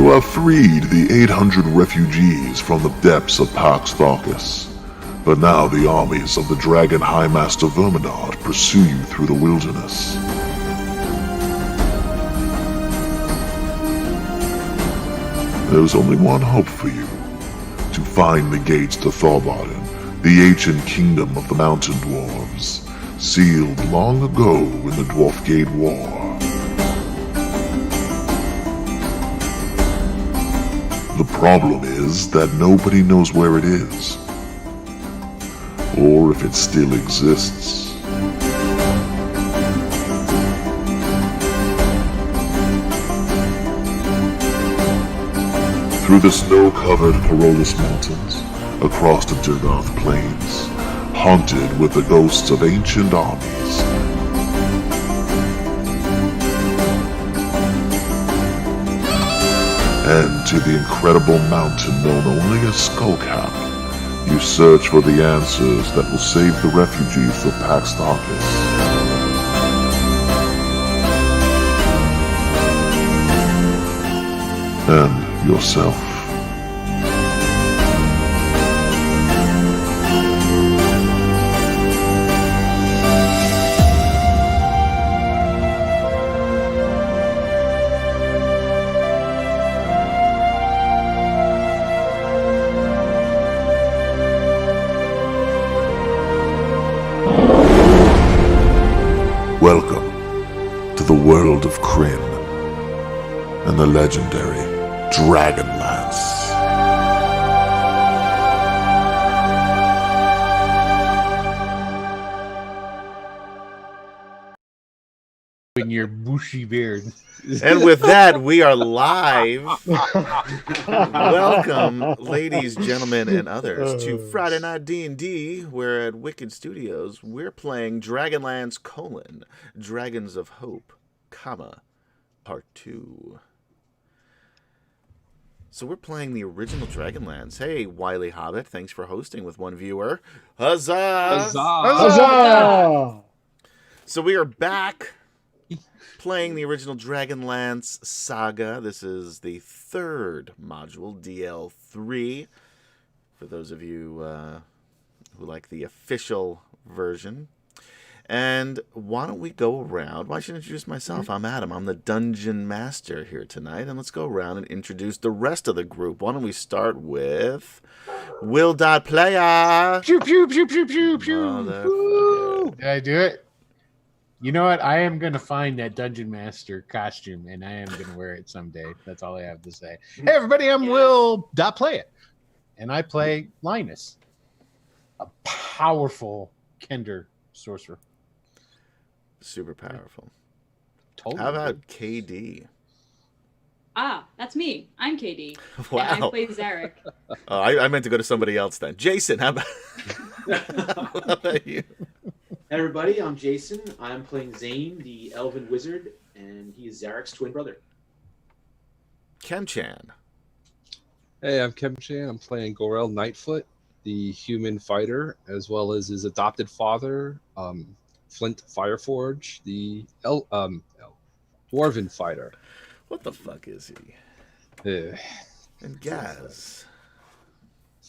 You have freed the 800 refugees from the depths of Pax Tharkus, but now the armies of the Dragon High Master Verminard pursue you through the wilderness. There's only one hope for you, to find the gates to Thorbarden, the ancient kingdom of the Mountain Dwarves, sealed long ago in the Dwarfgate War. The problem is that nobody knows where it is, or if it still exists. Through the snow-covered Corollas Mountains, across the Dirgarth Plains, haunted with the ghosts of ancient armies. And to the incredible mountain known only as Skullcap, you search for the answers that will save the refugees of Pax Tharkus. And yourself. Welcome to the world of Kryn and the legendary DragonLance. In your bushy beard. And with that, we are live. Welcome, ladies, gentlemen, and others, to Friday Night D&D, where at Wicked Studios, we're playing DragonLance: Dragons of Hope, Part 2. So we're playing the original DragonLance. Hey, Wily Hobbit, thanks for hosting with one viewer. Huzzah! Huzzah! Huzzah! So we are back playing the original DragonLance saga. This is the third module, DL3, for those of you who like the official version. And why don't we go around? Well, I should introduce myself. I'm Adam. I'm the Dungeon Master here tonight. And let's go around and introduce the rest of the group. Why don't we start with Will.Player. Pew, pew, pew, pew, pew, pew. Did I do it? You know what? I am going to find that Dungeon Master costume, and I am going to wear it someday. That's all I have to say. Hey, everybody, I'm Will.Player, and I play Linus, a powerful Kender sorcerer. Super powerful. Totally. How about KD? That's me. I'm KD. Wow. And I play Zarek. Oh, I meant to go to somebody else then. Jason, how about you? Hey everybody, I'm Jason. I'm playing Zane, the Elven Wizard, and he is Zarek's twin brother. Kem-chan. Hey, I'm Kem-chan. I'm playing Gorel Nightfoot, the human fighter, as well as his adopted father, Flint Fireforge, the dwarven fighter. What the fuck is he? Yeah. And Gaz.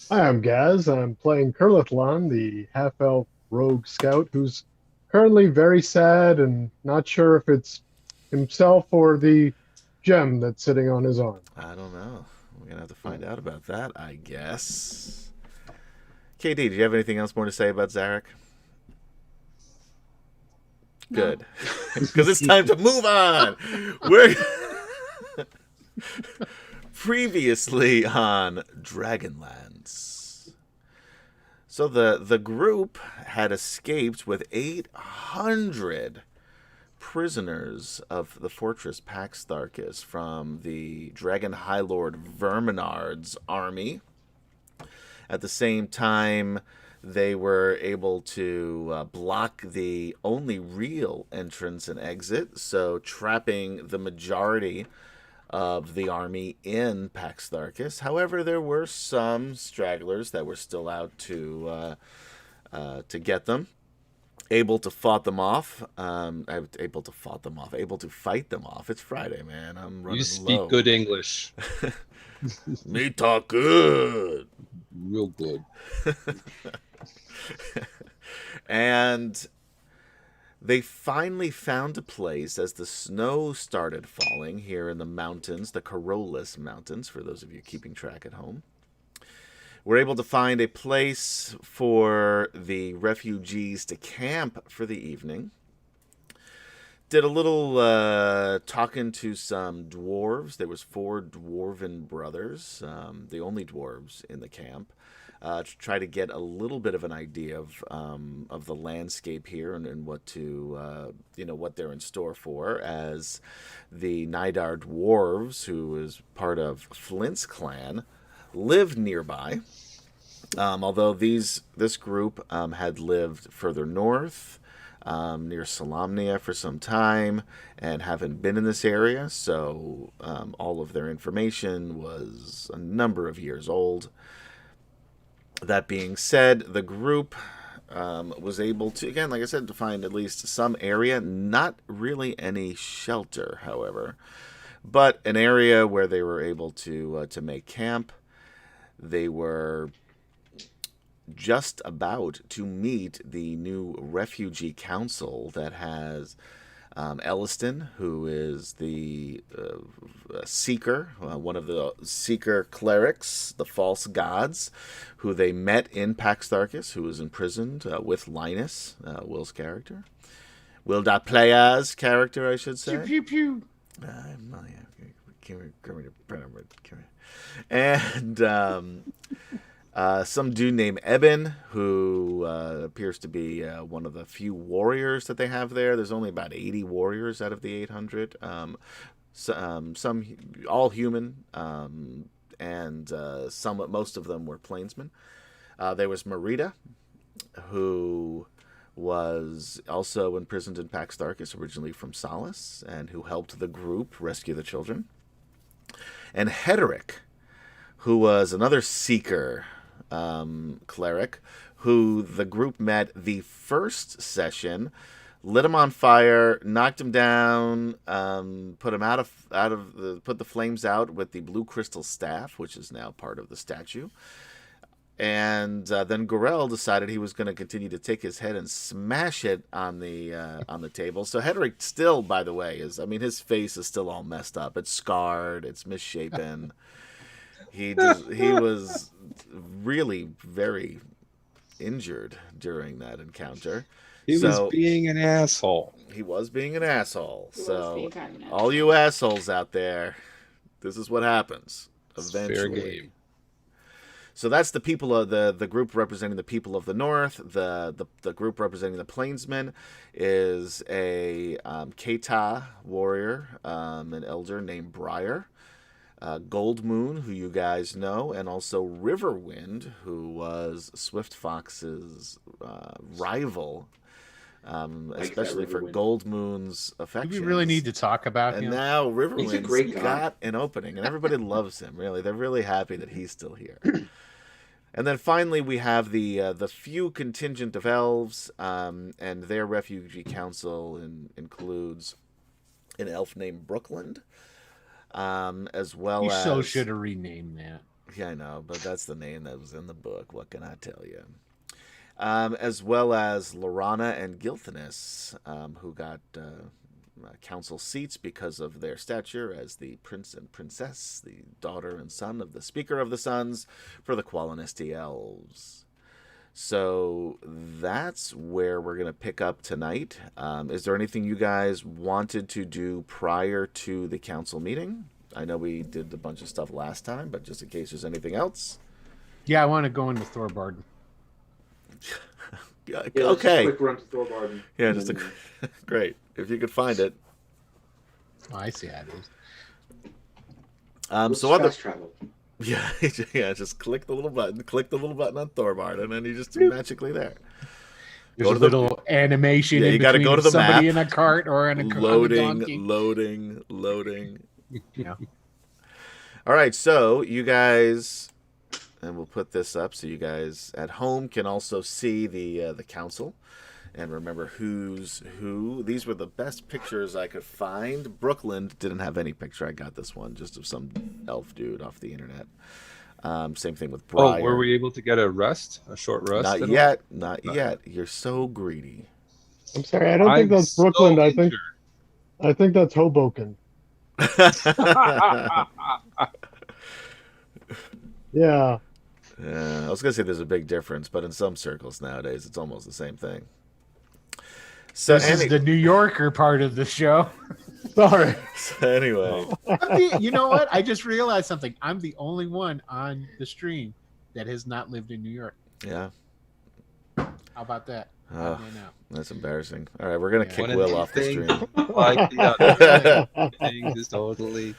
Hi, I'm Gaz. I'm playing Kurlithlan, the half-elf rogue scout, who's currently very sad and not sure if it's himself or the gem that's sitting on his arm. I don't know. We're going to have to find out about that, I guess. KD, do you have anything else more to say about Zarek? No. Good. Because it's time to move on. We're previously on DragonLance. So the group had escaped with 800 prisoners of the fortress Pax Tharkus from the Dragon High Lord Verminard's army. At the same time, they were able to block the only real entrance and exit, so trapping the majority of the army in Pax Tharkus. However, there were some stragglers that were still out to get them. able to fight them off. Able to fight them off. It's Friday, man. I'm running You speak low. good English. Me talk good. Real good. And they finally found a place as the snow started falling here in the mountains, the Carolus Mountains, for those of you keeping track at home. We're able to find a place for the refugees to camp for the evening. Did a little talking to some dwarves. There was 4 dwarven brothers, the only dwarves in the camp, to try to get a little bit of an idea of the landscape here and what to what they're in store for, as the Nidar dwarves, who is part of Flint's clan, lived nearby. Although this group had lived further north, near Solamnia for some time, and haven't been in this area, so all of their information was a number of years old. That being said, the group was able to, again, like I said, to find at least some area, not really any shelter, however, but an area where they were able to make camp. They were just about to meet the new refugee council that has Elliston, who is the seeker, one of the seeker clerics, the false gods, who they met in Pax Tharkis, who was imprisoned with Linus, Will's character. Will da Playa's character, I should say. Pew, pew, pew. And some dude named Eben, who appears to be one of the few warriors that they have there. There's only about 80 warriors out of the 800. Some all human, and most of them were plainsmen. There was Marita, who was also imprisoned in Pax Tharkis, originally from Solace, and who helped the group rescue the children. And Hederic, who was another seeker cleric, who the group met the first session, lit him on fire, knocked him down, put him put the flames out with the blue crystal staff, which is now part of the statue. And then Gorel decided he was going to continue to take his head and smash it on the table. So Hederic still, by the way, his face is still all messed up. It's scarred. It's misshapen. He was really very injured during that encounter. He was being an asshole. He was being an asshole. So all you assholes out there, this is what happens eventually. Fair game. So that's the people of the group representing the people of the north. The group representing the plainsmen is a Keta warrior, an elder named Briar. Gold Moon, who you guys know, and also Riverwind, who was Swift Fox's rival, especially for Gold Moon's affection. Do we really need to talk about him? And now Riverwind's got an opening, and everybody loves him. Really, they're really happy that he's still here. And then finally, we have the few contingent of elves, and their refugee council includes an elf named Brookland. As well as... You should have renamed that. Yeah, I know, but that's the name that was in the book. What can I tell you? As well as Lorana and Gilthanis, who got council seats because of their stature as the prince and princess, the daughter and son of the Speaker of the Suns for the Qualinisti Elves. So that's where we're going to pick up tonight. Is there anything you guys wanted to do prior to the council meeting? I know we did a bunch of stuff last time, but just in case there's anything else. Yeah, I want to go into Thorbarden. Yeah, Yeah, okay. Just a quick run to Thorbarden. Yeah, just great. If you could find it. Oh, I see how it is. So other fast travel. Yeah, just click the little button on Thorbarden, and then you're just magically there. There's a little animation in you got to between go to the somebody map. in a cart or in a loading. Yeah. All right, so you guys, and we'll put this up so you guys at home can also see the council and remember who's who. These were the best pictures I could find. Brooklyn didn't have any picture. I got this one just of some elf dude off the internet. Same thing with Briar. Oh, were we able to get a short rest? Not yet. Not yet. You're so greedy. I'm sorry, I don't think that's Brooklyn. I think that's Hoboken. Yeah. I was gonna say there's a big difference, but in some circles nowadays, it's almost the same thing. So this is the New Yorker part of the show. Sorry. So anyway, you know what? I just realized something. I'm the only one on the stream that has not lived in New York. Yeah. How about that? Oh, that's embarrassing. All right, we're gonna kick Will off the stream. Like the other things is totally.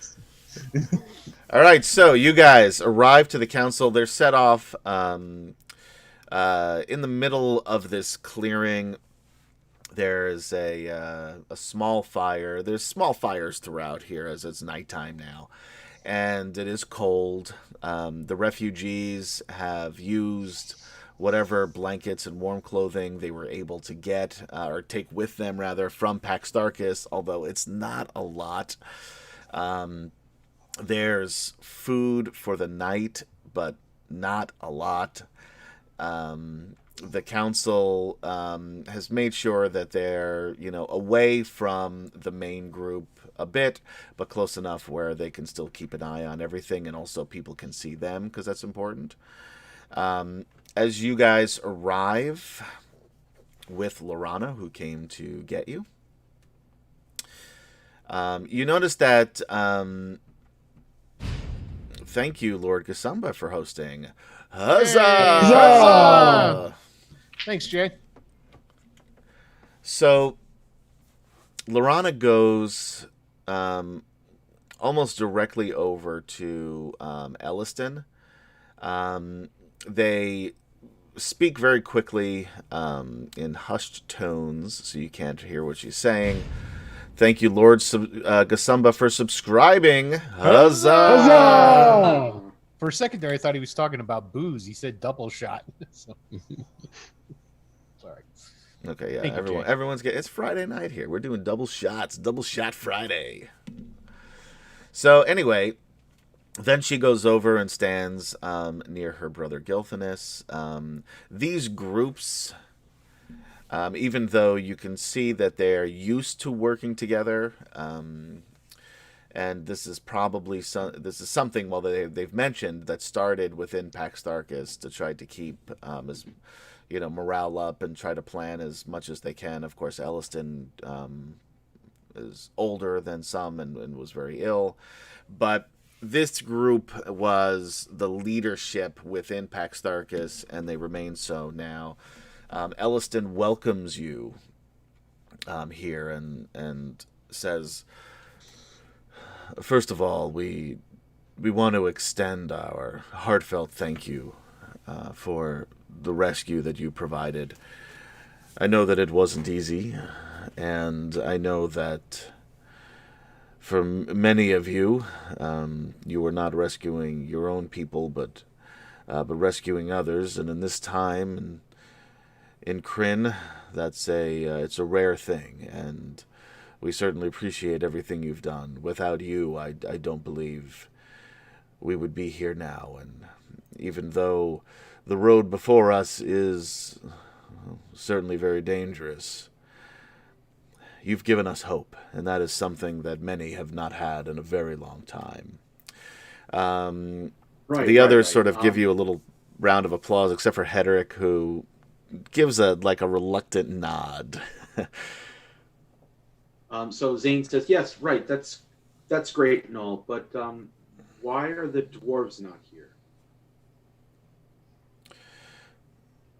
All right, so you guys arrive to the council. They're set off in the middle of this clearing. There's a small fire. There's small fires throughout here as it's nighttime now, and it is cold. The refugees have used whatever blankets and warm clothing they were able to get or take with them, rather, from Paxtarchus, although it's not a lot. There's food for the night, but not a lot. The council has made sure that they're, away from the main group a bit, but close enough where they can still keep an eye on everything, and also people can see them, because that's important. As you guys arrive with Lorana, who came to get you, you notice that... thank you, Lord Gasumba, for hosting. Huzzah! Huzzah! Thanks, Jay. So, Lorana goes almost directly over to Elliston. They speak very quickly in hushed tones, so you can't hear what she's saying. Thank you, Lord Gasumba, for subscribing. Huzzah! Huzzah! For a second there, I thought he was talking about booze. He said double shot. So. Sorry. Okay, yeah. Everyone's getting. It's Friday night here. We're doing double shots. Double shot Friday. So anyway, then she goes over and stands near her brother Gilthanas. These groups, even though you can see that they're used to working together, and this is probably something they've mentioned that started within Paxtarchus to try to keep as morale up and try to plan as much as they can. Of course, Elliston is older than some and was very ill, but this group was the leadership within Paxtarchus, and they remain so now. Elliston welcomes you here and says, first of all, we want to extend our heartfelt thank you for the rescue that you provided. I know that it wasn't easy, and I know that for many of you, you were not rescuing your own people, but rescuing others. And in this time, in Kryn, it's a rare thing, and we certainly appreciate everything you've done. Without you, I don't believe we would be here now. And even though the road before us is certainly very dangerous, you've given us hope, and that is something that many have not had in a very long time. The others sort of give you a little round of applause, except for Hederick, who gives a reluctant nod. So Zane says, yes, right, that's great and all, but why are the dwarves not here?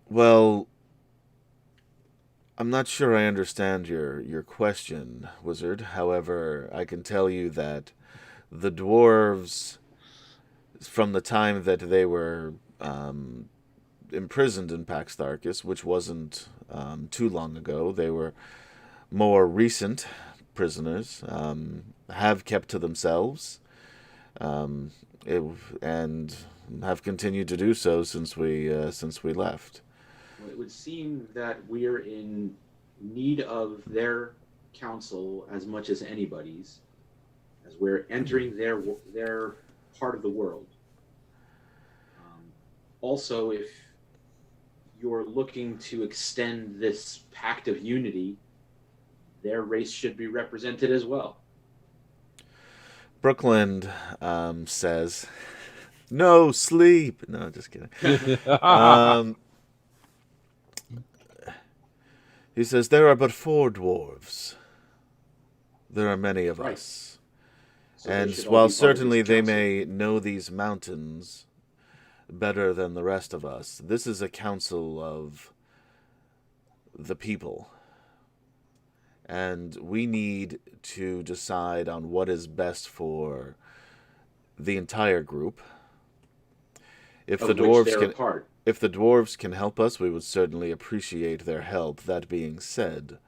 Well, I'm not sure I understand your question, Wizard. However, I can tell you that the dwarves, from the time that they were imprisoned in Paxtarchus, which wasn't too long ago, they were more recent prisoners, have kept to themselves, and have continued to do so since we left. Well, it would seem that we're in need of their counsel as much as anybody's, as we're entering their part of the world. Also, if you're looking to extend this pact of unity, their race should be represented as well. Brooklyn says, "No sleep." No, just kidding. He says, "There are but 4 dwarves. There are many of Right. us. So they And should all while be part of this certainly they council. may know these mountains better than the rest of us, this is a council of the people. And we need to decide on what is best for the entire group. If of the which dwarves they're a can part. if the dwarves can help us, we would certainly appreciate their help. That being said,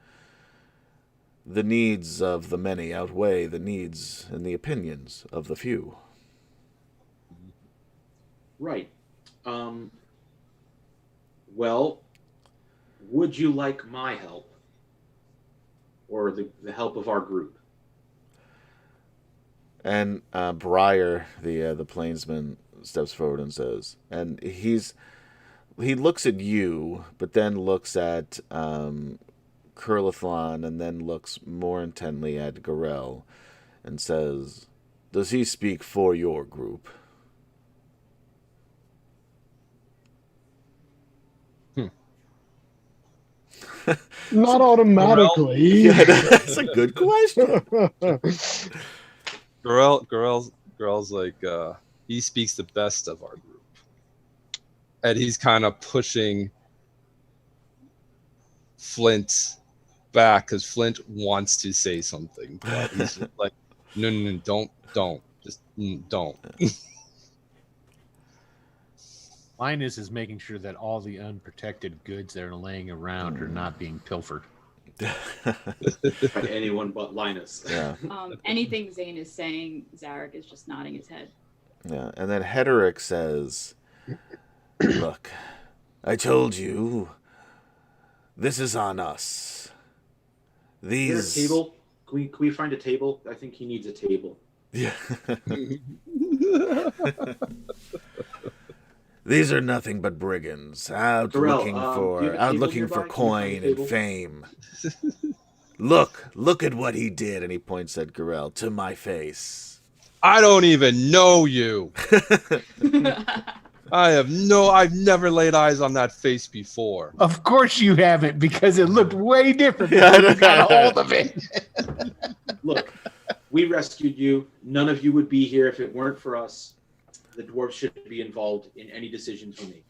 the needs of the many outweigh the needs and the opinions of the few." Right. Well, would you like my help? Or the help of our group? And Briar, the plainsman, steps forward and says, and he looks at you, but then looks at Curlithlon, and then looks more intently at Garel, and says, "Does he speak for your group?" Not automatically. Yeah, that's a good question. Girl's like, he speaks the best of our group. And he's kind of pushing Flint back because Flint wants to say something, but he's just like, no, don't, just don't. Linus is making sure that all the unprotected goods that are laying around are not being pilfered. By anyone but Linus. Yeah. Anything Zane is saying, Zarek is just nodding his head. Yeah, and then Hederick says, "Look, I told you, this is on us. Is there a table? Can we find a table? I think he needs a table. Yeah. These are nothing but brigands out Darrell, looking do you for have a table looking nearby? for Can you find a coin and table? fame. Look at what he did," and he points at Garel, "to my face." I don't even know you. I've never laid eyes on that face before. Of course you haven't, because it looked way different before you got a hold of it. Look, we rescued you. None of you would be here if it weren't for us. The dwarves should be involved in any decisions we make.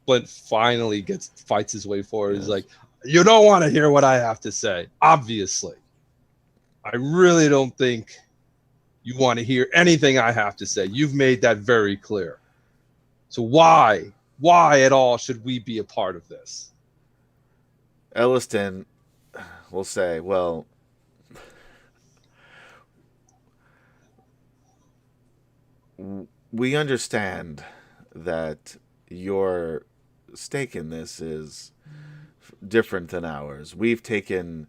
Flint finally fights his way forward. He's like, "You don't want to hear what I have to say, obviously. I really don't think you want to hear anything I have to say. You've made that very clear. So why at all should we be a part of this?" Elliston will say, "Well, we understand that your stake in this is different than ours. We've taken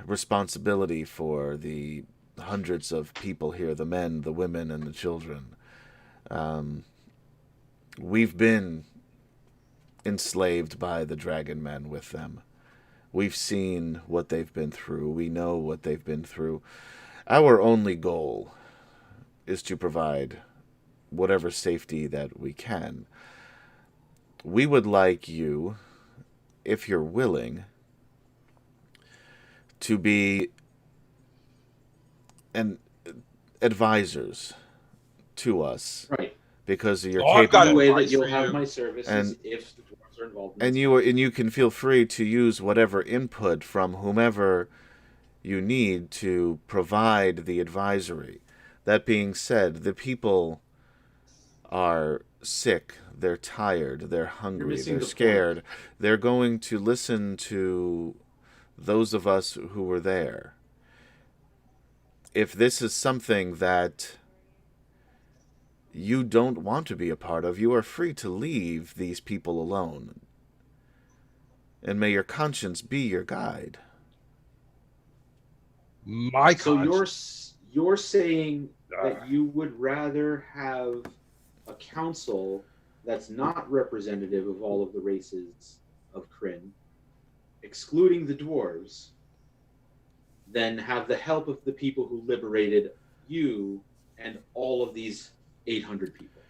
responsibility for the hundreds of people here, the men, the women, and the children. We've been enslaved by the dragon men with them. We've seen what they've been through. We know what they've been through. Our only goal is to provide whatever safety that we can. We would like you, if you're willing, to be advisors to us." Right. Because you're I've got capable. The way advice that you'll for have you. my services And- if the dwarves are involved. And you can feel free to use whatever input from whomever you need to provide the advisory. That being said, the people are sick, they're tired, they're hungry, missing they're the scared. They're going to listen to those of us who were there. If this is something that you don't want to be a part of, you are free to leave these people alone. And may your conscience be your guide. My So conscience. you're saying that you would rather have a council that's not representative of all of the races of Kryn, excluding the dwarves, than have the help of the people who liberated you and all of these 800 people.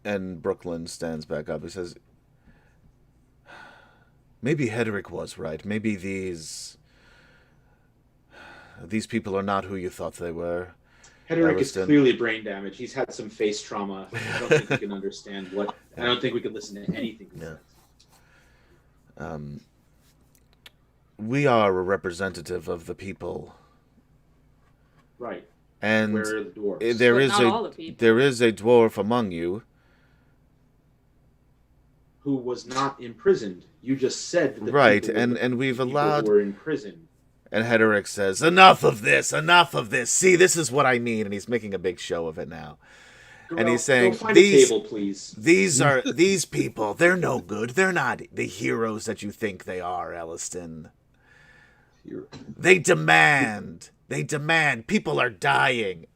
And Brooklyn stands back up and says, maybe Hedrick was right. Maybe these people are not who you thought they were. Hedrick is clearly brain damaged. He's had some face trauma. I don't think he can understand what. I don't think we can listen to anything he says. We are a representative of the people. Right. And where are the dwarves? there But is not all the people. there is a dwarf among you Who was not imprisoned. You just said that the right, people and we've people allowed. who were in prison. And Hederick says, "Enough of this! Enough of this! See, this is what I mean." And he's making a big show of it now. And he's saying, go find a table, please. These people. They're no good. They're not the heroes that you think they are, Elliston. They demand. People are dying.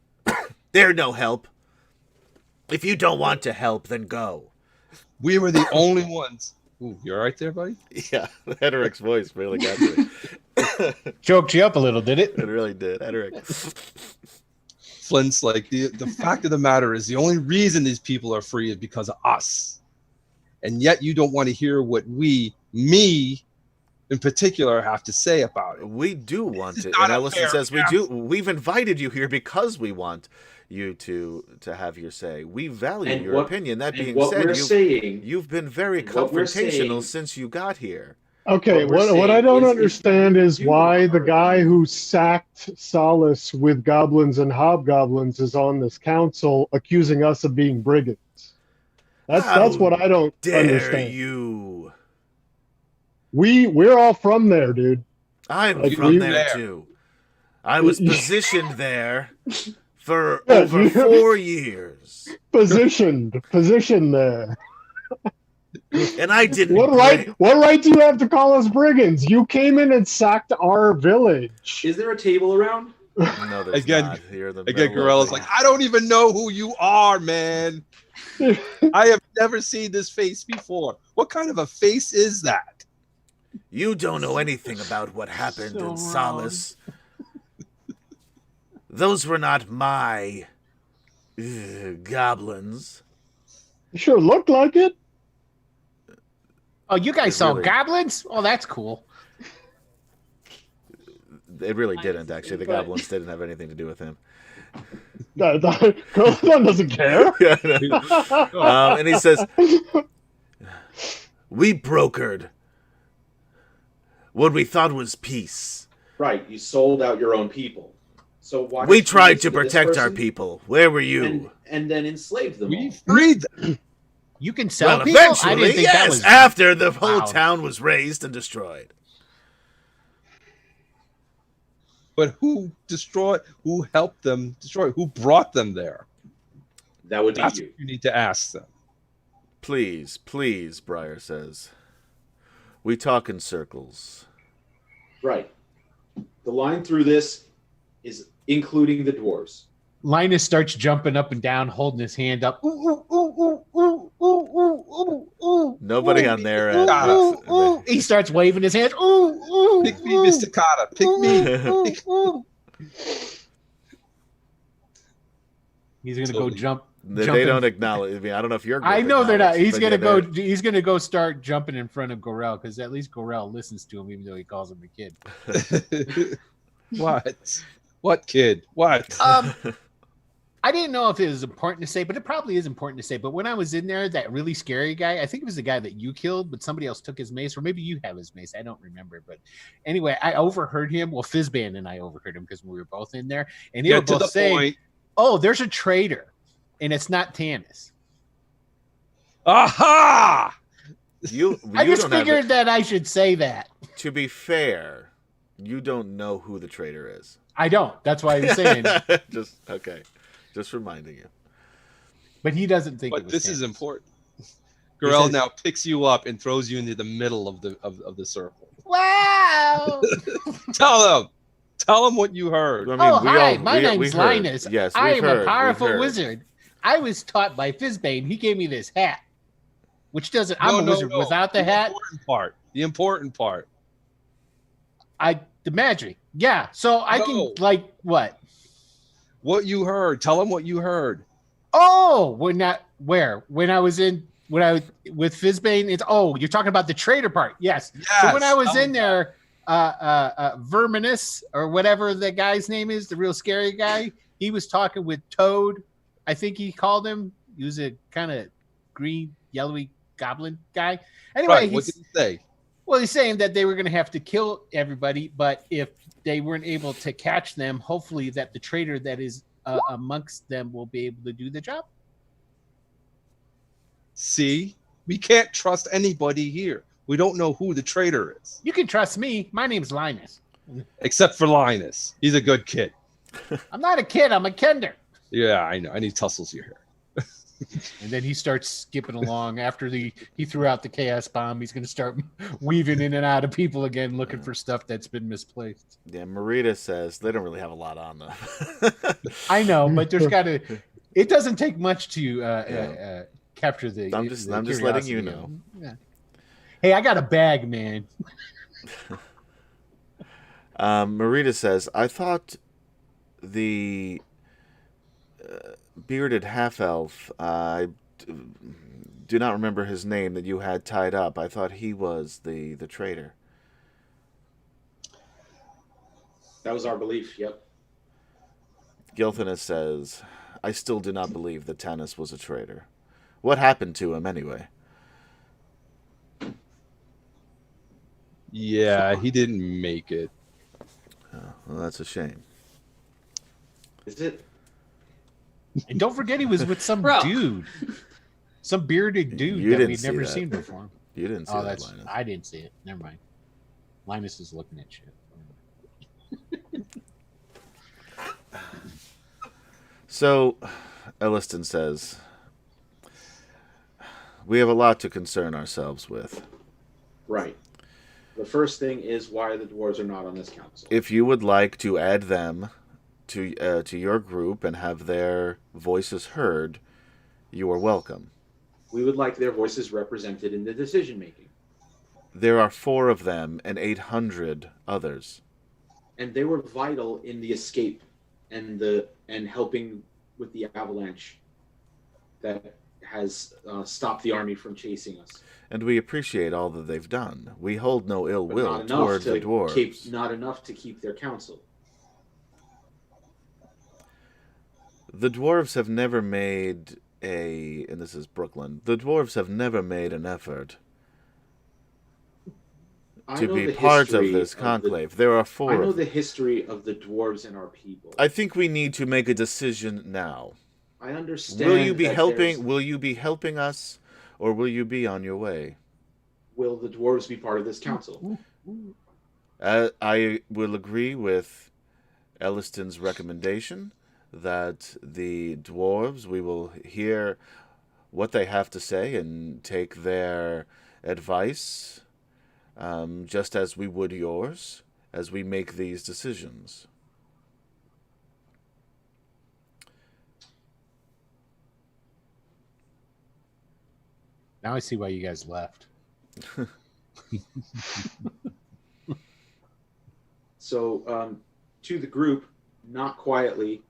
They're no help. If you don't want to help, then go. We were the only ones. Ooh, you all right there, buddy? Yeah, Hederick's voice really got to me. Choked you up a little, did it? It really did. Hederick. Flint's like, the fact of the matter is the only reason these people are free is because of us. And yet you don't want to hear what me in particular, have to say about it. We do want it. not And a Ellison fair says we council. do. We've invited you here because we want you to have your say. We value And your what- opinion. That and being what said, we're saying, you've been very and what we're confrontational saying- since you got here. Okay, What we're what I saying don't is understand is you why the are- guy who sacked Solace with goblins and hobgoblins is on this council accusing us of being brigands. That's How what I don't Dare understand. you? We're all from there, dude. I'm Like, from we- there there. too. I was positioned there for Yeah, over you- 4 years, Positioned there. and I didn't. What right do you have to call us brigands? You came in and sacked our village. is there a table around? No, there's Again- not. You're the Again, middle of Gorella's the- like, I don't even know who you are, man. I have never seen this face before. What kind of a face is that? You don't know anything about what happened So in wrong. Solace. Those were not my goblins. You sure looked like it. Oh, you guys It saw really- goblins? Oh, that's cool. It really I didn't, see, actually. The but- goblins didn't have anything to do with him. Curlton doesn't care. And he says, we brokered what we thought was peace. Right, you sold out your own people. So why We did you tried listen to this protect our person people. Where were you? and then enslaved them We all? freed them. You can sell Well, people? eventually, I didn't think yes, that was... after the whole Wow. town was razed and destroyed. But who helped them destroy? Who brought them there? That would be That's you. what you need to ask them. Please, Briar says. We talk in circles. Right. The line through this is including the dwarves. Linus starts jumping up and down, holding his hand up. Ooh, ooh, ooh, ooh, ooh, ooh, ooh, ooh, Nobody ooh, on their ooh, end. ooh, ooh. He starts waving his hand. Ooh, ooh, Pick me, ooh, Mr. Carter. Pick me. ooh, ooh. He's gonna go Totally. jump. They jumping- don't acknowledge. I mean, I don't know if you're. I know they're not. He's gonna go. They're- He's gonna go start jumping in front of Gorell because at least Gorell listens to him, even though he calls him a kid. What kid? What? I didn't know if it was important to say, but it probably is important to say. But when I was in there, that really scary guy, I think it was the guy that you killed, but somebody else took his mace, or maybe you have his mace. I don't remember. But anyway, I overheard him. Well, Fizzban and I overheard him because we were both in there, and they were Get to both the saying, point. "Oh, there's a traitor, and it's not Tanis." Aha! You I just don't have figured it. that I should say that. To be fair, you don't know who the traitor is. I don't. That's why I'm saying. Just okay. Just reminding you. But he doesn't think. it But was this is Tanis. important. Gorell says- now picks you up and throws you into the middle of the circle. Wow! Tell them what you heard. I mean, Oh, we hi, all, my we name's heard. Linus. Yes, I we've am heard, a we've powerful heard. wizard. I was taught by Fizbane. He gave me this hat, which doesn't. I'm a wizard without the hat. The important part. The magic. Yeah. So I can like what? What you heard. Tell them what you heard. Oh, when I was with Fizbane. It's you're talking about the traitor part. Yes. So when I was in there, Verminus or whatever the guy's name is, the real scary guy, he was talking with Toad. I think he called him. He was a kind of green, yellowy goblin guy. Anyway, Right, what did he say? Well, he's saying that they were going to have to kill everybody, but if they weren't able to catch them, hopefully that the traitor that is amongst them will be able to do the job. See, we can't trust anybody here. We don't know who the traitor is. You can trust me. My name's Linus. Except for Linus. He's a good kid. I'm not a kid. I'm a kender. Yeah, I know. And he tussles your hair. And then he starts skipping along after he threw out the chaos bomb. He's going to start weaving in and out of people again, looking for stuff that's been misplaced. Yeah, Marita says they don't really have a lot on them. I know, but there's got to. It doesn't take much to capture the. I'm just letting you know. Yeah. Hey, I got a bag, man. Marita says, I thought the bearded half-elf, I do not remember his name, that you had tied up. I thought he was the traitor. That was our belief, yep. Gilthanus says, I still do not believe that Tanis was a traitor. What happened to him anyway? Yeah, he didn't make it. Oh, well, that's a shame. Is it? And don't forget, he was with some dude, some bearded dude You that didn't we'd see never that. seen before. You didn't see Oh, that, Linus. I didn't see it. Never mind. Linus is looking at shit. So, Elliston says, we have a lot to concern ourselves with. Right. The first thing is why the dwarves are not on this council. If you would like to add them to your group and have their voices heard, you are welcome. We would like their voices represented in the decision making. There are 4 of them and 800 others. And they were vital in the escape and helping with the avalanche that has stopped the army from chasing us. And we appreciate all that they've done. We hold no ill But will not enough toward the dwarves. not enough to keep their council. The dwarves have never made and this is Brooklyn, the dwarves have never made an effort to be part of this conclave. There are 4 I know of the them. history of the dwarves and our people. I think we need to make a decision now. I understand. Will you be that helping? Will you be helping us, or will you be on your way? Will the dwarves be part of this council? I will agree with Elliston's recommendation that the dwarves, we will hear what they have to say and take their advice, just as we would yours, as we make these decisions. Now I see why you guys left. So, to the group, not quietly,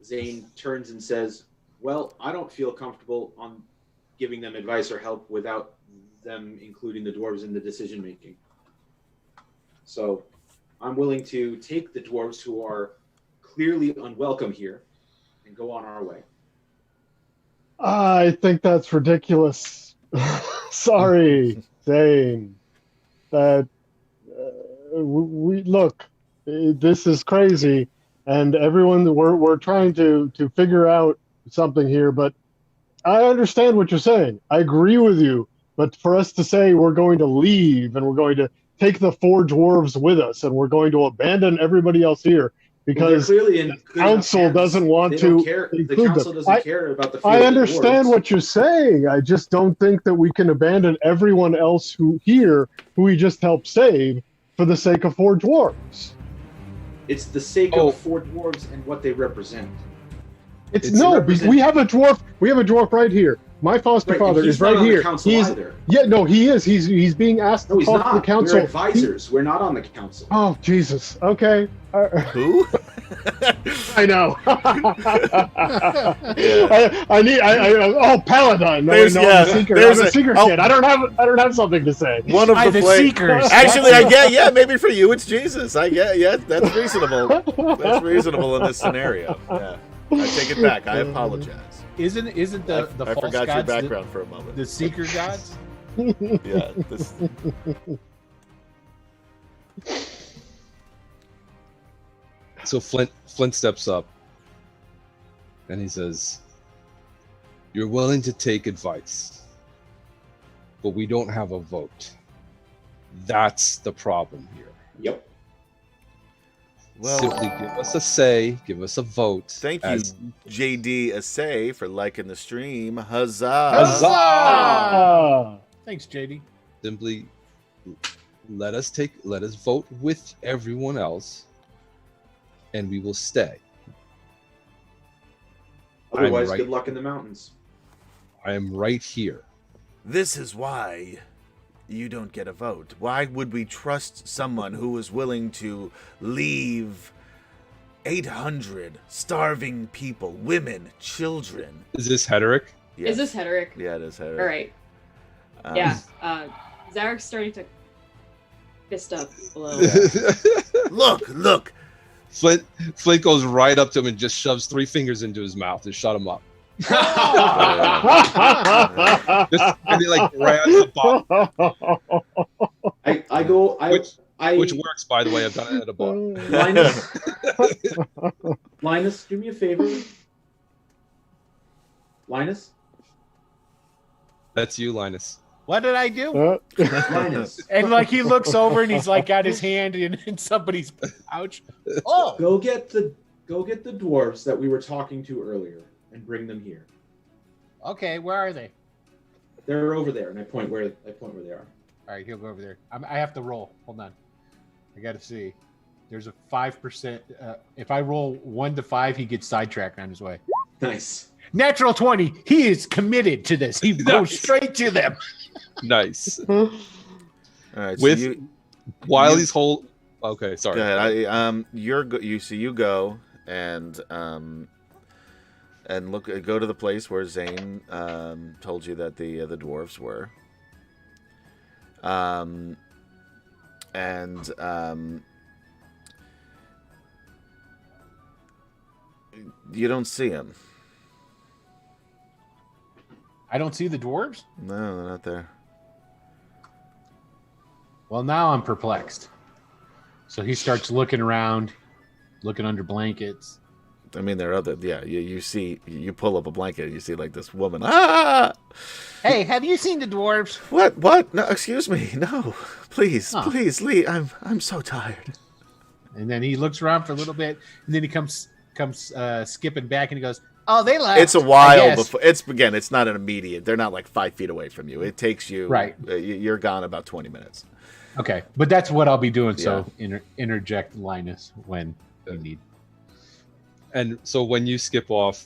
Zane turns and says, well, I don't feel comfortable on giving them advice or help without them including the dwarves in the decision making. So I'm willing to take the dwarves who are clearly unwelcome here and go on our way. I think that's ridiculous. Sorry, Zane. That we look. This is crazy, and everyone we're trying to figure out something here. But I understand what you're saying. I agree with you. But for us to say we're going to leave and we're going to take the 4 dwarves with us and we're going to abandon everybody else here, because clearly in the good enough council hands. doesn't want They don't to care. The include council them. doesn't care about the fate I of the understand dwarves. what you're saying. I just don't think that we can abandon everyone else who we just helped save for the sake of 4 dwarves. It's the sake of 4 dwarves and what they represent. We have a dwarf. We have a dwarf right here. My foster father is right here. He is. He's being asked to talk to the council. We're advisors. We're not on the council. Oh Jesus. Okay. Who? I know. Yeah. Paladin. No, There's- no, yeah, I'm a seeker. there's I'm a a- seeker oh. kid. I don't have something to say. One of the seekers. Actually, I get. Yeah, maybe for you it's Jesus. I get. Yeah, that's reasonable. That's reasonable in this scenario. Yeah, I take it back. I apologize. Isn't the I false forgot your gods background for a moment. the seeker gods? Yeah. This, So Flint steps up and he says, "You're willing to take advice, but we don't have a vote. That's the problem here. Yep. well, Simply give us a say, give us a vote." thank you, as- JD Assay, for liking the stream. Huzzah! Huzzah! Thanks, JD. Simply let us vote with everyone else, and we will stay. Otherwise, right. good luck in the mountains. I am right here. This is why you don't get a vote. Why would we trust someone who is willing to leave 800 starving people, women, children? Is this Hederick? Yes. Is this Hederick? Yeah, it is Hederick. All right. Yeah. Zarek's starting to fist up a little bit. Look. Flint goes right up to him and just shoves 3 fingers into his mouth and shut him up. Just, and he like grabs the bottle, which works, by the way. I've done it at a bar. Linus, do me a favor. Linus? That's you, Linus. What did I do? Linus. And like he looks over and he's like got his hand in somebody's pouch. Oh, Go get the dwarves that we were talking to earlier and bring them here. okay. Where are they? They're over there, and I point where they are. All right, he'll go over there. I have to roll. Hold on. I got to see. There's a 5%. If I roll 1 to 5, he gets sidetracked on his way. Nice. Natural 20. He is committed to this. He goes straight to them. Nice. All right. So With while he's whole. Okay, sorry. go ahead. You go and go to the place where Zane told you that the dwarves were. You don't see him. I don't see the dwarves. No, they're not there. Well, now I'm perplexed. So he starts looking around, looking under blankets. I mean, they're other. Yeah, you pull up a blanket, and you see like this woman. Ah! Hey, have you seen the dwarves? What? No, excuse me. No, please, Huh. please, Lee. I'm so tired. And then he looks around for a little bit, and then he comes skipping back, and he goes, "Oh, they left." It's a I while guess." before. It's not an immediate. They're not like 5 feet away from you. It takes you. Right. You're gone about 20 minutes. Okay, but that's what I'll be doing. So interject Linus when you need. And so when you skip off,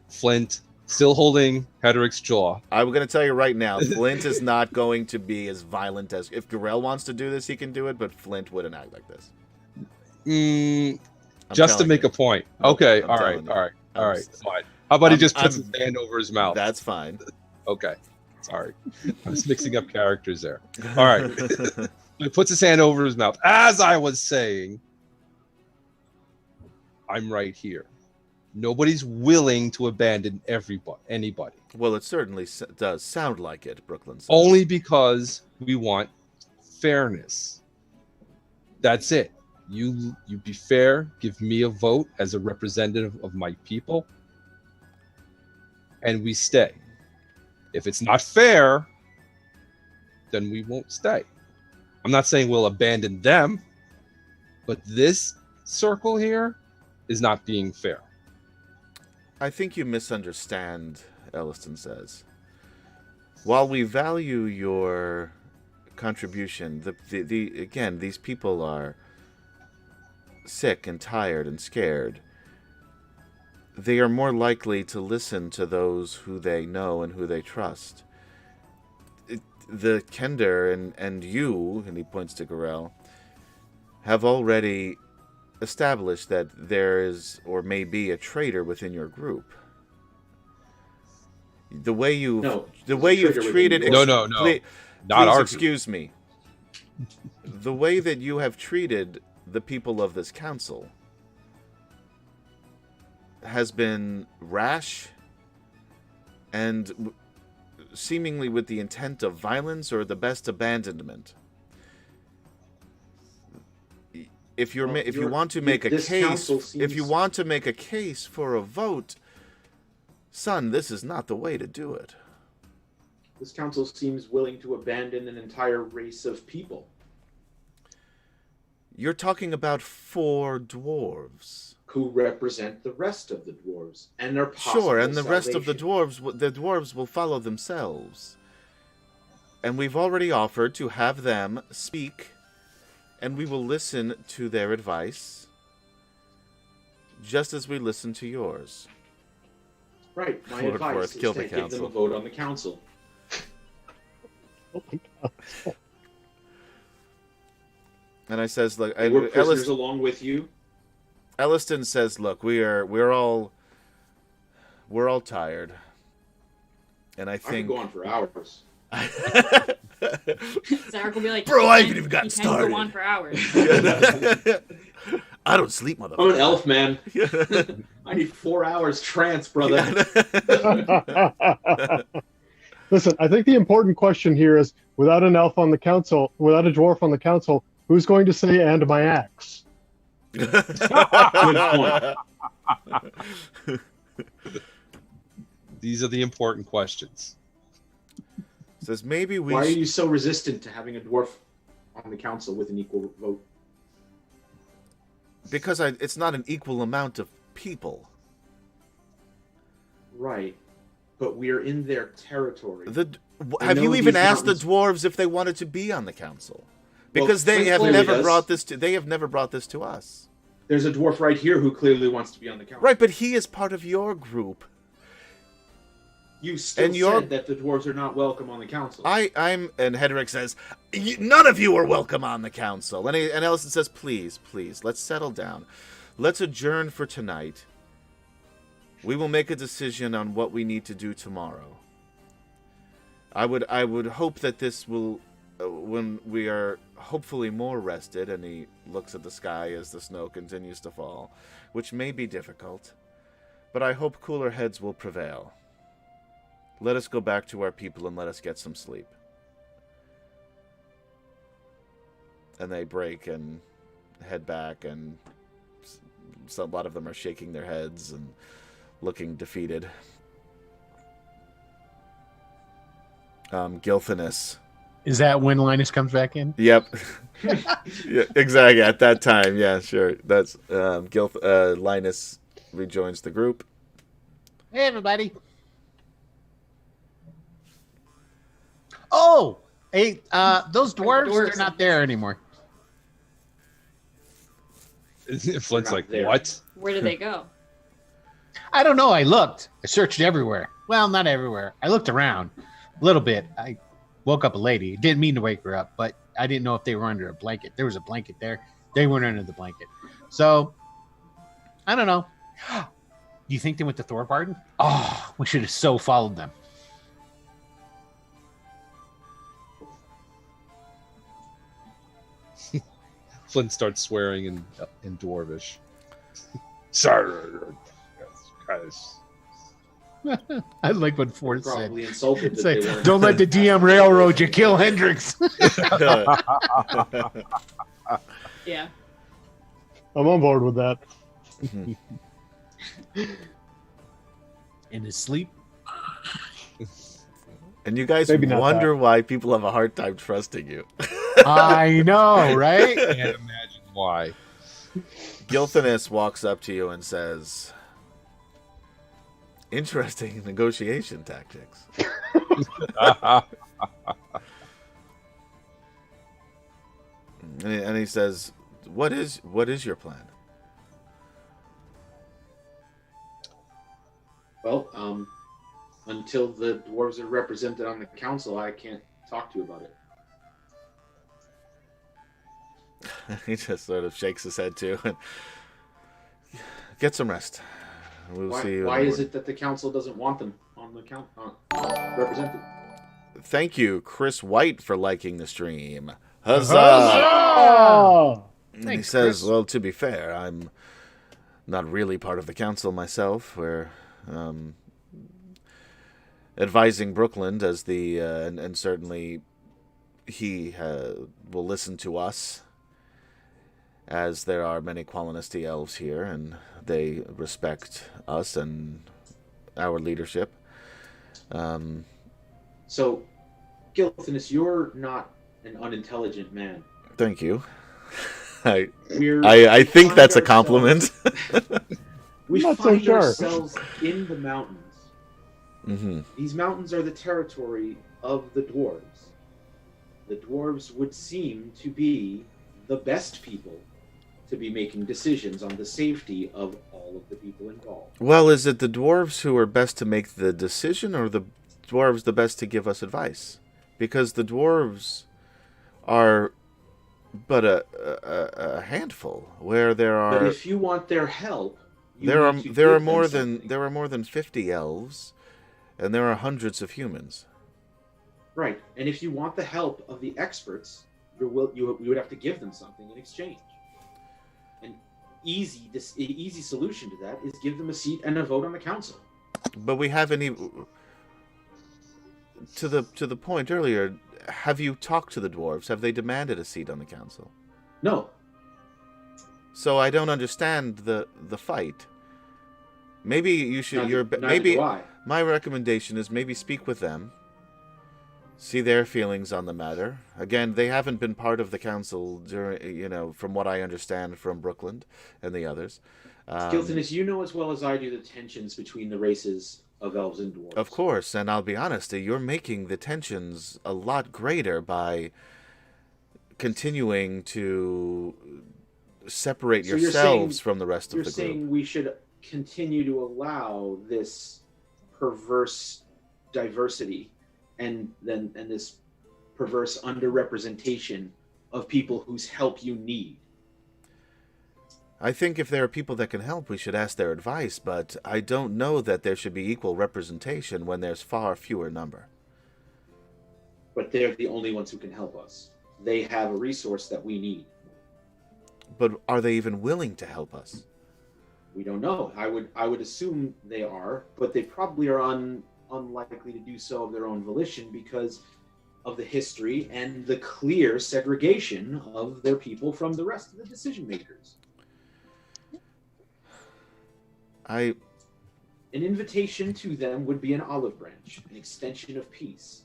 Flint still holding Hederick's jaw. I'm going to tell you right now, Flint is not going to be as violent as if Garel wants to do this. He can do it, but Flint wouldn't act like this. I'm Just to telling make you. a point. Nope, Okay, I'm all telling right, you. all right, fine. How about he just puts I'm- his hand over his mouth? That's fine. Okay, sorry. I'm just mixing up characters there. All right. He puts his hand over his mouth. As I was saying, I'm right here. Nobody's willing to abandon anybody. Well, it certainly does sound like it, Brooklyn says. Only because we want fairness. That's it. You be fair. Give me a vote as a representative of my people, and we stay. If it's not fair, then we won't stay. I'm not saying we'll abandon them, but this circle here, is not being fair. I think you misunderstand, Elliston says. While we value your contribution, again, these people are sick and tired and scared. They are more likely to listen to those who they know and who they trust. The Kender and you, and he points to Gorel, have already established that there is or may be a traitor within your group. The way you've treated No, please not our excuse me. The way that you have treated the people of this council has been rash and seemingly with the intent of violence or the best abandonment. If you want to make a case for a vote, son, this is not the way to do it. This council seems willing to abandon an entire race of people. You're talking about 4 dwarves. Who represent the rest of the dwarves and their possible Sure, and the rest of the salvation. dwarves will follow themselves. And we've already offered to have them speak, and we will listen to their advice, just as we listen to yours. Right, my Lord advice Forth, is kill to the give them council. a vote on the council. And I says, like, They were prisoners along with you. Elliston says, "Look, we're all tired, and I I could think go on for hours. Zarek will be like, Bro, "You I can- haven't even gotten you can started." Go on for hours. I don't sleep, I'm an motherfucker." elf, man. I need 4 hours trance, brother. Listen, I think the important question here is, without an elf on the council, without a dwarf on the council, who's going to say "and my axe"? Good point. These are the important questions. Says maybe we. Why are you so resistant to having a dwarf on the council with an equal vote? Because it's not an equal amount of people. Right, but we're in their territory. Have know you even these asked the mountains- dwarves if they wanted to be on the council? Because Well, they have clearly never does. brought this to. They have never brought this to us. There's a dwarf right here who clearly wants to be on the council. Right, but he is part of your group. You still And you're- said that the dwarves are not welcome on the council. And Hedrick says, none of you are welcome on the council. And Ellison says, please, let's settle down. Let's adjourn for tonight. We will make a decision on what we need to do tomorrow. I would hope that this will, when we are hopefully more rested, and he looks at the sky as the snow continues to fall, which may be difficult, but I hope cooler heads will prevail. Let us go back to our people and let us get some sleep. And they break and head back, and a lot of them are shaking their heads and looking defeated. Gilthanus. Is that when Linus comes back in? Yep. Yeah, exactly. At that time, yeah, sure. That's Linus rejoins the group. Hey, everybody. Oh, hey, those dwarves, they're not there anymore. Flint's Not like, there. what? Where did they go? I don't know. I looked. I searched everywhere. Well, not everywhere. I looked around a little bit. I woke up a lady. Didn't mean to wake her up, but I didn't know if they were under a blanket. There was a blanket there. They weren't under the blanket. So, I don't know. Do you think they went to Thorbarden? Oh, we should have so followed them. Flint starts swearing in Dwarvish. Sorry, guys. I like what Ford said. Probably insulted that Say, they weren't. don't let the DM railroad you. Kill Hendrix. Yeah. I'm on board with that. In his sleep. And you guys Maybe not wonder why people have a hard time trusting you. I know, right? Can't imagine why. Gilthanus walks up to you and says, "Interesting negotiation tactics." And he says, "What is your plan?" Well, until the dwarves are represented on the council, I can't talk to you about it. He just sort of shakes his head too. And get some rest. We'll see you. Why is it that the council doesn't want them on the represented? Thank you, Chris White, for liking the stream. Huzzah! Oh, And he Thanks, says, Chris. "Well, to be fair, I'm not really part of the council myself. We're advising Brookland as the and certainly he will listen to us, as there are many Qualinisty elves here, and they respect us and our leadership." So, Gilthanus, you're not an unintelligent man. Thank you. I We think find that's a ourselves- compliment. We Not so find sure. ourselves in the mountains. Mm-hmm. These mountains are the territory of the dwarves. The dwarves would seem to be the best people to be making decisions on the safety of all of the people involved. Well, is it the dwarves who are best to make the decision, or the dwarves the best to give us advice? Because the dwarves are but a handful, where there But are if you want their help, you there need to are give them more something. than 50 elves, and there are hundreds of humans. Right, and if you want the help of the experts, you would have to give them something in exchange. An easy solution to that is give them a seat and a vote on the council. But we haven't even to the point earlier. Have you talked to the dwarves? Have they demanded a seat on the council? No, So I don't understand the fight. Maybe you should. neither Maybe do I. my recommendation is maybe speak with them, see their feelings on the matter. Again, they haven't been part of the council during, from what I understand from Brookland and the others. Gilthanus, you know as well as I do the tensions between the races of elves and dwarves. Of course, and I'll be honest, you're making the tensions a lot greater by continuing to separate So you're yourselves saying- from the rest of You're the group. saying we should continue to allow this perverse diversity and this perverse underrepresentation of people whose help you need. I think if there are people that can help, we should ask their advice, but I don't know that there should be equal representation when there's far fewer number. But they're the only ones who can help us. They have a resource that we need. But are they even willing to help us? We don't know. I would assume they are, but they probably are unlikely to do so of their own volition because of the history and the clear segregation of their people from the rest of the decision makers. An invitation to them would be an olive branch, an extension of peace.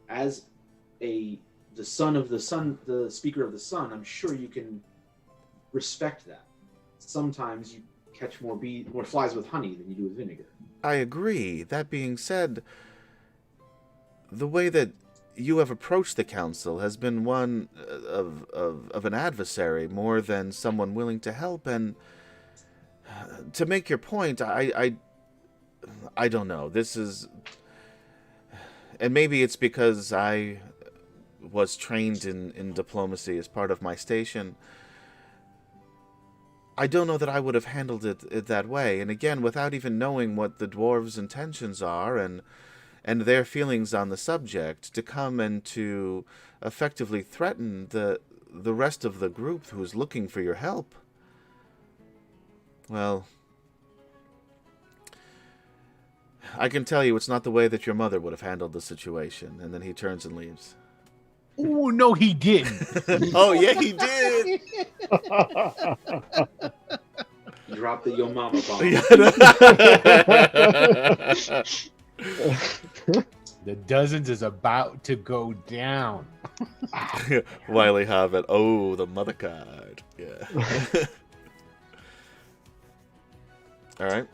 As the son of the sun, the speaker of the sun, I'm sure you can respect that. Sometimes you catch more flies with honey than you do with vinegar. I agree. That being said, the way that you have approached the council has been one of an adversary more than someone willing to help. And to make your point, I don't know. This is, and maybe it's because I was trained in diplomacy as part of my station. I don't know that I would have handled it that way. And again, without even knowing what the dwarves' intentions are and their feelings on the subject, to come and to effectively threaten the rest of the group who's looking for your help. Well, I can tell you it's not the way that your mother would have handled the situation. And then he turns and leaves. Oh, no, he didn't. Oh, yeah, he did. Drop the yo mama bomb. The dozens is about to go down. Wily Hobbit. Oh, the mother card. Yeah. All right.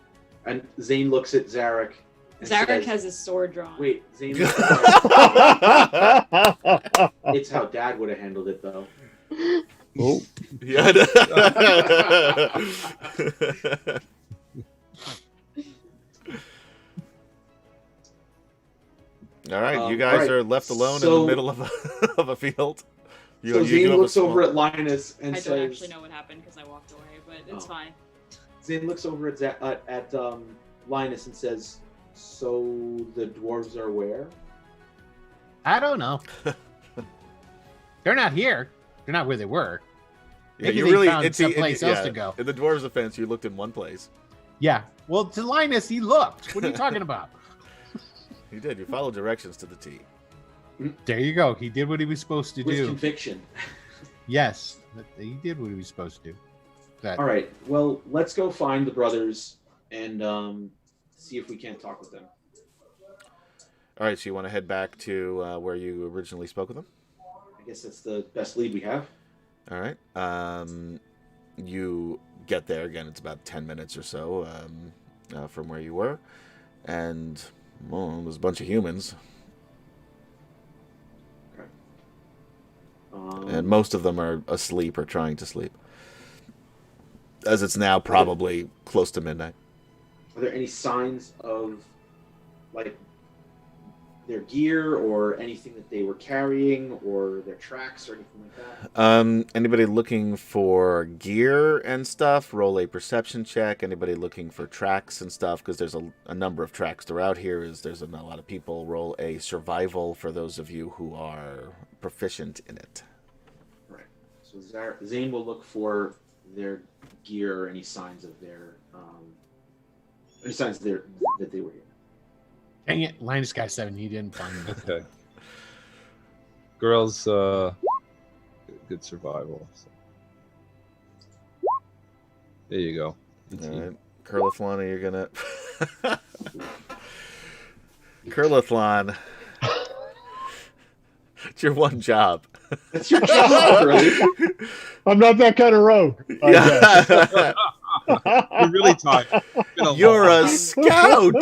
And Zane looks at Zarek. And Zarek says, has his sword drawn. Wait, Zane looks at Zarek. It's how Dad would have handled it, though. Oh, Yeah. All right, you guys right. are left alone in So- the middle of of a field. So do Zane have a looks small- over at Linus and I says, don't actually know what happened because I walked away, but it's Oh. fine. Zane looks over at Linus and says, "So the dwarves are where?" I don't know. They're not here. They're not where they were. Yeah, Maybe you they really found it's someplace else to go. In the dwarves' offense, you looked in one place. Yeah. Well, to Linus, he looked. What are you talking about? You did. You followed directions to the T. There you go. He did what he was supposed to With do. conviction. Yes, he did what he was supposed to do. That, All right. Well, let's go find the brothers and see if we can't talk with them. All right, so you want to head back to where you originally spoke with them? I guess that's the best lead we have. All right. You get there again. It's about 10 minutes or so from where you were, and well, there's a bunch of humans, and most of them are asleep or trying to sleep, as it's now probably close to midnight. Are there any signs of like their gear or anything that they were carrying or their tracks or anything like that? Anybody looking for gear and stuff, roll a perception check. Anybody looking for tracks and stuff, because there's a number of tracks throughout here. There's a lot of people. Roll a survival for those of you who are proficient in it. Right. So Zane will look for their gear or any signs of their that they were here. dang it, Linus got 7. He didn't find them. Okay. Girls, good survival. So. There you go. All right. Curlithlon, you're going to... Curlithlon. It's your one job. That's your job, really. I'm not that kind of rogue. I guess. Yeah. You're really tired. It's been a You're long- a scout.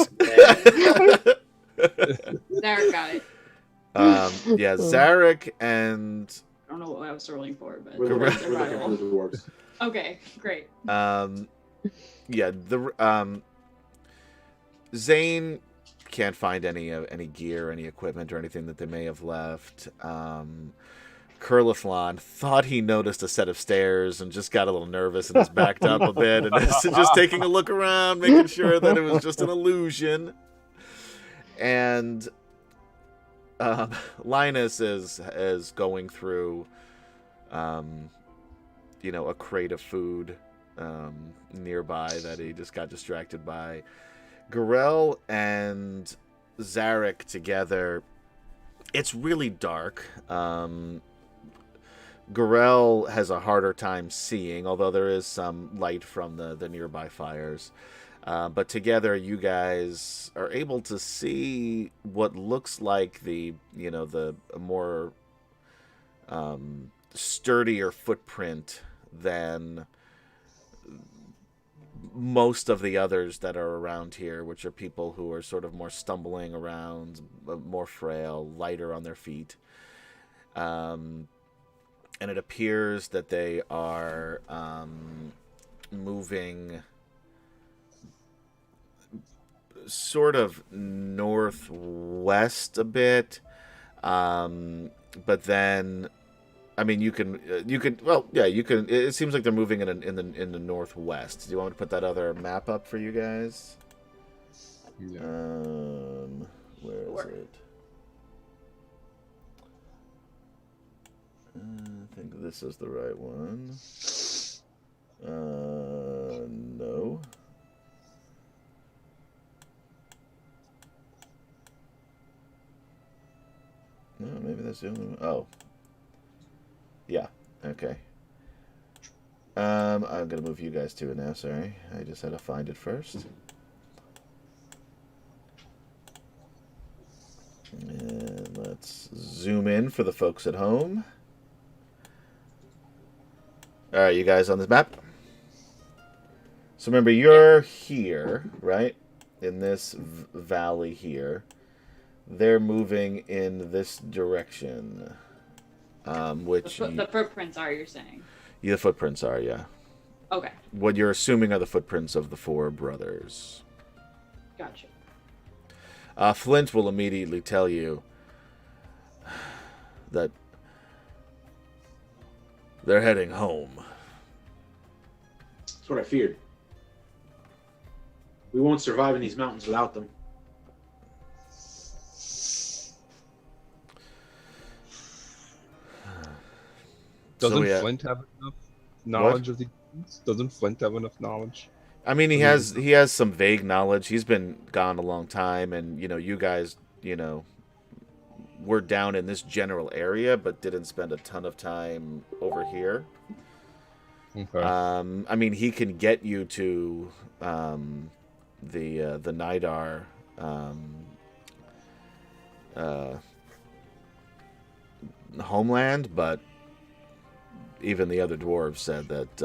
Zarek got it. Yeah, Zarek and I don't know what I was rolling for, but We're looking for survival. the dwarves. Okay, great. yeah, Zane can't find any gear, any equipment, or anything that they may have left. Curlithlon thought he noticed a set of stairs and just got a little nervous and is backed up a bit and is just taking a look around, making sure that it was just an illusion. And Linus is going through, a crate of food nearby that he just got distracted by. Gorell and Zarek together, it's really dark. Gorell has a harder time seeing, although there is some light from the nearby fires. But together, you guys are able to see what looks like the more sturdier footprint than most of the others that are around here, which are people who are sort of more stumbling around, more frail, lighter on their feet. And it appears that they are moving sort of northwest a bit, but then, I mean, you can. It seems like they're moving in the northwest. Do you want me to put that other map up for you guys? Yeah. Where is it? I think this is the right one. No. No, maybe that's the only one. Oh. Yeah, okay. I'm gonna move you guys to it now, sorry. I just had to find it first. Let's zoom in for the folks at home. All right, you guys on this map? So remember, you're here, right? In this valley here. They're moving in this direction. Which the footprints are, you're saying? Yeah, the footprints are, yeah. Okay. What you're assuming are the footprints of the four brothers. Gotcha. Flint will immediately tell you that they're heading home. That's what I feared. We won't survive in these mountains without them. Doesn't Flint have enough knowledge of these things? Doesn't Flint have enough knowledge? I mean, he has some vague knowledge. He's been gone a long time, and you guys, were down in this general area, but didn't spend a ton of time over here. Okay. I mean, he can get you to the Nidar homeland, but even the other dwarves said that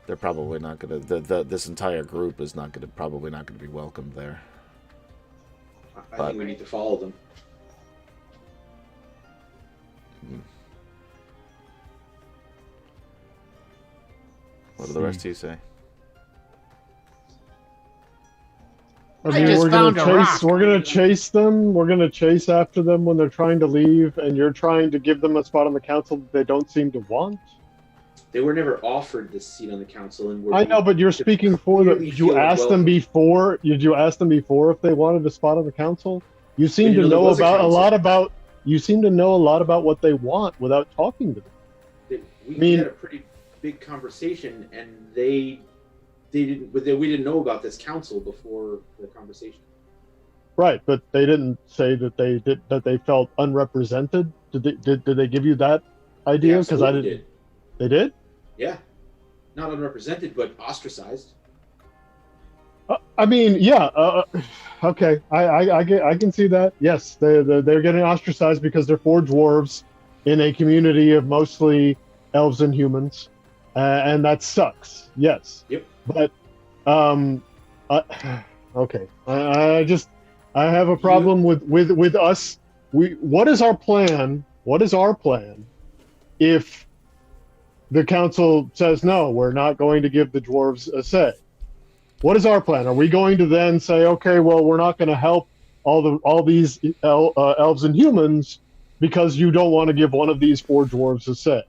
they're probably not going to. This entire group is probably not going to be welcomed there. I think we need to follow them. What do the rest of you say? I mean, just found a rock. We're gonna chase them. We're gonna chase after them when they're trying to leave, and you're trying to give them a spot on the council that they don't seem to want. They were never offered this seat on the council, and I know, but you're speaking for them. Did you ask them before? Did you ask them before if they wanted a spot on the council? You seem to know about a lot about. You seem to know a lot about what they want without talking to them. We had a pretty big conversation, and they didn't. We didn't know about this council before the conversation. Right, but they didn't say that they felt unrepresented. Did they give you that idea? Because I didn't. They did. Yeah, not unrepresented, but ostracized. I mean, yeah. Okay, I can see that. Yes, they're getting ostracized because they're four dwarves in a community of mostly elves and humans, and that sucks. Yes. Yep. But okay. I have a problem with us. What is our plan? What is our plan if the council says no, we're not going to give the dwarves a say? What is our plan? Are we going to then say, okay, well, we're not going to help all these elves and humans because you don't want to give one of these four dwarves a say?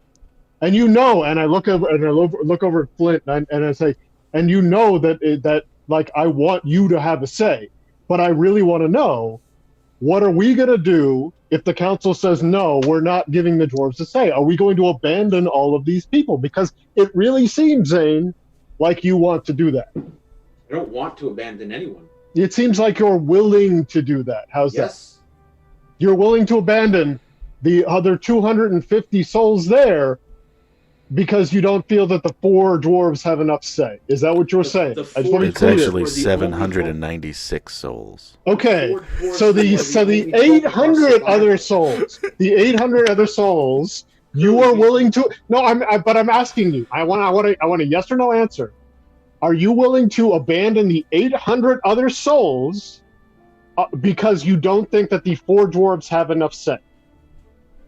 And and I look over at Flint and I say, and that like I want you to have a say, but I really want to know, what are we going to do if the council says no, we're not giving the dwarves a say? Are we going to abandon all of these people? Because it really seems, Zane, like you want to do that. I don't want to abandon anyone. It seems like you're willing to do that. How's that? You're willing to abandon the other 250 souls there because you don't feel that the four dwarves have enough say. Is that what you're saying? It's actually 796 souls. Okay, so the 800 other souls, you are willing to? No, but I'm asking you. I want a yes or no answer. Are you willing to abandon the 800 other because you don't think that the four dwarves have enough say?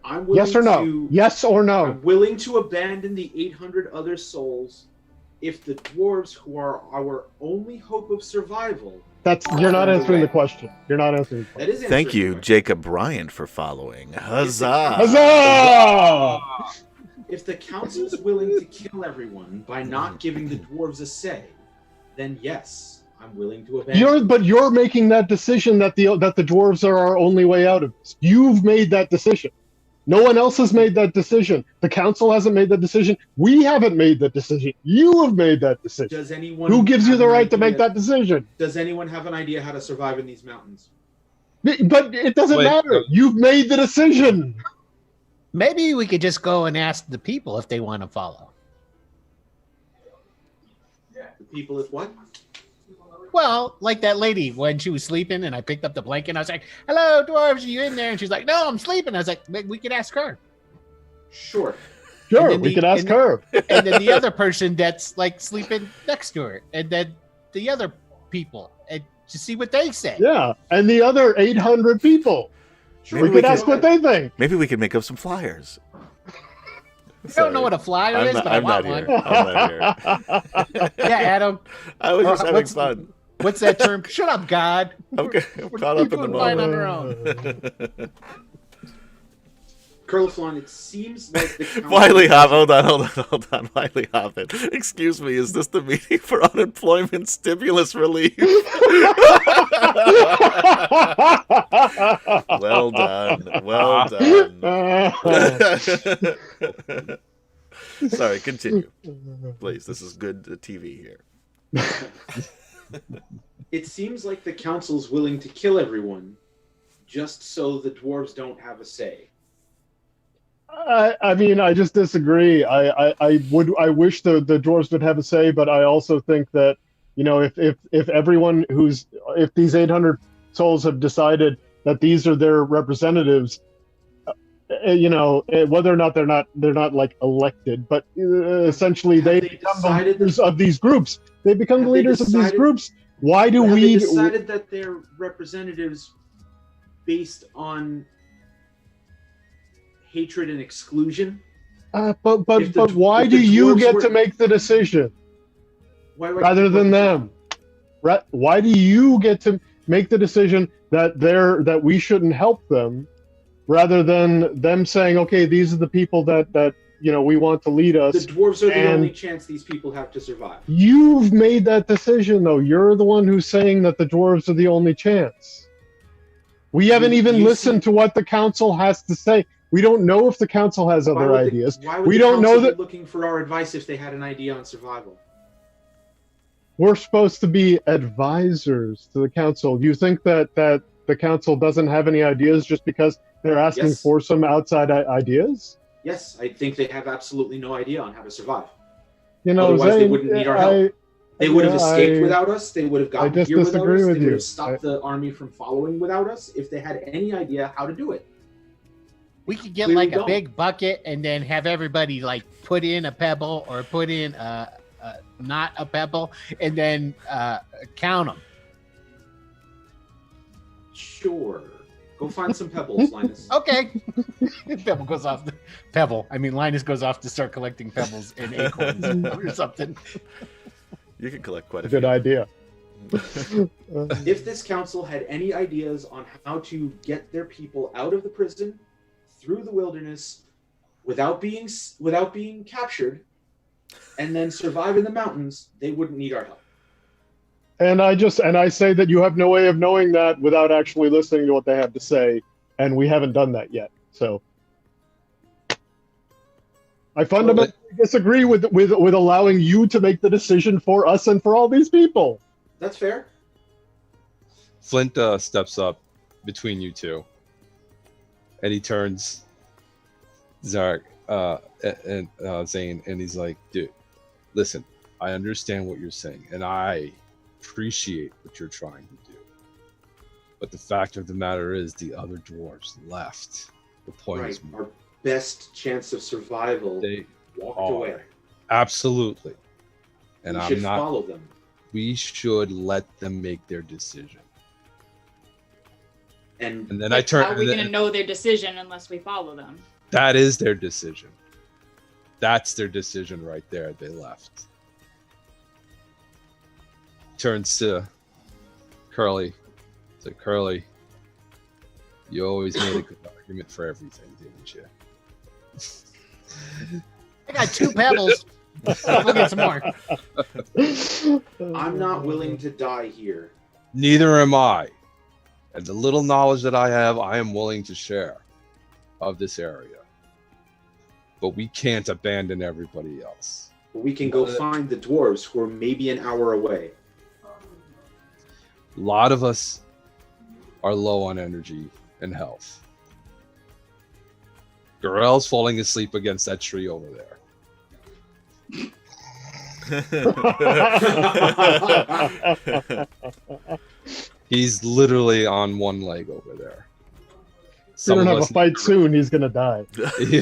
I'm willing yes or no? Yes or no? I'm willing to abandon the 800 other souls if the dwarves, who are our only hope of survival. You're not answering the question. You're not answering the question. Thank you, Jacob Bryant, for following. Huzzah! Huzzah! If the council's willing to kill everyone by not giving the dwarves a say, then yes, I'm willing to abandon. But you're making that decision that the dwarves are our only way out of this. You've made that decision. No one else has made that decision. The council hasn't made that decision. We haven't made that decision. You have made that decision. Does anyone? Who gives you the right to make that decision? Does anyone have an idea how to survive in these mountains? But it doesn't matter. You've made the decision. Maybe we could just go and ask the people if they want to follow. The people is what? Well, like that lady when she was sleeping and I picked up the blanket and I was like, hello, dwarves, are you in there? And she's like, no, I'm sleeping. I was like, we could ask her. Sure. Sure, then we the- could ask and her. And then the other person that's like sleeping next to her. And then the other people and to see what they say. Yeah, and the other 800 people. Maybe We could ask what they think. Maybe we could make up some flyers. I don't know what a flyer is, but I want one. I'm not here. Yeah, Adam. I was just having What's- fun. What's that term? Shut up, God. I'm caught up in the People fine on moment. their own. Curliflon, it seems like the council... Wiley Hop, hold on. Wiley Hoppin. Excuse me, is this the meeting for unemployment stimulus relief? Well done. Sorry, continue. Please, this is good TV here. It seems like the council's willing to kill everyone just so the dwarves don't have a say. I mean, I just disagree. I wish the dwarves would have a say, but I also think that, you know, if everyone if these 800 souls have decided that these are their representatives, you know, whether or not they're not like elected, but essentially they become the leaders of these groups. They become the leaders of these groups. Why do we decided that they're representatives based on hatred and exclusion? But why do you get to make the decision rather than them? Why do you get to make the decision that we shouldn't help them, rather than them saying, okay, these are the people that you know we want to lead us? The dwarves are the only chance these people have to survive. You've made that decision, though. You're the one who's saying that the dwarves are the only chance. We haven't even listened to what the council has to say. We don't know if the council has other ideas. Why would we the don't know council that be looking for our advice if they had an idea on survival. we're supposed to be advisors to the council. You think that the council doesn't have any ideas just because they're asking Yes. for some outside ideas? Yes, I think they have absolutely no idea on how to survive. You know, Otherwise, they Zane, wouldn't need our help. They would have yeah, escaped I- without us. They would have gotten just here without disagree us. with They would you. have stopped the army from following without us if they had any idea how to do it. We could get Clearly like a don't. big bucket and then have everybody like put in a pebble or put in not a pebble and then count them. Sure. Go find some pebbles, Linus. Okay. Pebble goes off. Linus goes off to start collecting pebbles and acorns or something. You can collect quite a Good few. idea. If this council had any ideas on how to get their people out of the prison, through the wilderness, without being captured, and then survive in the mountains, they wouldn't need our help. And I say that you have no way of knowing that without actually listening to what they have to say, and we haven't done that yet. So I fundamentally disagree with allowing you to make the decision for us and for all these people. That's fair. Flint steps up between you two, and he turns Zarek and Zane, and he's like, "Dude, listen, I understand what you're saying, and I appreciate what you're trying to do. But the fact of the matter is, the other dwarves left. The point Right. is, Our best chance of survival they walked are away. absolutely, and We I'm should not. follow them. We should let them make their decision." And And then I turn. How are we and going then- to know their decision unless we follow them? That is their decision. That's their decision right there. They left. Turns to Curly. So Curly, you always made a good argument for everything, didn't you? I got 2 pebbles. We'll get some more. I'm not willing to die here. Neither am I. And the little knowledge that I have, I am willing to share of this area. But we can't abandon everybody else. But we can go find the dwarves who are maybe an hour away. A lot of us are low on energy and health. Garel's falling asleep against that tree over there. He's literally on one leg over there. If we don't have a fight soon, he's gonna die. He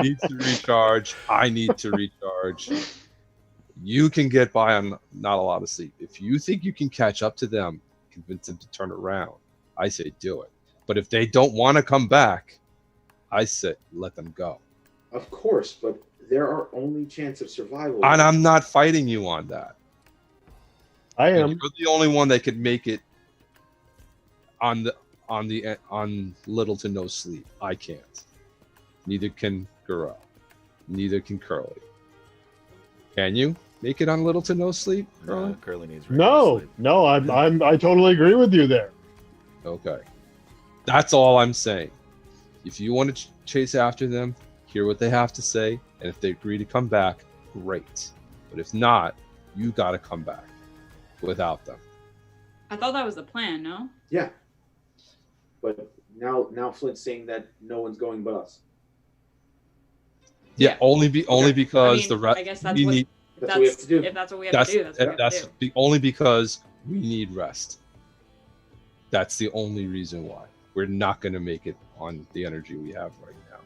needs to recharge. I need to recharge. You can get by on not a lot of sleep. If you think you can catch up to them, convince them to turn around, I say do it. But if they don't want to come back, I say let them go. Of course, but there are only chance of survival. And I'm not fighting you on that. I am. You're the only one that could make it on little to no sleep. I can't. Neither can Gurel. Neither can Curly. Can you make it on little to no sleep, Curly? No, Curly needs regular sleep. No, I totally agree with you there. Okay. That's all I'm saying. If you want to chase after them, hear what they have to say, and if they agree to come back, great. But if not, you got to come back without them. I thought that was the plan, no? Yeah. But now Flint's saying that no one's going but us. Yeah, only because the rest. I guess That's what we have to do. If that's what we have to do, that's what we have to do. Only because we need rest. That's the only reason why. We're not going to make it on the energy we have right now.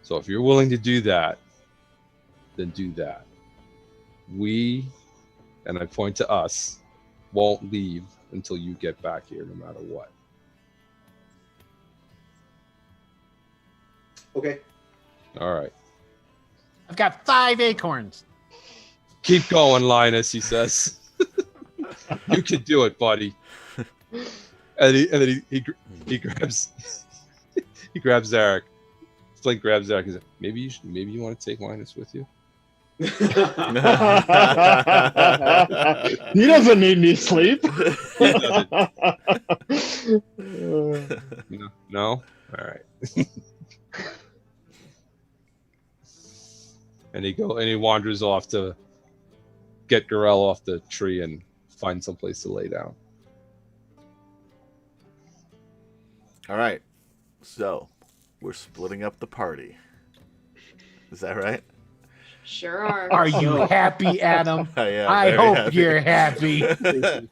So if you're willing to do that, then do that. We, and I point to us, won't leave until you get back here no matter what. Okay. All right. I've got 5 acorns. Keep going, Linus, he says. You can do it, buddy. And then he grabs he grabs Eric. Flint grabs Eric and says, maybe you want to take Linus with you? He doesn't need any sleep. No? All right. And he wanders off to get Gurel off the tree and find some place to lay down. All right. So, we're splitting up the party. Is that right? Sure are. Are you happy, Adam? Yeah, I very hope happy. you're happy. I'm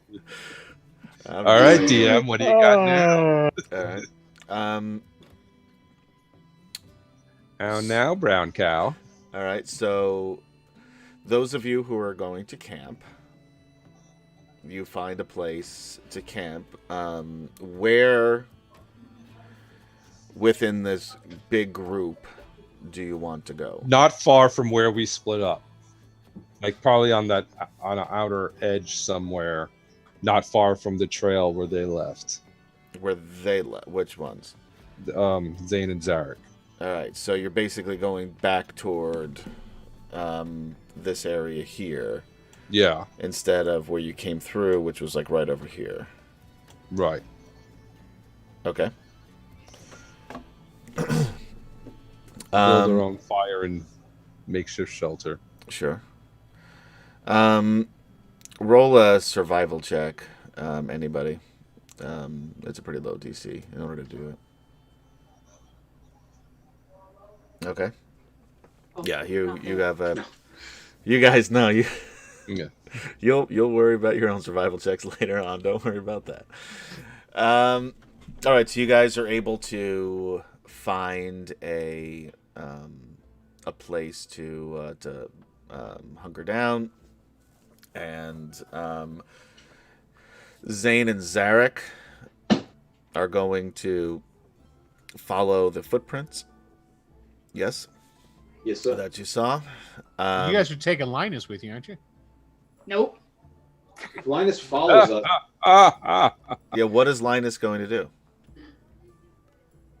All right, very- DM, what do you got now? All right. How now, brown cow? All right. So, those of you who are going to camp, you find a place to camp. Where within this big group do you want to go? Not far from where we split up. Like probably on an outer edge somewhere, not far from the trail where they left. Where they which ones? Zane and Zarek. All right. So you're basically going back toward this area here Yeah, instead of where you came through, which was like right over here. right. Okay. Build their own fire and makeshift shelter. Sure. Roll a survival check. Anybody. It's a pretty low DC in order to do it. Okay. Oh, Yeah, you okay. have a. You guys know you. Yeah. You'll worry about your own survival checks later on. Don't worry about that. All right, so you guys are able to find a place to hunker down, and Zane and Zarek are going to follow the footprints. Yes, Yes, sir. that you saw. You guys are taking Linus with you, aren't you? Nope. If Linus follows us, Yeah, what is Linus going to do?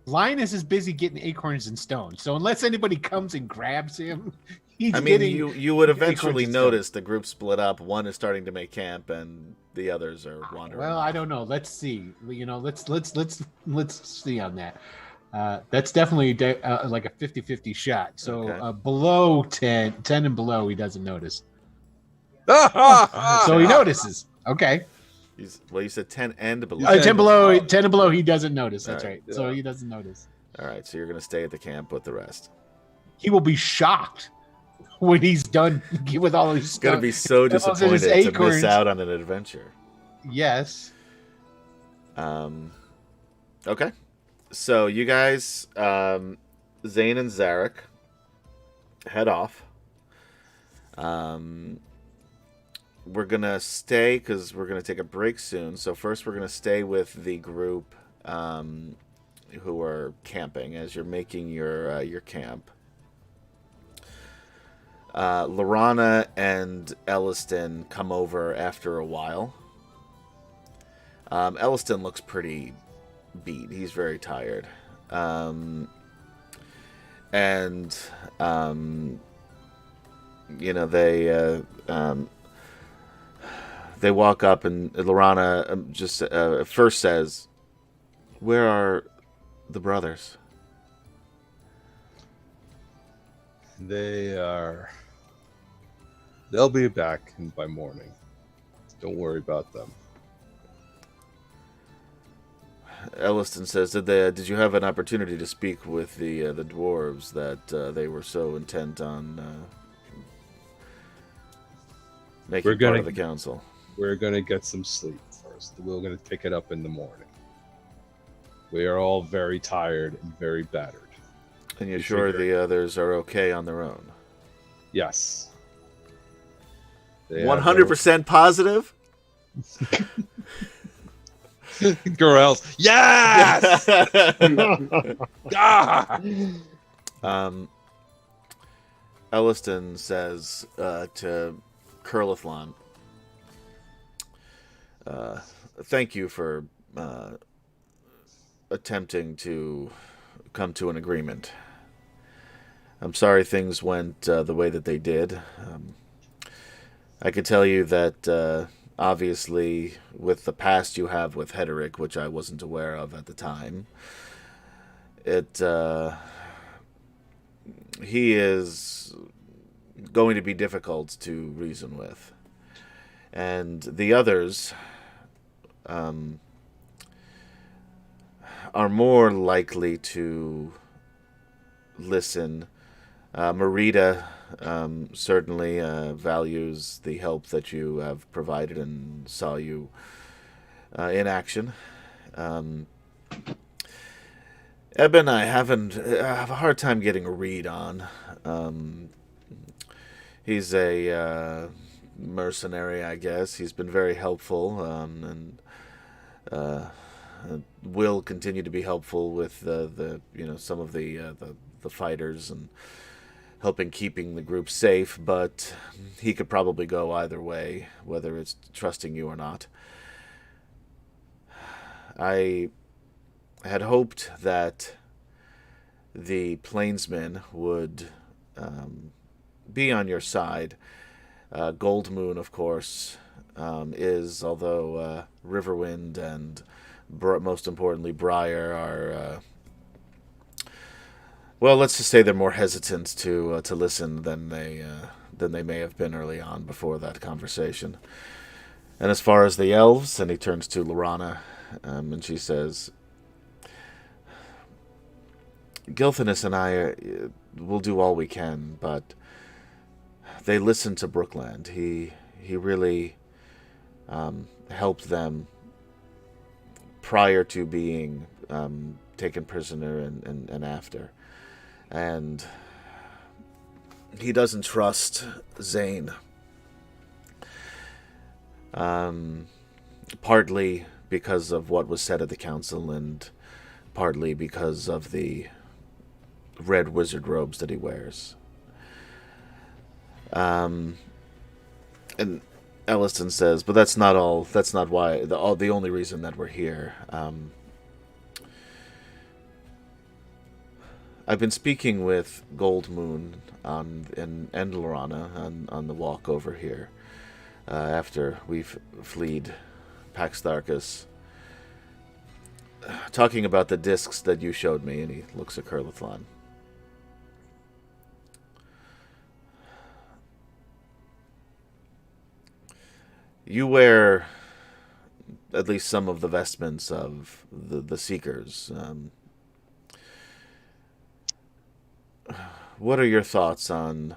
Linus is busy getting acorns and stones. So unless anybody comes and grabs him, he's I mean, getting. you would eventually acorns and notice the group split up. One is starting to make camp, and the others are wandering. Well, I don't know. Let's see. Let's see on that. That's definitely like a 50-50 shot. So Okay. below 10 and below, he doesn't notice. So he notices. Okay. You said 10 and below. 10 below. 10 and below, he doesn't notice. That's All right. right. So he doesn't notice. All right, so you're going to stay at the camp with the rest. he will be shocked when he's done with all these He's stuff. going to be so His disappointed to acorns. miss out on an adventure. Yes. Okay. So you guys, Zane and Zarek, head off. We're going to stay because we're going to take a break soon. So first we're going to stay with the group who are camping as you're making your camp. Lorana and Elliston come over after a while. Elliston looks pretty beat. He's very tired. You know, they walk up and Lorana just first says, "Where are the brothers?" They'll be back by morning. Don't worry about them. Elliston says, "Did you have an opportunity to speak with the dwarves that they were so intent on making part of the council?" We're gonna get some sleep first. We're gonna pick it up in the morning. We are all very tired and very battered. And you're sure the others are okay on their own? Yes. 100% positive? Girls, yes! Elliston says to Curlithlon, "Thank you for attempting to come to an agreement. I'm sorry things went the way that they did. I can tell you that obviously with the past you have with Hederick, which I wasn't aware of at the time, he is going to be difficult to reason with. And the others are more likely to listen. Marita certainly values the help that you have provided and saw you in action. Eben, I have a hard time getting a read on. He's a mercenary, I guess. He's been very helpful and will continue to be helpful with some of the fighters and helping keeping the group safe, but he could probably go either way, whether it's trusting you or not. I had hoped that the plainsmen would be on your side. Gold Moon, of course, is, although Riverwind and most importantly Briar are well, let's just say they're more hesitant to listen than they may have been early on before that conversation. And as far as the elves, and he turns to Lorana, and she says, "Gilthanas and I will do all we can, but they listen to Brookland. He really helped them prior to being taken prisoner and after. And he doesn't trust Zane. Partly because of what was said at the council and partly because of the red wizard robes that he wears." And Elliston says, "But that's not all. That's not why. The only reason that we're here. I've been speaking with Gold Moon and Lorana on the walk over here after we've fled Paxtharcus, talking about the discs that you showed me," and he looks at Curlithlon. "You wear at least some of the vestments of the Seekers. what are your thoughts on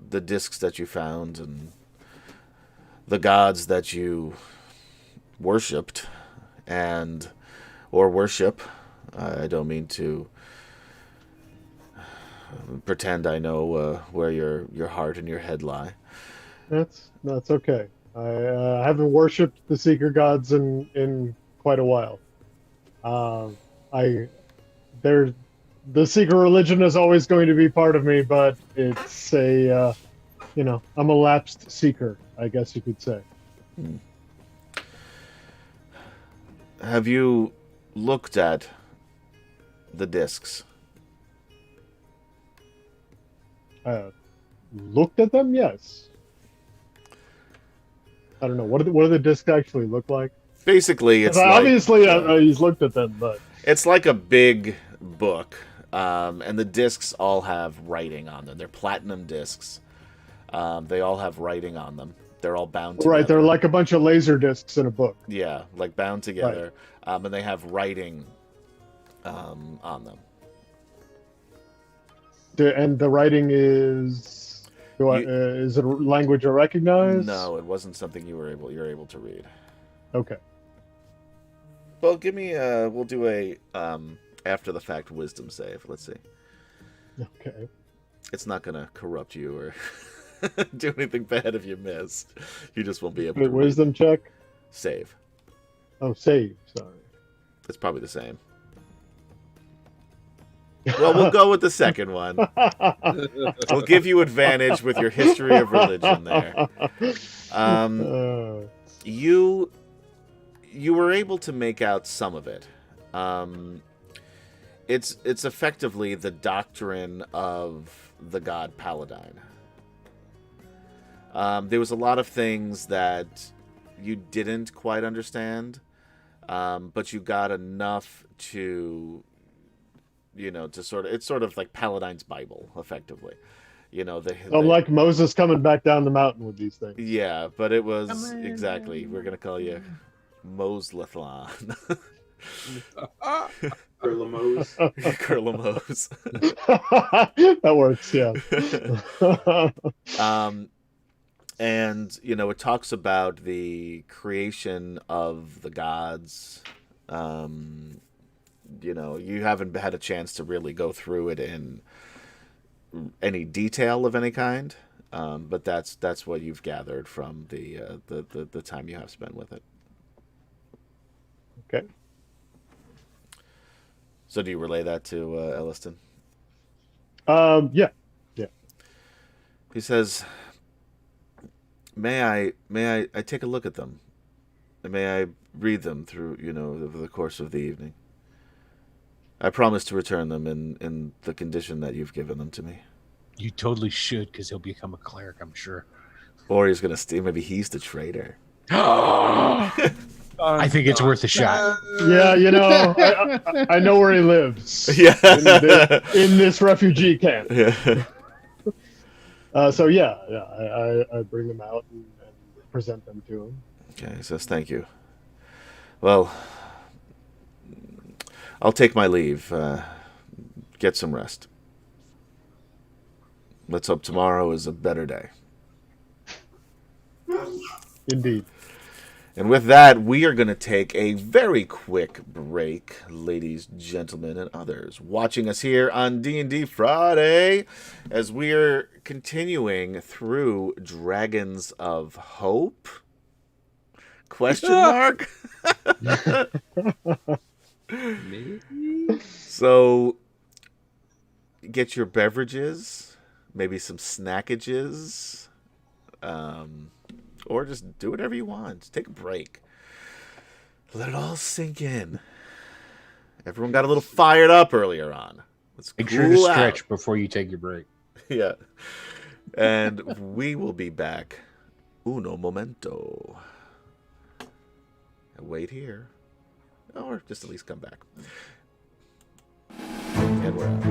the discs that you found and the gods that you worshipped or worship? I don't mean to pretend I know where your heart and your head lie. That's okay. I haven't worshipped the Seeker gods in quite a while. The Seeker religion is always going to be part of me, but it's I'm a lapsed Seeker, I guess you could say. Have you looked at the discs? Looked at them, yes. I don't know what do the discs actually look like. Basically, it's obviously he's looked at them, but it's like a big book, and the discs all have writing on them. They're platinum discs. They all have writing on them. They're all bound together. Right, they're like a bunch of laser discs in a book. Yeah, like bound together, and they have writing on them. And the writing is is it a language I recognize? No, it wasn't something you're able to read. Okay. Well, give me we'll do a after the fact wisdom save. Let's see. Okay. It's not gonna corrupt you or do anything bad if you miss. You just won't be able to wisdom check? Save. Oh, save, sorry. It's probably the same. Well, we'll go with the second one. We'll give you advantage with your history of religion there. You were able to make out some of it. It's effectively the doctrine of the god Paladine. There was a lot of things that you didn't quite understand, but you got enough to, to it's sort of like Paladine's Bible, effectively. Like Moses coming back down the mountain with these things. Yeah, but it was exactly. We're gonna call you Moslethlon. Kurlamos. Kurlamos. That works, yeah. And it talks about the creation of the gods. You haven't had a chance to really go through it in any detail of any kind, but that's what you've gathered from the time you have spent with it. Okay. So do you relay that to Elliston? Yeah. He says, May I take a look at them? May I read them through, over the course of the evening? I promise to return them in the condition that you've given them to me. You totally should, because he'll become a cleric, I'm sure. Or he's going to steal. Maybe he's the traitor. I think it's worth a shot. Yeah, I know where he lives. Yeah. In this refugee camp. Yeah. I bring them out and present them to him. Okay, he says, thank you. Well, I'll take my leave. Get some rest. Let's hope tomorrow is a better day. Indeed. And with that, we are going to take a very quick break, ladies, gentlemen, and others watching us here on D&D Friday as we're continuing through Dragons of Hope? Question mark? Maybe? So, get your beverages, maybe some snackages, or just do whatever you want. Just take a break. Let it all sink in. Everyone got a little fired up earlier on. Let's Make cool sure to stretch out. before you take your break. Yeah. And we will be back. Uno momento. Wait here. Or just at least come back. And we're out.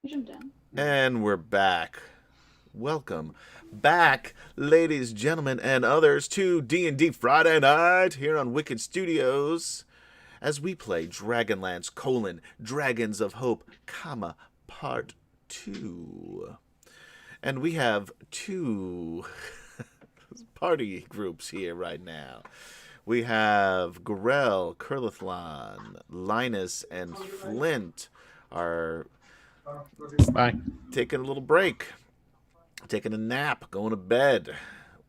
Jump down. And we're back. Welcome back, ladies, gentlemen, and others, to D&D Friday Night here on Wicked Studios, as we play Dragonlance: Dragons of Hope, Part 2. And we have two party groups here right now. We have Gorell, Curlithlan, Linus, and Flint are taking a little break, taking a nap, going to bed.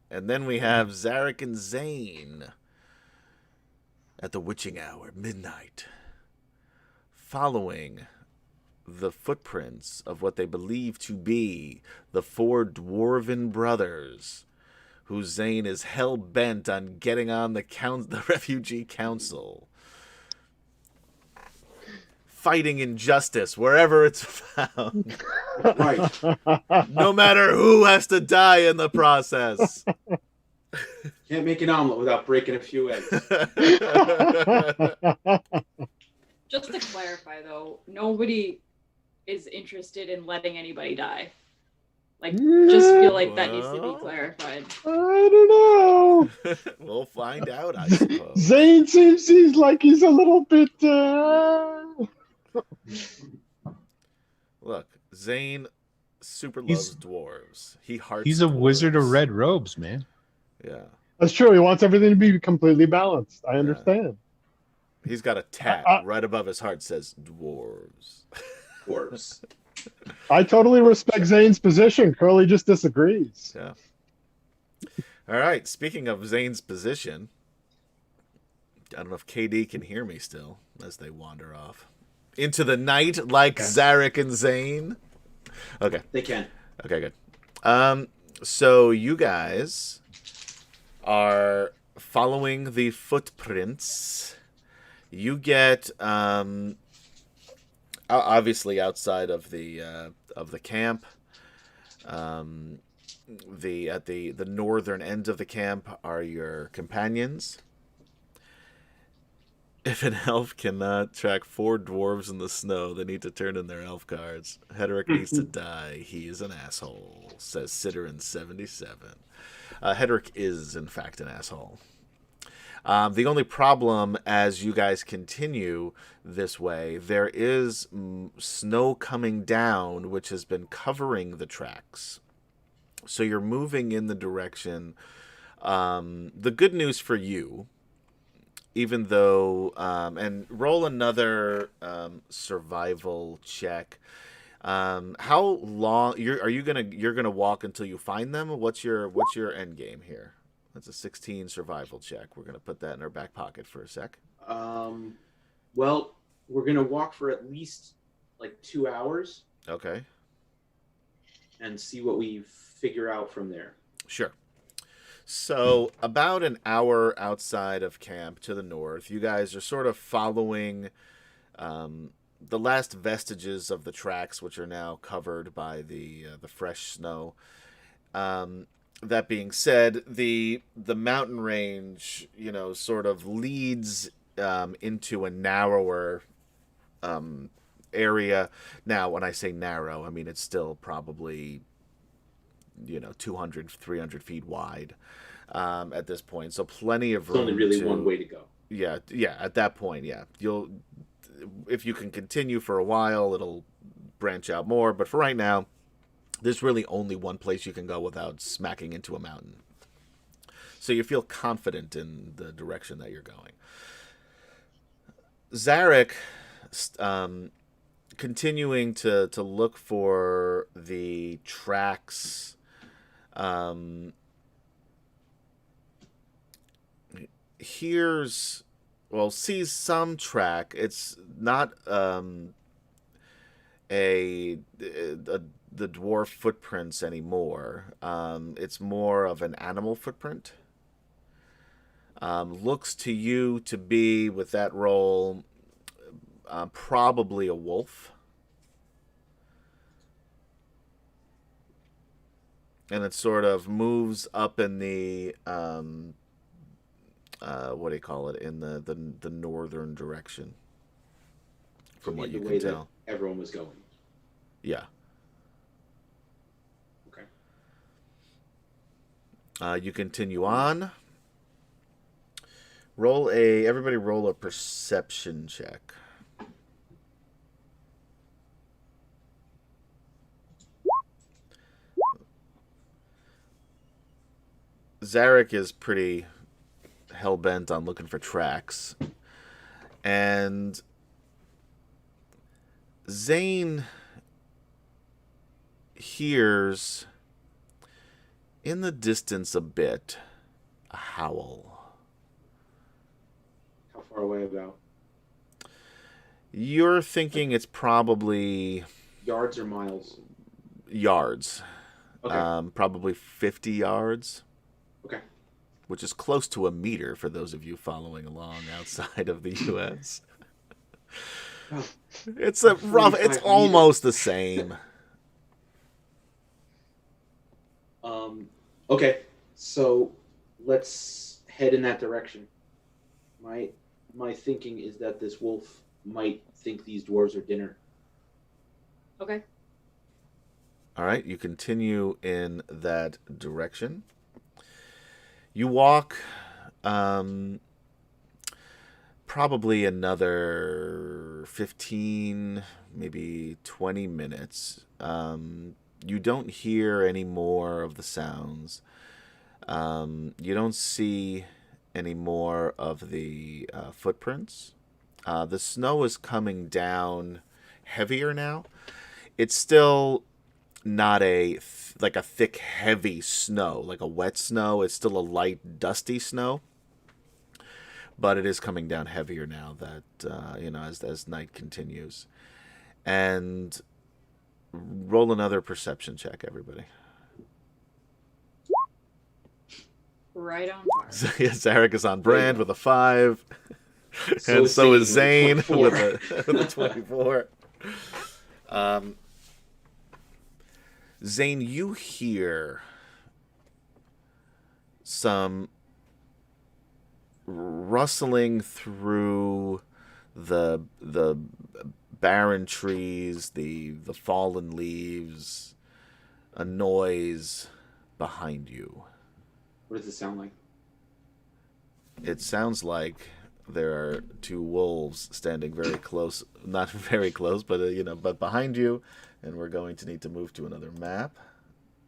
And then we have Zarek and Zane at the witching hour, midnight, following the footprints of what they believe to be the four dwarven brothers, who Zane is hell-bent on getting on the refugee council, fighting injustice wherever it's found. Right. No matter who has to die in the process. Can't make an omelet without breaking a few eggs. Just to clarify, though, nobody is interested in letting anybody die. Like, just feel like that needs to be clarified. I don't know. We'll find out, I suppose. Zane seems like he's a little bit. Look, Zane super loves dwarves. He's a wizard of red robes, man. Yeah. That's true. He wants everything to be completely balanced. I understand. He's got a tat right above his heart says dwarves. Dwarves. I totally respect Zane's position. Curly just disagrees. Yeah. All right. Speaking of Zane's position, I don't know if KD can hear me still as they wander off into the night like Zarek and Zane. Okay. They can. Okay, good. So you guys are following the footprints. You get obviously outside of the camp. At the northern end of the camp are your companions. If an elf cannot track 4 dwarves in the snow, they need to turn in their elf cards. Hedrick needs to die. He is an asshole, says Siderin77. Hedrick is, in fact, an asshole. The only problem as you guys continue this way, there is snow coming down, which has been covering the tracks. So you're moving in the direction. The good news for you, even though, and roll another survival check. How long you're gonna walk until you find them? What's your end game here? That's a 16 survival check. We're gonna put that in our back pocket for a sec. Well, we're gonna walk for at least like 2 hours. Okay. And see what we figure out from there. Sure. So about an hour outside of camp to the north, you guys are sort of following the last vestiges of the tracks, which are now covered by the fresh snow. That being said, the mountain range, sort of leads into a narrower area. Now, when I say narrow, I mean it's still probably 200, 300 feet wide at this point. So plenty of room. It's only really one way to go. Yeah. At that point, yeah. If you can continue for a while, it'll branch out more. But for right now, there's really only one place you can go without smacking into a mountain. So you feel confident in the direction that you're going. Zarek, continuing to look for the tracks. Sees some track. It's not the dwarf footprints anymore. It's more of an animal footprint. Looks to you to be, with that roll, probably a wolf. And it sort of moves up in the what do you call it, in the northern direction, from what you can tell. Everyone was going. Yeah. Okay. You continue on. Everybody roll a perception check. Zarek is pretty hell-bent on looking for tracks. And Zane hears in the distance a bit a howl. How far away about? You're thinking it's probably Yards or miles? yards. Okay. Probably 50 yards. Okay. Which is close to a meter for those of you following along outside of the U.S. Oh, It's a rough. 45 It's almost the same. Okay, so let's head in that direction. My thinking is that this wolf might think these dwarves are dinner. Okay. All right, you continue in that direction. You walk probably another 15, maybe 20 minutes. You don't hear any more of the sounds. You don't see any more of the footprints. The snow is coming down heavier now. It's still not like a thick, heavy snow, like a wet snow. It's still a light, dusty snow. But it is coming down heavier now that, as night continues. And roll another perception check, everybody. Right on par. Zarek is on brand with a 5. So And is so is Zane Zane with with a 24. Zane, you hear some rustling through the barren trees, the fallen leaves, a noise behind you. What does it sound like? It sounds like there are 2 wolves standing very close, not very close, but but behind you, and we're going to need to move to another map.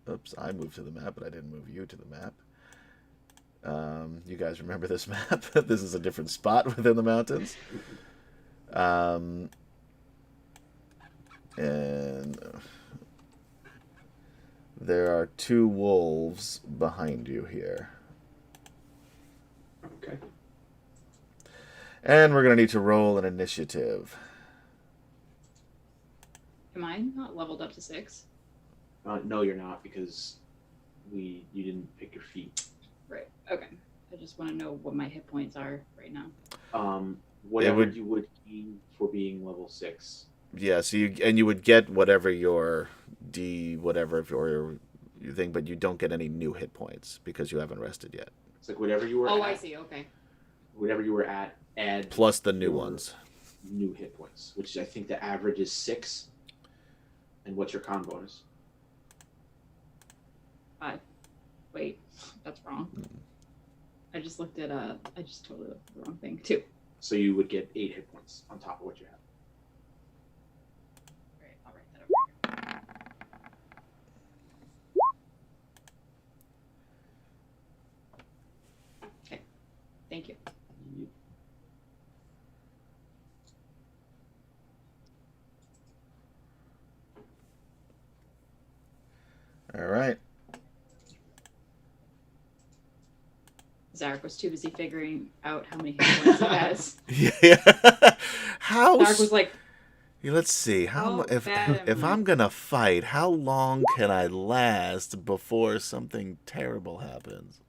Oops, I moved to the map, but I didn't move you to the map. You guys remember this map? This is a different spot within the mountains. And there are 2 wolves behind you here. Okay. And we're going to need to roll an initiative. Am I not leveled up to 6? No, you're not, because you didn't pick your feet. Right. Okay. I just want to know what my hit points are right now. Whatever You would gain for being level 6. Yeah, so you would get whatever your or your thing, but you don't get any new hit points because you haven't rested yet. It's like whatever you were. Oh, at, I see. Okay. Whatever you were at, add Plus the new your ones. New hit points, which I think the average is 6. And what's your con bonus? 5. Wait, that's wrong. I just looked at I just totally looked at the wrong thing too. So you would get 8 hit points on top of what you have. Right, I'll write that over here. Okay, thank you. All right. Zarek was too busy figuring out how many hit points he has. Yeah. How? Zarek was like, Let's see. If I'm gonna fight, how long can I last before something terrible happens?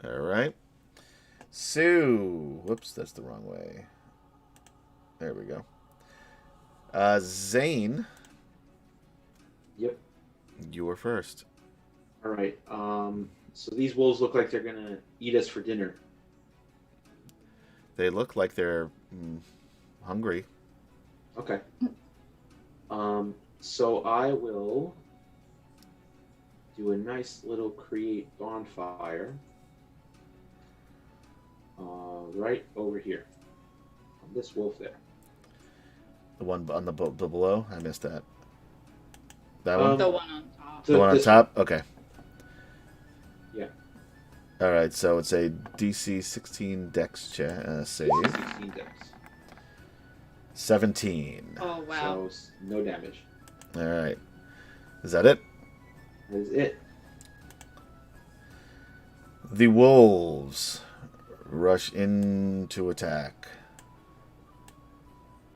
All right. Sue. Whoops, that's the wrong way. There we go. Zane. Yep. You were first. All right. So these wolves look like they're gonna eat us for dinner. They look like they're hungry. Okay. So I will do a nice little create bonfire right over here on this wolf there. The one on the below? I missed that. That one? The one on top. The one on this top? Okay. Yeah. All right, so it's a DC 16 Dex save. 16 dex. 17. Oh wow. So no damage. All right. Is that it? That is it. The wolves rush in to attack.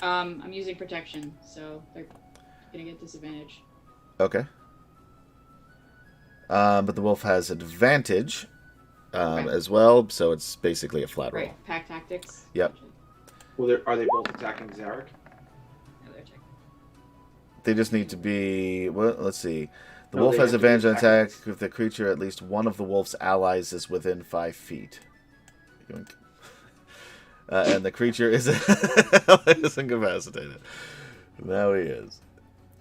I'm using protection, so they're gonna get disadvantage. Okay. But the wolf has advantage Okay. as well, so it's basically a flat roll. Right, pack tactics. Yep. Gotcha. Well, are they both attacking Zarek? No, they're checking. They just need to be. Well, let's see. The No, wolf they has have to be advantage on attack attacking. if the creature, at least one of the wolf's allies, is within 5 feet. Yoink. And the creature is, is incapacitated. Now he is.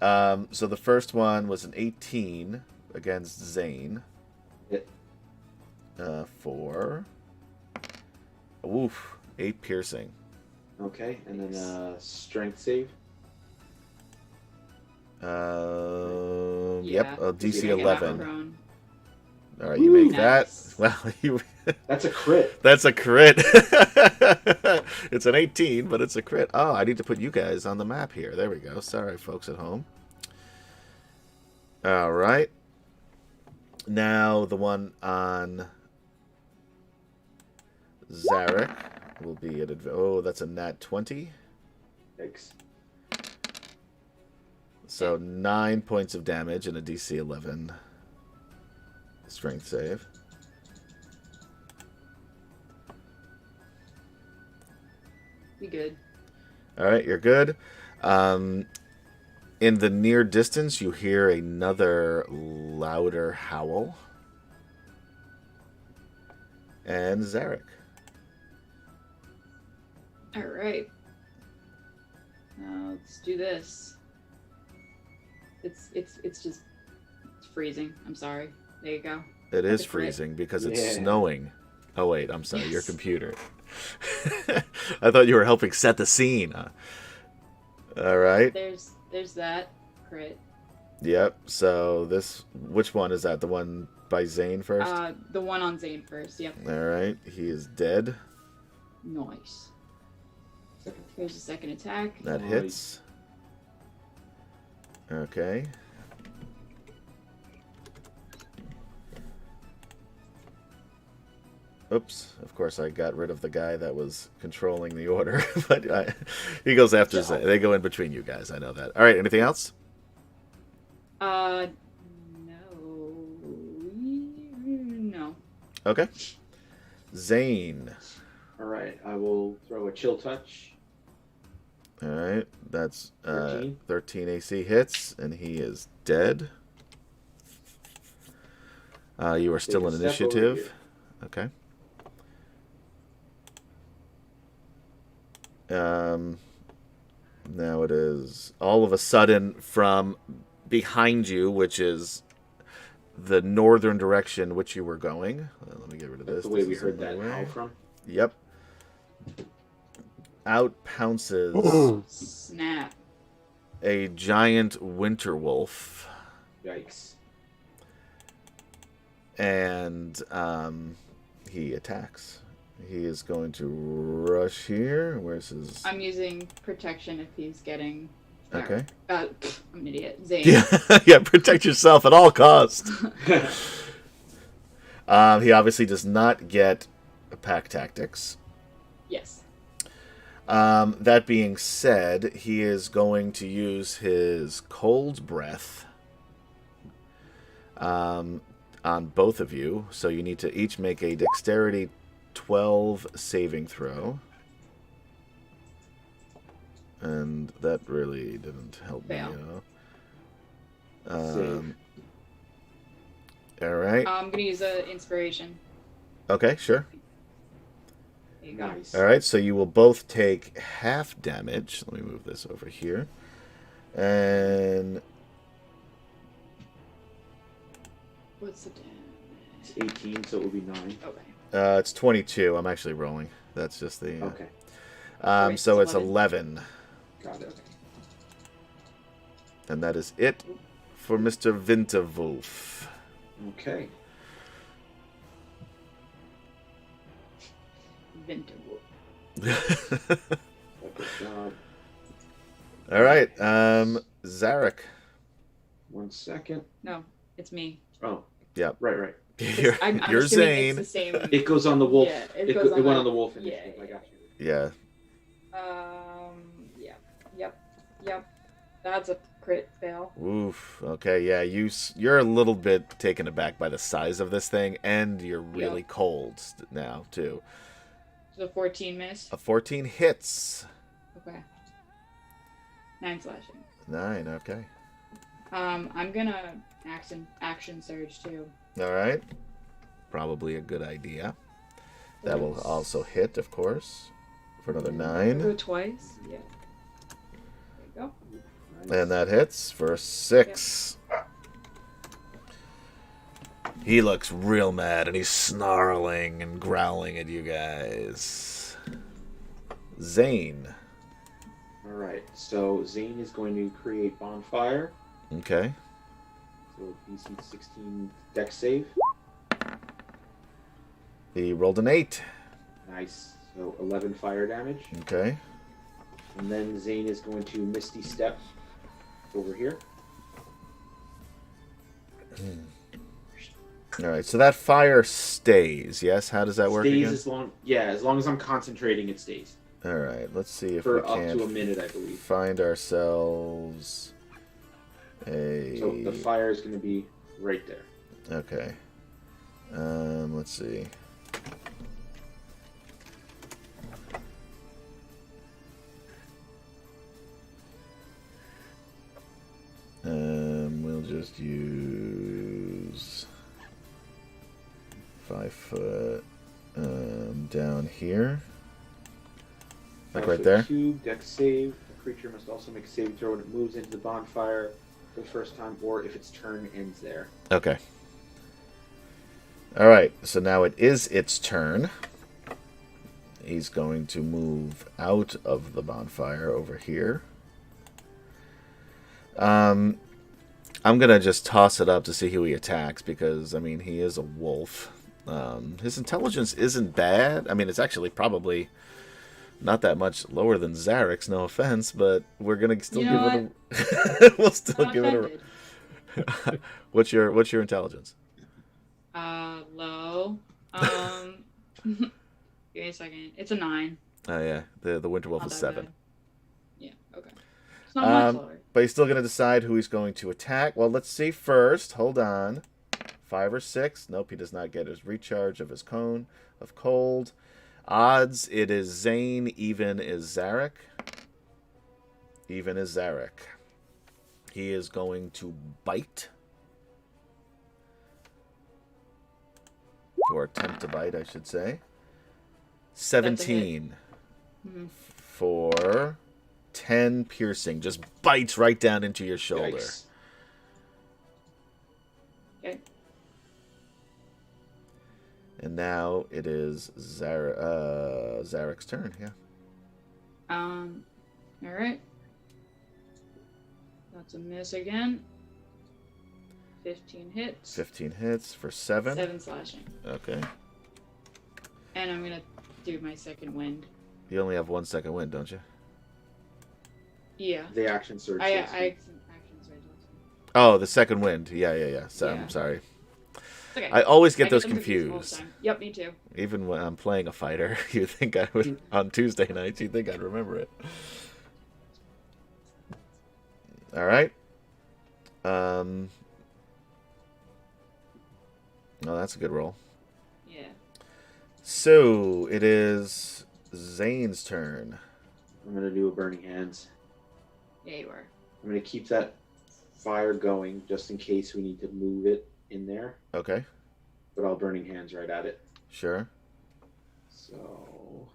So the first one was an 18 against Zane. Hit. For. Oof. 8 piercing. Okay, and then strength save. Yep. Yeah. DC You're gonna get 11. prone. All right, you make Nice. that. Well, you. That's a crit. That's a crit. It's an 18, but it's a crit. Oh, I need to put you guys on the map here. There we go. Sorry, folks at home. All right. Now the one on Zarek will be at oh, that's a nat 20. Thanks. So 9 points of damage and a DC 11 strength save. Be good. All right, you're good. In the near distance, you hear another louder howl. And Zarek. All right. Let's do this. It's just it's freezing. I'm sorry. There you go. It is That's a crit. freezing because it's Yeah. snowing. Oh, wait, I'm sorry, your Yes. computer. I thought you were helping set the scene. All right. There's that crit. Yep. So this, which one is that? The one by Zane first? The one on Zane first. Yep. All right. He is dead. Nice. Here's the second attack. That Nice. hits. Okay. Oops. Of course, I got rid of the guy that was controlling the order. But he goes after Zane. They go in between you guys. I know that. All right. Anything else? No. No. Okay. Zane. All right, I will throw a chill touch. All right. That's 13. 13 AC hits, and he is dead. You are still in Take a step over initiative. Okay. Now it is all of a sudden from behind you, which is the northern direction which you were going. Let me get rid of That's this. the way This we is heard in my that way. howl from. Yep. Out pounces Ooh. Snap. a giant winter wolf, Yikes. and he attacks. He is going to rush here. Where's his? I'm using protection if he's getting. Okay. I'm an idiot. Zane. Yeah, yeah. Protect yourself at all costs. He obviously does not get a pack tactics. Yes. That being said, he is going to use his cold breath on both of you. So you need to each make a dexterity 12 saving throw. And that really didn't help me, Fail. you know. Save. All right. I'm gonna use a inspiration. Okay, sure. There you go. Nice. All right, so you will both take half damage. Let me move this over here. And What's the damage? It's 18, so it would be 9. Okay. it's 22. I'm actually rolling. That's just the. Okay. Right, So it's it's 11. Got it. Okay. And that is it for Mr. Winterwolf. Okay. Winterwolf. Good job. All right, Zarek. 1 second. No, it's me. Oh. Yep. Right. You're, I'm you're assuming Zane. it's the same. It goes on the wolf. Yeah, it goes went on the wolf Yeah, initiative. I got you. Yeah. Yep. That's a crit fail. Oof. Okay. Yeah. You're a little bit taken aback by the size of this thing, and you're really cold now too. So 14 miss. A 14 hits. Okay. 9 slashing. 9. Okay. I'm gonna action surge too. All right. Probably a good idea. That will also hit, of course, for another 9. Go twice. Yeah. There you go. And that hits for 6. He looks real mad, and he's snarling and growling at you guys. Zane. All right. So Zane is going to create bonfire. Okay. So DC 16 dex save. He rolled an 8. Nice. So 11 fire damage. Okay. And then Zane is going to Misty Step over here. All right. So that fire stays. Yes. How does that work Stays again? as long as I'm concentrating, it stays. All right. Let's see if For we up can to a minute, I believe. find ourselves a. So the fire is going to be right there. Okay. Let's see. We'll just use 5 foot down here. Like right there? Cube, dex save. The creature must also make a saving throw when it moves into the bonfire for the first time, or if its turn ends there. Okay. All right. So now it is its turn. He's going to move out of the bonfire over here. I'm gonna just toss it up to see who he attacks because I mean he is a wolf. His intelligence isn't bad. I mean it's actually probably not that much lower than Zarek's. No offense, but we're gonna still give it a. We'll still give it a. What's your intelligence? Low. Give me a second. It's a 9. Oh yeah, the winter wolf Not is that 7. bad. Yeah. Okay. It's not much lower. But he's still going to decide who he's going to attack. Well, let's see first. Hold on. 5 or 6. Nope, he does not get his recharge of his cone of cold. Odds, it is Zane. Even is Zarek. Even is Zarek. He is going to bite. Or attempt to bite, I should say. 17 for 10 piercing. Just bites right down into your shoulder. Yikes. Okay. And now it is Zarek's turn. Yeah. All right. That's a miss again. 15 hits. 15 hits for 7. 7 slashing. Okay. And I'm gonna do my second wind. You only have 1 second wind, don't you? Yeah. The action surge. I yes. action surge. Oh, the second wind. Yeah. So, Yeah. I'm sorry. It's okay. I always get I those them all the confused. time. Yep, me too. Even when I'm playing a fighter, you think I would on Tuesday nights. You think I'd remember it. All right. Oh, that's a good roll. Yeah. So it is Zane's turn. I'm going to do a Burning Hands. Yeah, you are. I'm going to keep that fire going just in case we need to move it in there. Okay. But I'll Burning Hands right at it. Sure. So...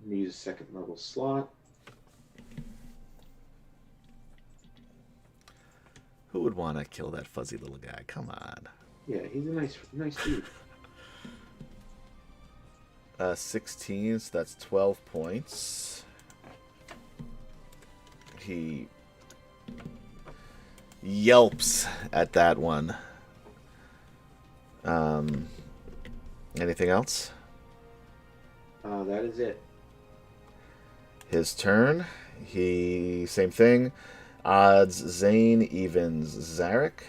I'm gonna use a second level slot. Who would want to kill that fuzzy little guy? Come on. Yeah, he's a nice dude. 16, so that's 12 points. He yelps at that one. Anything else? That is it. His turn. He, same thing. Odds Zane, evens Zarek.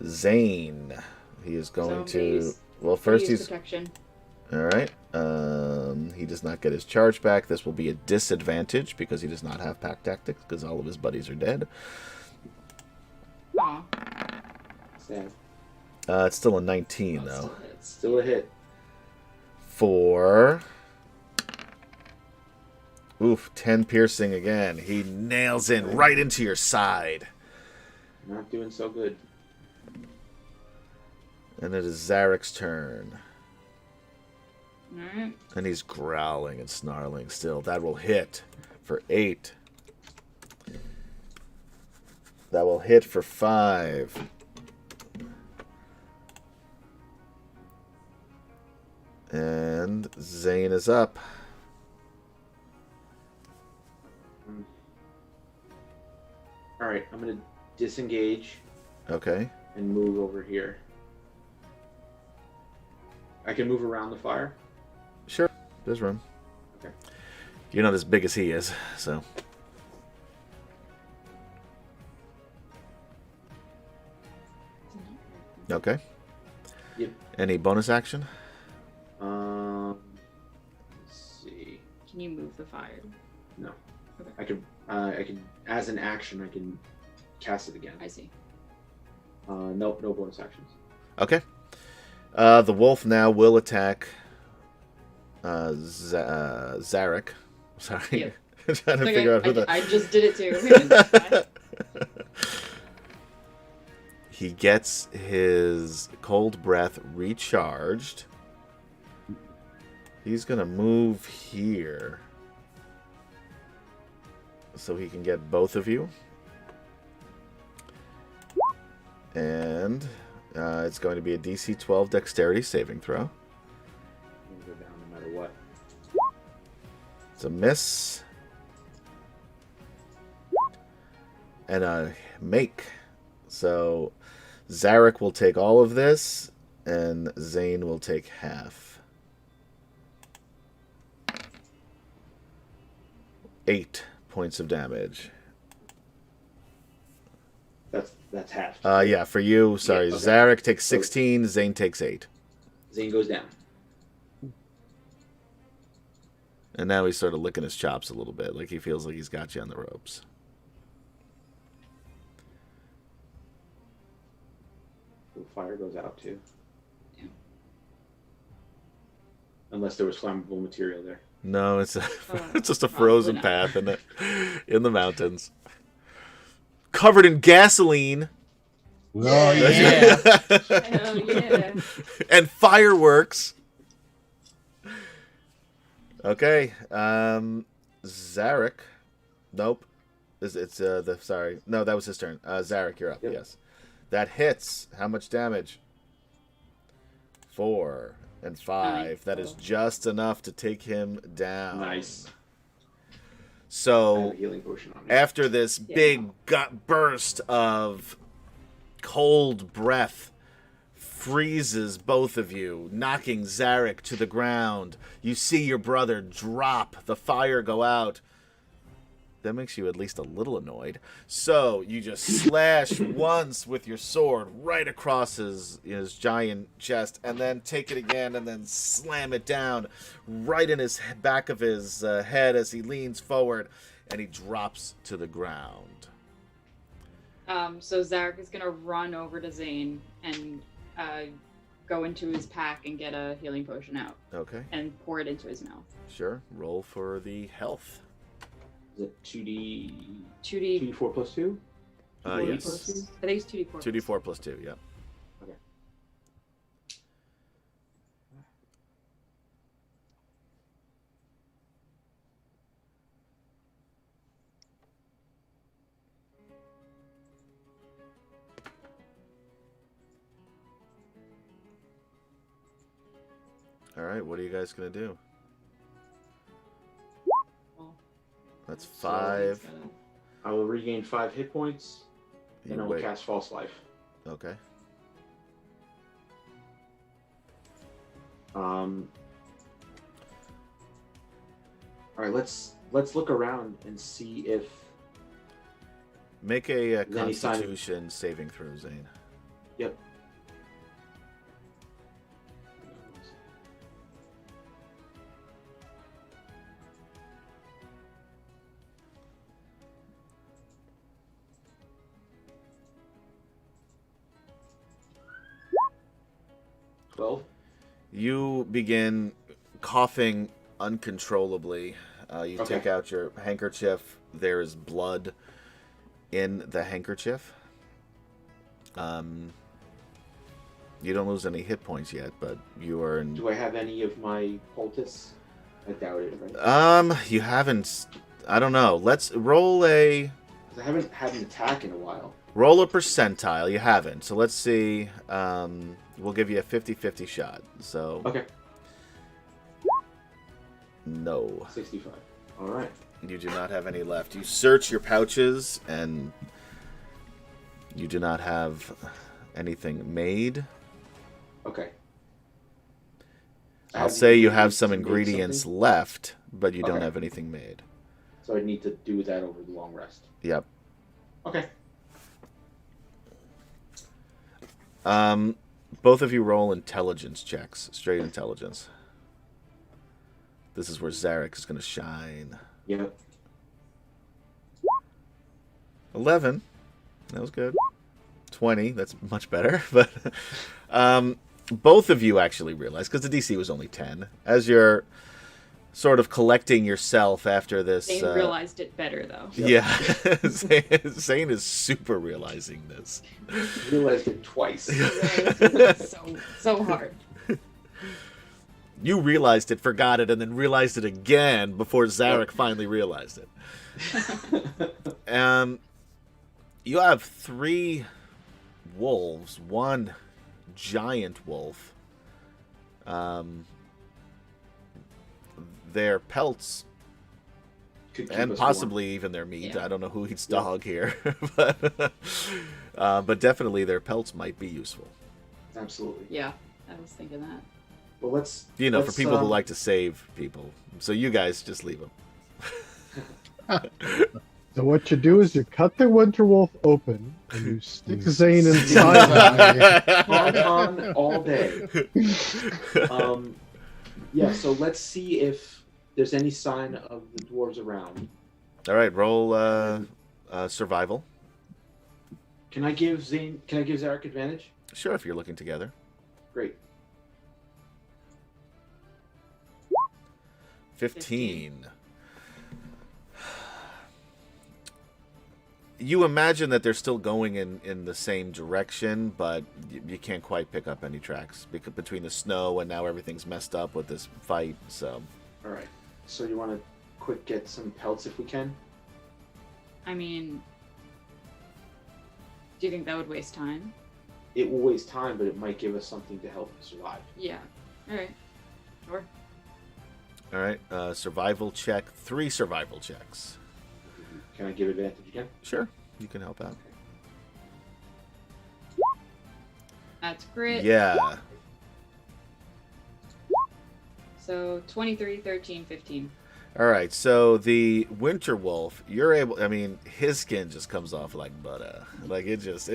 Zane. He is going to... Well, first he's... protection. Alright. He does not get his charge back. This will be a disadvantage because he does not have pack tactics because all of his buddies are dead. Aw. Sad. It's still a 19, though. It's still a hit. For... Oof, 10 piercing again. He nails in right into your side. Not doing so good. And it is Zarek's turn. Alright. And he's growling and snarling still. That will hit for 8. That will hit for 5. And Zane is up. Alright, I'm gonna disengage Okay. and move over here. I can move around the fire. Sure. There's room. Okay. You're not as big as he is, so. Okay. Yep. Any bonus action? Let's see. Can you move the fire? No. Okay. I can, as an action, I can cast it again. I see. No bonus actions. Okay. The wolf now will attack Zarek. Sorry. Yep. I'm trying to Okay, figure out who the... I just did it too. He gets his cold breath recharged. He's going to move here so he can get both of you. And it's going to be a DC 12 dexterity saving throw. I'm gonna go down no matter what. It's a miss. And a make. So Zarek will take all of this, and Zane will take half. 8 points of damage. That's half. Yeah, for you, sorry. Yeah, okay. Zarek takes 16, Zane takes 8. Zane goes down. And now he's sort of licking his chops a little bit, like he feels like he's got you on the ropes. The fire goes out too. Yeah. Unless there was flammable material there. No, it's it's just a probably frozen not. path in the mountains. Covered in gasoline. Oh, yeah. Hell yeah. And fireworks. Okay. Zarek. Nope. Sorry. No, that was his turn. Zarek, you're up. Yep. Yes. That hits. How much damage? 4 and 5. Nice. That is just enough to take him down. Nice. I So have a healing potion on me. after this big gut burst of cold breath freezes both of you, knocking Zarek to the ground. You see your brother drop, the fire go out. That makes you at least a little annoyed. So you just slash once with your sword right across his giant chest, and then take it again and then slam it down right in his back of his head as he leans forward, and he drops to the ground. So Zarek is gonna run over to Zane and go into his pack and get a healing potion out Okay, and pour it into his mouth. sure. Roll for the health. Is it 2D... 2D. 2D4 plus 2? Yes. I think it's 2D4. 2d4 plus 2, yeah. All right, what are you guys gonna do? Well, That's So- 5. I will regain 5 hit points. Then I will Wait. cast False Life. Okay. All right, let's look around and see if Make a Then he signed it. Constitution saving throw, Zane. Yep. You begin coughing uncontrollably. You Okay. take out your handkerchief. There is blood in the handkerchief. You don't lose any hit points yet, but you are in. Do I have any of my poultice? I doubt it, right? You haven't. I don't know. Let's roll a 'Cause I haven't had an attack in a while. percentile. You haven't. So let's see. We'll give you a 50-50 shot. So Okay, no. 65. All right. You do not have any left. You search your pouches and you do not have anything made. Okay. I'll say you have ingredients some to make ingredients something? left, but you don't Okay. have anything made. So I need to do that over the long rest. Yep. Okay. Both of you roll intelligence checks. Straight intelligence. This is where Zarek is going to shine. Yep. 11. That was good. 20. That's much better. But both of you actually realize, because the DC was only 10, as you're sort of collecting yourself after this. They realized it better though. Yeah. Zane is super realizing this. Realized it twice. so hard. You realized it, forgot it, and then realized it again before Zarek finally realized it. You have 3 wolves, 1 giant wolf. Their pelts Could keep and us possibly even their meat. Yeah. I don't know who eats dog here, but definitely their pelts might be useful. warm. Absolutely. Yeah, I was thinking that. Well, let's. You know, for let's, people who like to save people. So you guys just leave them. So what you do is you cut the winter wolf open and you stick Zane inside. on all day. Yeah. So let's see if there's any sign of the dwarves around. All right, roll survival. Can I give Zarek advantage? Sure, if you're looking together. Great. 15. You imagine that they're still going in the same direction, but you can't quite pick up any tracks because between the snow and now everything's messed up with this fight. So, All right. So you want to quick get some pelts if we can? I mean, do you think that would waste time? It will waste time, but it might give us something to help us survive. Yeah. All right. Sure. all right, survival check. 3 survival checks. Can I give advantage again? Sure, you can help out. That's grit. Yeah. So 23, 13, 15. All right, so the winter wolf, you're able. I mean, his skin just comes off like butter. Like it just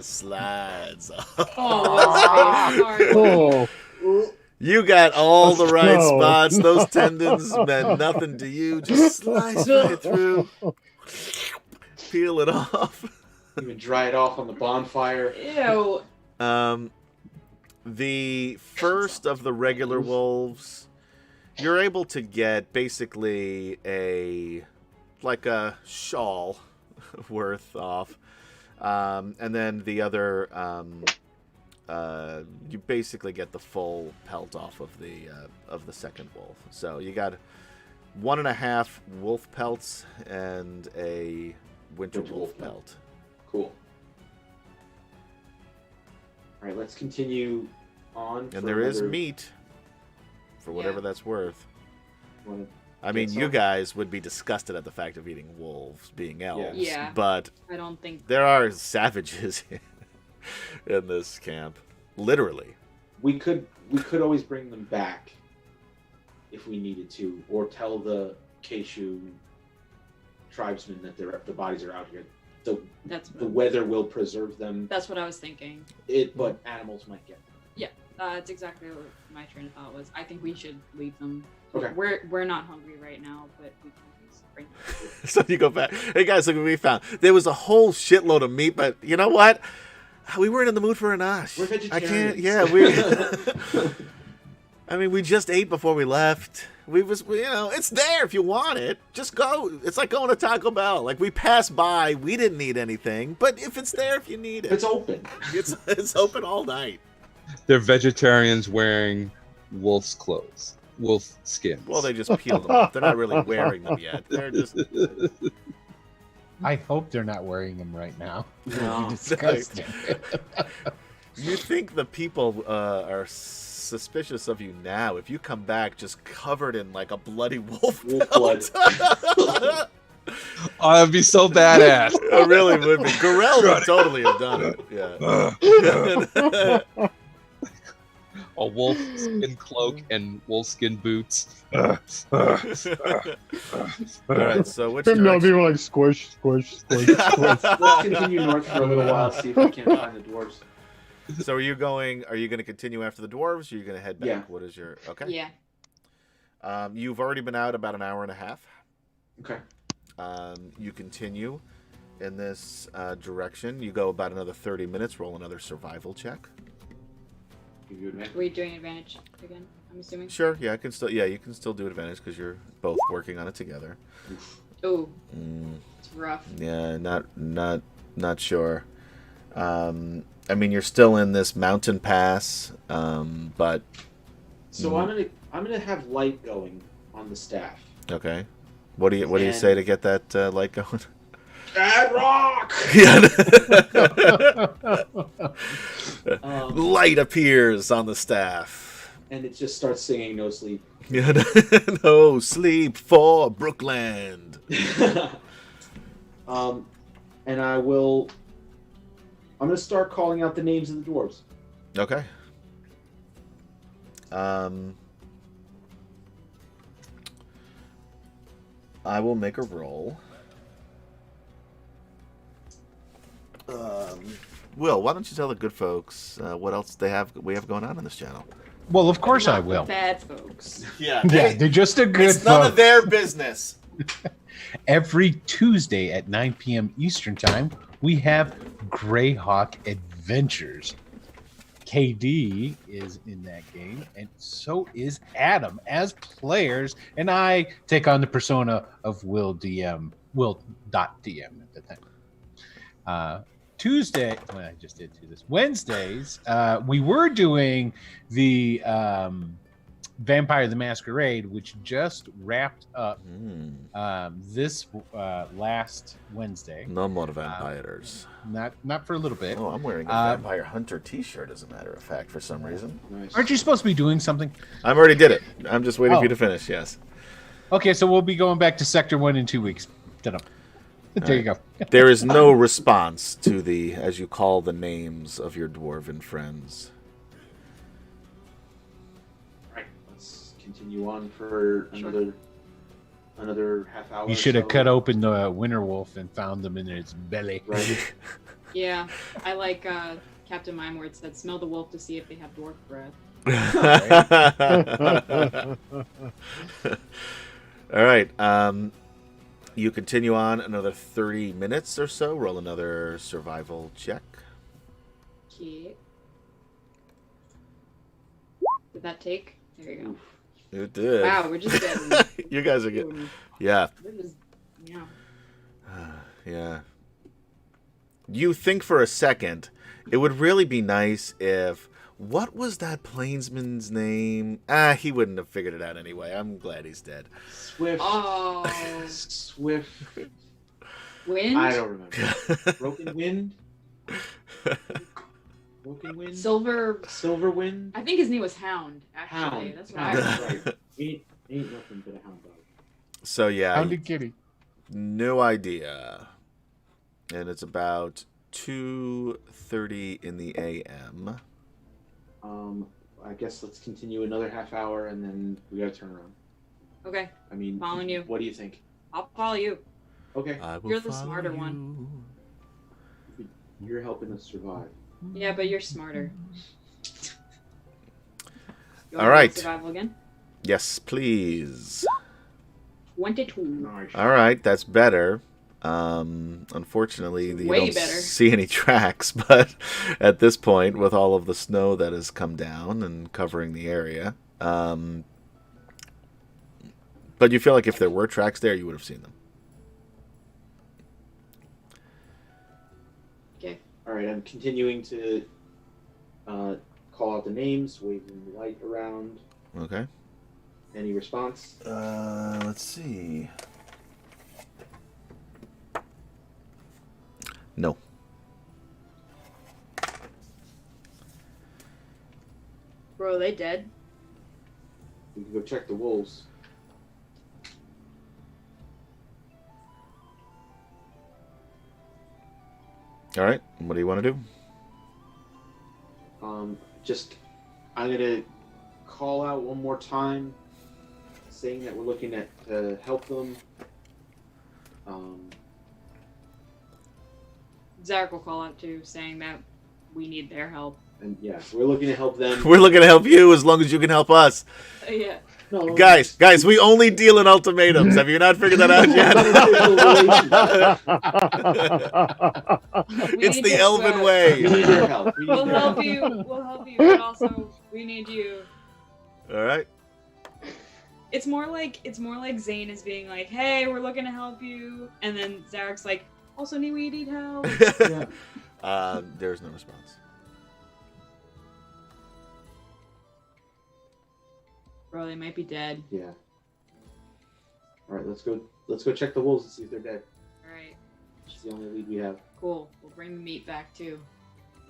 slides off. Oh, sorry. Oh, You got all the right No. spots. Those tendons meant nothing to you. Just slice right through, peel it off. Even dry it off on the bonfire. Ew. The first of the regular wolves, you're able to get basically a shawl worth off, and then the other, you basically get the full pelt off of the second wolf. So you got 1.5 wolf pelts and a winter wolf pelt. Cool. All right, let's continue on. And there is meat. for whatever that's worth. Wanna I mean, get you some? guys would be disgusted at the fact of eating wolves, being elves. Yeah. But I don't think there are savages in this camp, literally. We could always bring them back if we needed to, or tell the Keishu tribesmen that the bodies are out here. The weather will preserve them. that's what I was thinking. But animals might get them. That's exactly what my train of thought was. I think we should leave them. Okay. We're not hungry right now, but we can always bring them. So you go back. Hey guys, look what we found. There was a whole shitload of meat, but you know what? We weren't in the mood for a nosh. We're vegetarians. I mean, we just ate before we left. It's there if you want it. Just go. It's like going to Taco Bell. Like, we passed by. We didn't need anything, but if it's there, if you need it, It's open. it's open all night. They're vegetarians wearing wolf's clothes, wolf skins. Well, they just peeled them off. They're not really wearing them yet. They're just. I hope they're not wearing them right now. No. Disgusting. You think the people are suspicious of you now if you come back just covered in like a bloody wolf Wolf pelt? blood. Oh, that'd be so badass. It really would be. Gorell would totally have done it. Yeah. A wolf skin cloak and wolf skin boots. All right. So which No, direction? people like squish, squish, squish, squish. Let's continue north for a little while, see if we can't find the dwarves. So are you going to continue after the dwarves? Or are you going to head back? Yeah. What is your okay? Yeah. You've already been out about an hour and a half. Okay. You continue in this direction. You go about another 30 minutes. Roll another survival check. Give you advantage. Are we doing advantage again? I'm assuming. Sure. Yeah, you can still do advantage because you're both working on it together. Oh, Mm, it's rough. yeah, not sure. I mean, you're still in this mountain pass, but So I'm gonna have light going on the staff. okay. What do you And- say to get that light going? Add rock. Yeah. Um, Light appears on the staff. and it just starts singing "No Sleep." Yeah. No sleep for Brookland. And I'm gonna start calling out the names of the dwarves. Okay. I will make a roll. Will, why don't you tell the good folks what else we have going on this channel? Well, of course I Not will. Bad folks. Yeah, Yeah, they're just a good it's none of folks. their business. Every Tuesday at 9 p.m. Eastern Time, we have Greyhawk Adventures. KD is in that game, and so is Adam as players, and I take on the persona of Will.dm at the time. Tuesday, well, I just did do this. Wednesdays, we were doing the Vampire the Masquerade, which just wrapped up this last Wednesday. No more vampires. Not for a little bit. Oh, I'm wearing a Vampire Hunter t-shirt, as a matter of fact, for some reason. Nice. Aren't you supposed to be doing something? I already did it. I'm just waiting for you Oh. to finish, yes. Okay, so we'll be going back to Sector 1 in 2 weeks. Ta-da. There you go. There is no response to the, as you call the names of your dwarven friends. Right. Let's continue on for another half hour. You or should have so. cut open the winter wolf and found them in its belly. Right. Yeah, I like Captain Mime where it said, "Smell the wolf to see if they have dwarf breath." All right. You continue on another 30 minutes or so. Roll another survival check. Okay. Did that take? There you It did. go. Wow, we're just getting. You guys are getting. Yeah. We're just, yeah. Yeah. You think for a second, it would really be nice if. What was that plainsman's name? He wouldn't have figured it out anyway. I'm glad he's dead. Swift. Oh, Swift. wind. I don't remember. Broken Wind. Smoking Wind? Silverwind. I I think his name was Hound. Actually, Hound. that's what I Hound, remember. right. Ain't nothing but a hound dog. So yeah, Hounded kitty. no idea. And it's about 2:30 in the a.m. I guess let's continue another half hour and then we gotta turn around. Okay, I mean, Following you. What do you think? I'll follow you. Okay, I will You're the follow smarter you. one. you're helping us survive. Yeah, but you're smarter. You All wanna roll right. Survival again. Yes, please. 22. Nice. All right, that's better. Unfortunately, you Way don't better. see any tracks, but at this point, with all of the snow that has come down and covering the area, but you feel like if there were tracks there, you would have seen them. Okay. All right, I'm continuing to call out the names, waving the light around. Okay. Any response? Let's see. No. Bro, are they dead? We can go check the wolves. All right. What do you want to do? I'm gonna call out one more time, saying that we're looking at to help them. Zarek will call out too, saying that we need their help. And yeah, we're looking to help them. We're looking to help you as long as you can help us. Yeah. No, Guys, we only deal in ultimatums. Have you not figured that out yet? We It's need the your Elven sweat. we way. need your help. We need We'll your help you. We'll help you, but also we need you. All right. It's more like Zane is being like, "Hey, we're looking to help you," and then Zarek's like, "Also, we need help." Yeah. There's no response. Bro, they might be dead. Yeah. All right, let's go. Let's go check the wolves and see if they're dead. All right, It's the only lead we have. cool. We'll bring the meat back too.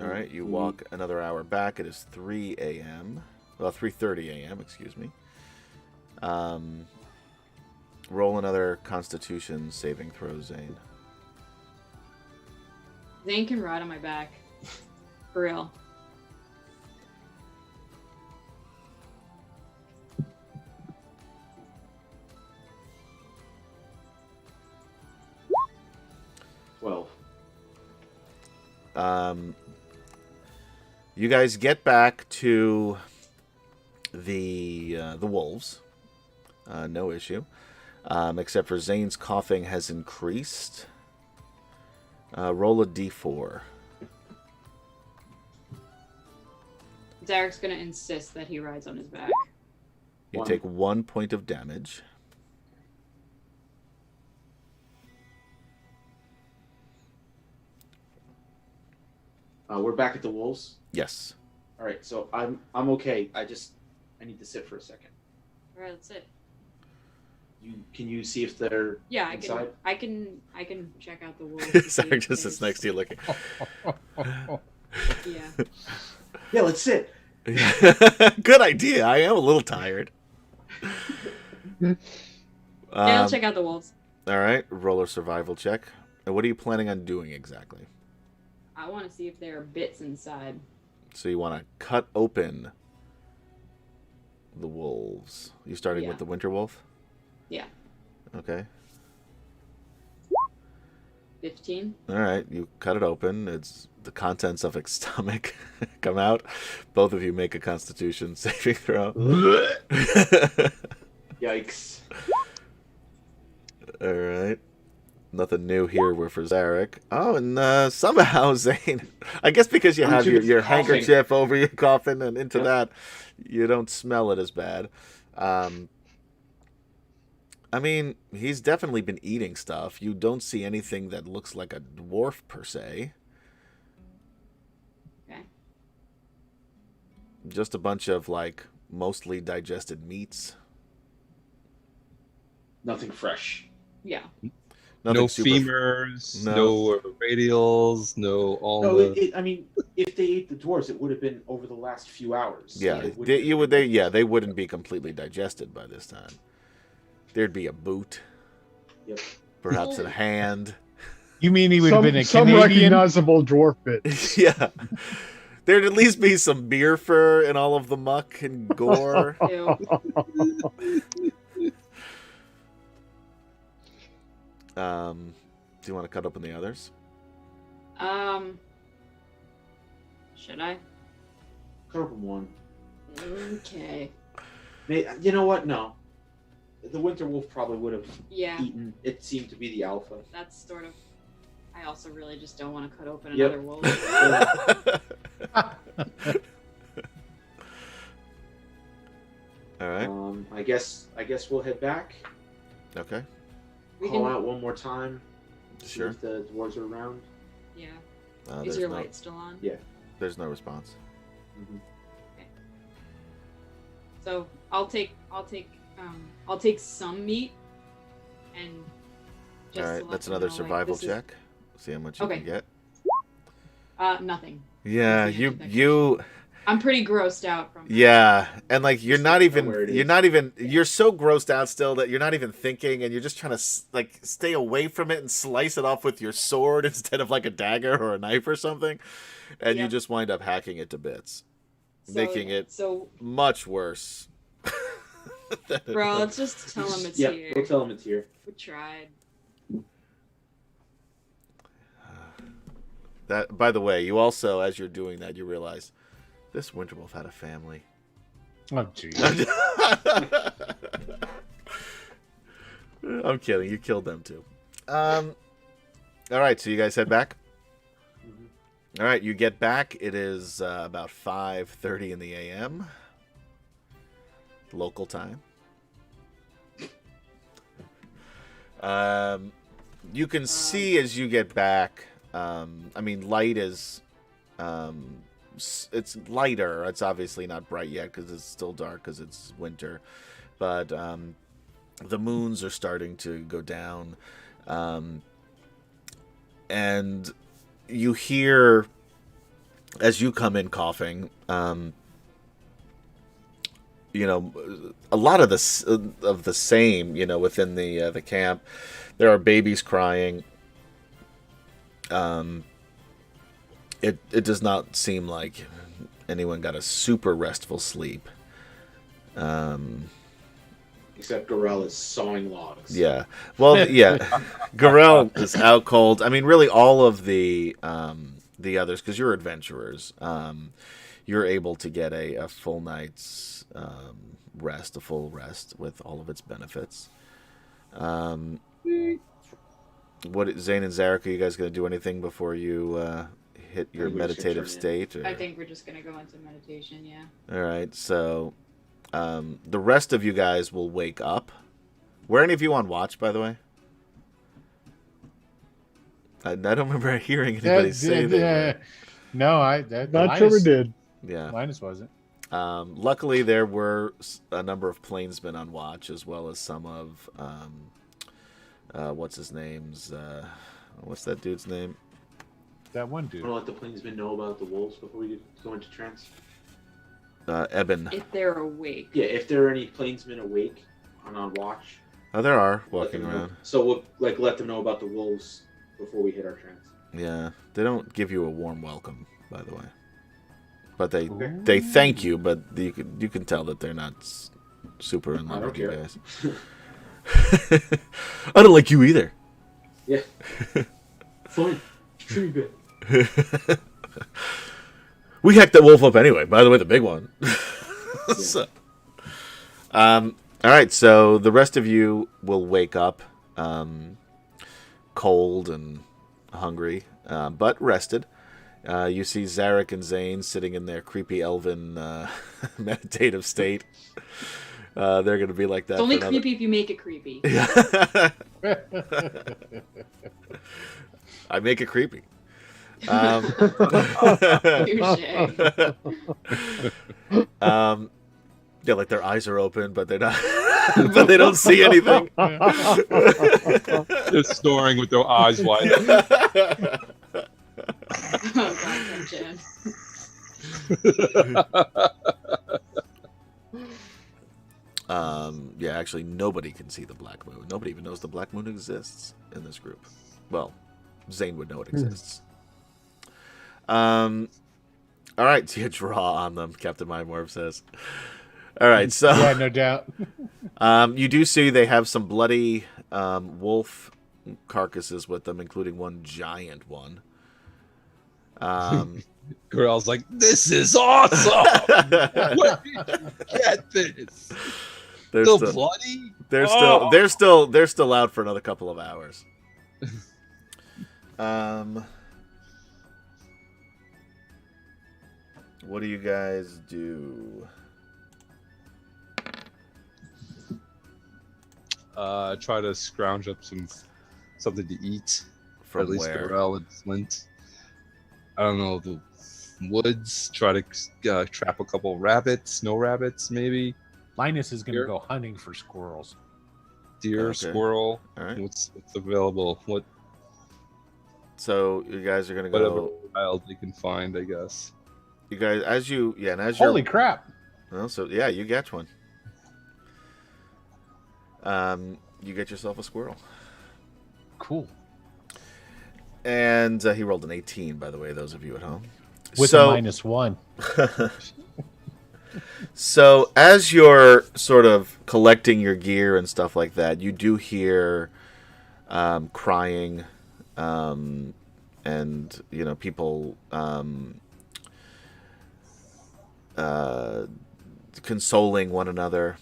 All right. You walk another hour back. It is 3 a.m. Well, 3:30 a.m. Excuse me. Roll another Constitution saving throw, Zane. Zane can ride on my back, for real. You guys get back to the wolves. No issue. Except for Zane's coughing has increased. Roll a d4. Zarek's gonna insist that he rides on his back. You One. take 1 point of damage. We're back at the wolves. Yes. All right, so I'm okay. I need to sit for a second. All right, that's it. Can you see if they're Yeah, inside? I can check out the wolves. to see Sorry, if just sits there's- next to you looking. Yeah. Yeah, let's sit. Good idea. I am a little tired. Yeah, I'll check out the wolves. All right, roll a survival check. And what are you planning on doing exactly? I want to see if there are bits inside. So you want to cut open the wolves. You starting Yeah. with the winter wolf? Yeah. Okay. 15. All right, you cut it open. It's the contents of its stomach come out. Both of you make a Constitution saving throw. Yikes. All right. Nothing new here. We're for Zarek. Oh, and somehow Zane, I guess because you I'm have too your busy coughing. handkerchief over your coffin and into Yep. that, you don't smell it as bad. I mean, he's definitely been eating stuff. You don't see anything that looks like a dwarf per se. Okay. Just a bunch of like mostly digested meats. Nothing fresh. Yeah. No super- femurs, No. no radials, no all No, the. I mean, if they ate the dwarves, it would have been over the last few hours. Yeah, It wouldn't they, have you would. been- They wouldn't be completely digested by this time. There'd be a boot, Yep. perhaps a hand. You mean he would have been a some Canadian? recognizable dwarf bit. Yeah. There'd at least be some beer fur in all of the muck and gore. Ew. Do you want to cut open the others? Should I? Cut open one. Okay. You know what? No. The winter wolf probably would have Yeah, eaten. It seemed to be the alpha. that's sort of. I also really just don't want to cut open Yep. another wolf. All right. I guess we'll head back. Okay. We Call can. out one more time. See Sure. if the dwarves are around. Yeah. Is There's your no, light still on? Yeah. There's no response. Mhm. So I'll take some meat and. All to right. let That's them another know, like, survival this is- check. See how much you Okay. can get. Nothing. Yeah. That's the You. end of You. I'm pretty grossed out from. Yeah, and like you're not even where it is. you're so grossed out still that you're not even thinking, and you're just trying to like stay away from it and slice it off with your sword instead of like a dagger or a knife or something, and you Yep. just wind up hacking it to bits, So, making it So, much worse. than it bro, was. let's just tell him it's Yep, here. we'll tell them it's here. We tried. That, by the way, you also, as you're doing that, you realize this Winterwolf had a family. Oh, jeez. I'm kidding. You killed them too. All right, so you guys head back. Mhm. All right, you get back. It is about 5:30 in the a.m. local time. You can see as you get back. I mean, light is. It's lighter. It's obviously not bright yet because it's still dark because it's winter, but the moons are starting to go down, and you hear as you come in coughing. You know, a lot of the same. You know, within the camp, there are babies crying. It does not seem like anyone got a super restful sleep. Except Gorell is sawing logs. Yeah. Well, yeah. Gorell is out cold. I mean, really, all of the others, because you're adventurers, you're able to get a full night's rest, a full rest with all of its benefits. What Zane and Zarek, are you guys going to do anything before you hit your I think we're just gonna meditative turn in. state? Or? I think we're just gonna go into meditation. Yeah. All right, so the rest of you guys will wake up. Were any of you on watch, by the way? I don't remember hearing anybody say that. No, Not sure we did. Yeah. Linus wasn't. Luckily, there were a number of plainsmen on watch, as well as some of what's his name's what's that dude's name? That one dude. Want to let the plainsmen know about the wolves before we go into trance? Eben. If they're awake. Yeah, if there are any plainsmen awake and on watch, Oh, there are let walking them know. around. So we'll let them know about the wolves before we hit our trance. Yeah, they don't give you a warm welcome, by the way. But they Okay. they thank you, but you can tell that they're not super in I love don't with you care. guys. I don't like you either. Yeah. Fine. Tree bit. We hacked that wolf up anyway. By the way, the big one. So, all right. So the rest of you will wake up, cold and hungry, but rested. You see Zarek and Zane sitting in their creepy elven meditative state. They're going to be like that. It's only for another- creepy if you make it creepy. Yeah. I make it creepy. Touche. Yeah, like their eyes are open, but they're not, but they don't see anything. Just snoring with their eyes wide. Oh God, Jen. Yeah, actually, nobody can see the black moon. Nobody even knows the black moon exists in this group. Well, Zane would know it exists. All right, so you draw on them, Captain Mindwarp says. All right, so Yeah, no doubt. you do see they have some bloody wolf carcasses with them, including one giant one. Girl's like, this is awesome. Where did you get this? They're Still still bloody? they're still out for another couple of hours. What do you guys do? Try to scrounge up something to eat. From at least where? Gorell and Flint. I don't know, the woods. Try to trap a couple of rabbits, snow rabbits, maybe. Linus is going to Here. go hunting for squirrels. Deer, Okay. squirrel. All right. What's available? So you guys are gonna Whatever go. wild they can find, I guess. You guys, as you're Holy crap! Well, so yeah, you get one. You get yourself a squirrel. Cool. And he rolled an 18, by the way, those of you at home. With So- a -1. So as you're sort of collecting your gear and stuff like that, you do hear crying, and people consoling one another.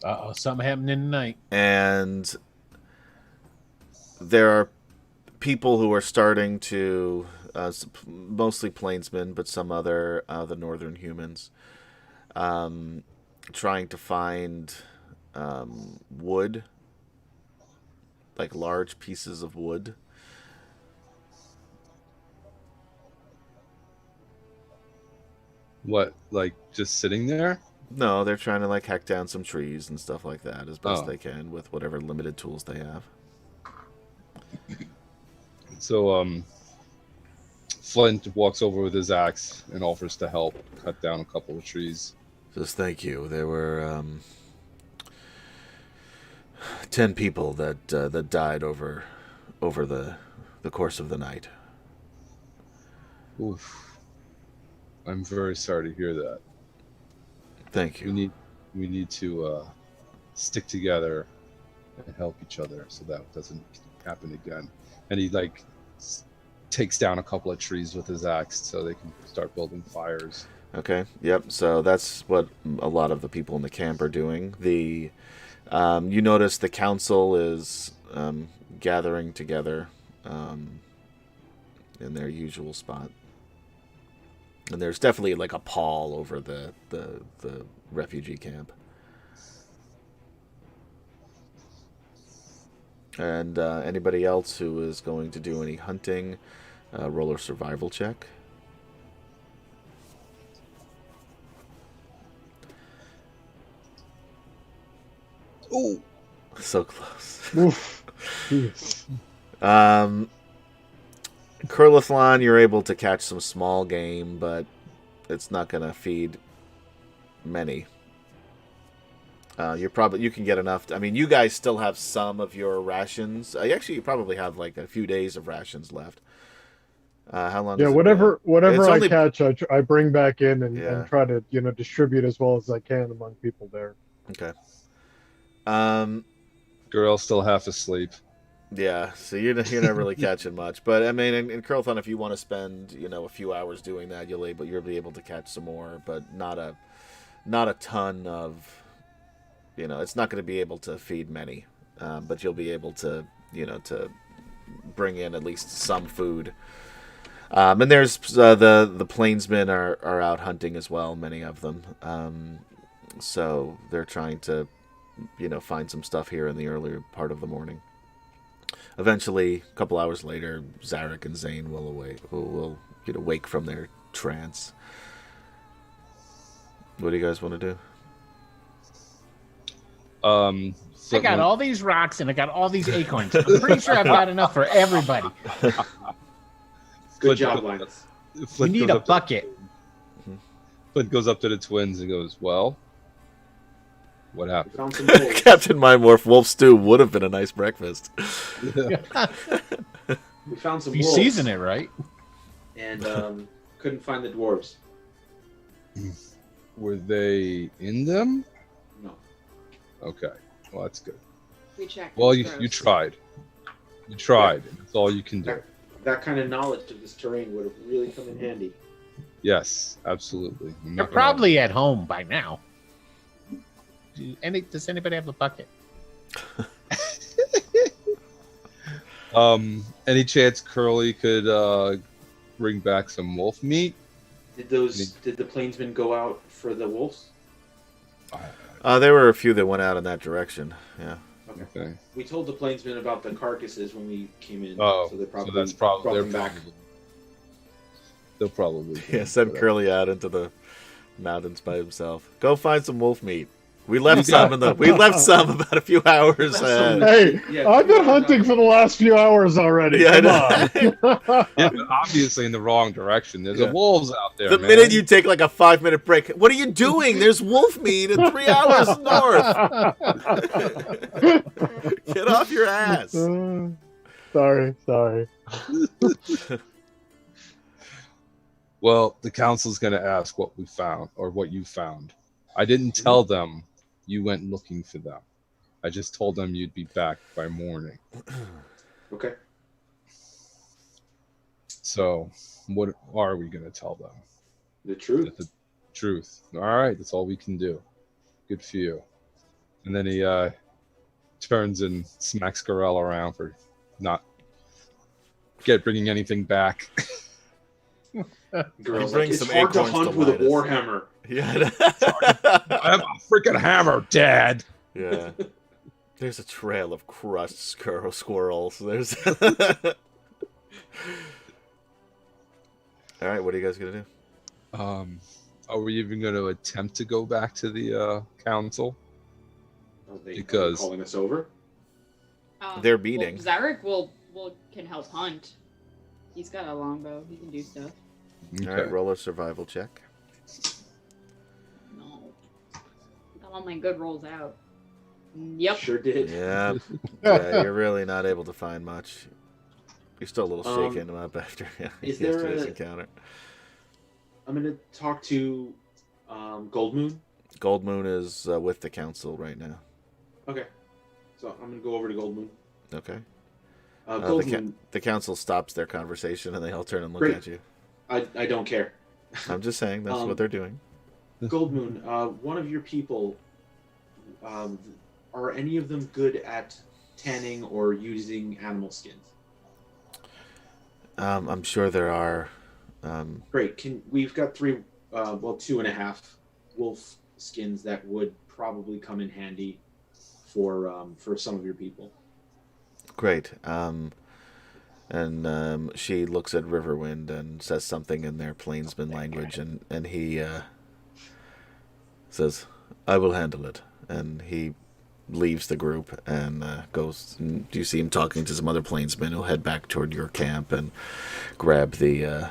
Uh-oh, something happening tonight. And there are people who are starting to, mostly plainsmen, but some other the northern humans, trying to find wood, like large pieces of wood. What, like just sitting there? No, they're trying to like hack down some trees and stuff like that as best Oh. they can with whatever limited tools they have. So, Flint walks over with his axe and offers to help cut down a couple of trees. Just thank you. There were 10 people that died over the course of the night. Oof. I'm very sorry to hear that. Thank you. We need to stick together and help each other so that doesn't happen again. And he takes down a couple of trees with his axe so they can start building fires. Okay. Yep. So that's what a lot of the people in the camp are doing. You notice the council is gathering together in their usual spot. And there's definitely like a pall over the refugee camp. And anybody else who is going to do any hunting, roll a survival check. Oh, So close. Oof. Jeez. Kurlithlon, you're able to catch some small game, but it's not going to feed many. You can get enough. I mean, you guys still have some of your rations. You probably have like a few days of rations left. How long? Yeah, does it whatever It's I only- catch, I bring back in and, Yeah. and try to distribute as well as I can among people there. Okay. girl still half asleep. Yeah, so you're not really catching much, but I mean, in Curlthon, if you want to spend a few hours doing that, you'll be able to catch some more, but not a ton of. It's not going to be able to feed many, but you'll be able to to bring in at least some food. And there's the plainsmen are out hunting as well, many of them. So they're trying to find some stuff here in the earlier part of the morning. Eventually, a couple hours later, Zarek and Zane will wake from their trance. What do you guys want to do? Um, I got all these rocks and I got all these acorns. I'm pretty sure I've got enough for everybody. Good job, Linus. We need a bucket. Flint goes up to the twins and goes, "Well, what We happened?" found some wolves. Captain Mindmorph wolf stew would have been a nice breakfast. We found some If you wolves. season it right. And couldn't find the dwarves. Were they in them? No. Okay, well that's good. We checked. Well, it's you gross. tried. You tried. And that's all you can do. That kind of knowledge of this terrain would have really come in handy. Yes, absolutely. I'm They're not gonna- probably at home by now. Does anybody have a bucket? Any chance Curly could bring back some wolf meat? Did the plainsmen go out for the wolves? There were a few that went out in that direction. Yeah. Okay. We told the plainsmen about the carcasses when we came in. Oh, so they probably so that's probably brought they're them back. probably they'll probably Yeah, send Curly out into the mountains by himself. Go find some wolf meat. We left some about a few hours ahead. Hey, Yeah, I've been come on, hunting for the last few hours already. Yeah, Come on. Yeah, but obviously in the wrong direction. There's Yeah. a wolves out there. The man. minute you take like a 5-minute break, what are you doing? There's wolf meat at 3 hours north. Get off your ass. Sorry. Well, the council's going to ask what we found or what you found. I didn't tell them you went looking for them. I just told them you'd be back by morning. Okay. So, what are we going to tell them? The truth. The truth. All right, that's all we can do. Good for you. And then he turns and smacks Garel around for not bringing anything back. Girls, brings it's some hard to acorns hunt to with a Linus. warhammer. Yeah. I have a freaking hammer, Dad. Yeah. There's a trail of crushed squirrels. There's. All right, what are you guys gonna do? Are we even going to attempt to go back to the council? Are they Because- calling us over? They're beating. Well, Zarek can help hunt. He's got a longbow. He can do stuff. All right, roll a survival check. No. Got all my good rolls out. Yep. Sure did. Yeah. Yeah, you're really not able to find much. You're still a little shaken up after is there yesterday's a- encounter. I'm going to talk to Gold Moon. Gold Moon is with the council right now. Okay. So I'm going to go over to Gold Moon. Okay. Gold Moon, The council stops their conversation and they all turn and look Great. at you. I don't care. I'm just saying that's what they're doing. Gold Moon, one of your people, are any of them good at tanning or using animal skins? I'm sure there are. Great. We've got 2.5 wolf skins that would probably come in handy for some of your people. Great. And she looks at Riverwind and says something in their plainsman language, and he says, "I will handle it." And he leaves the group and goes. And you see him talking to some other plainsmen who'll head back toward your camp and grab the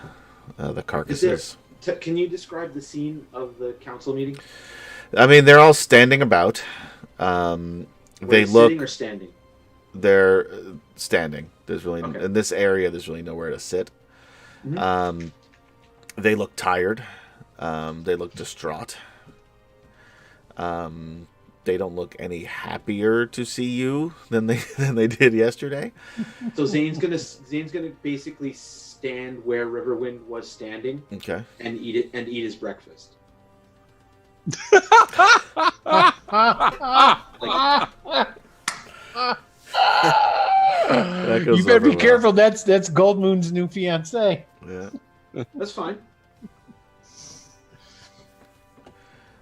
carcasses. Can you describe the scene of the council meeting? I mean, they're all standing about. They look. Sitting or standing? They're standing. There's really Okay. in this area. There's really nowhere to sit. Mhm. They look tired. They look distraught. They don't look any happier to see you than they did yesterday. So Zane's gonna basically stand where Riverwind was standing Okay. and eat his breakfast. That goes You better over be well. careful. That's Gold Moon's new fiance. Yeah. That's fine.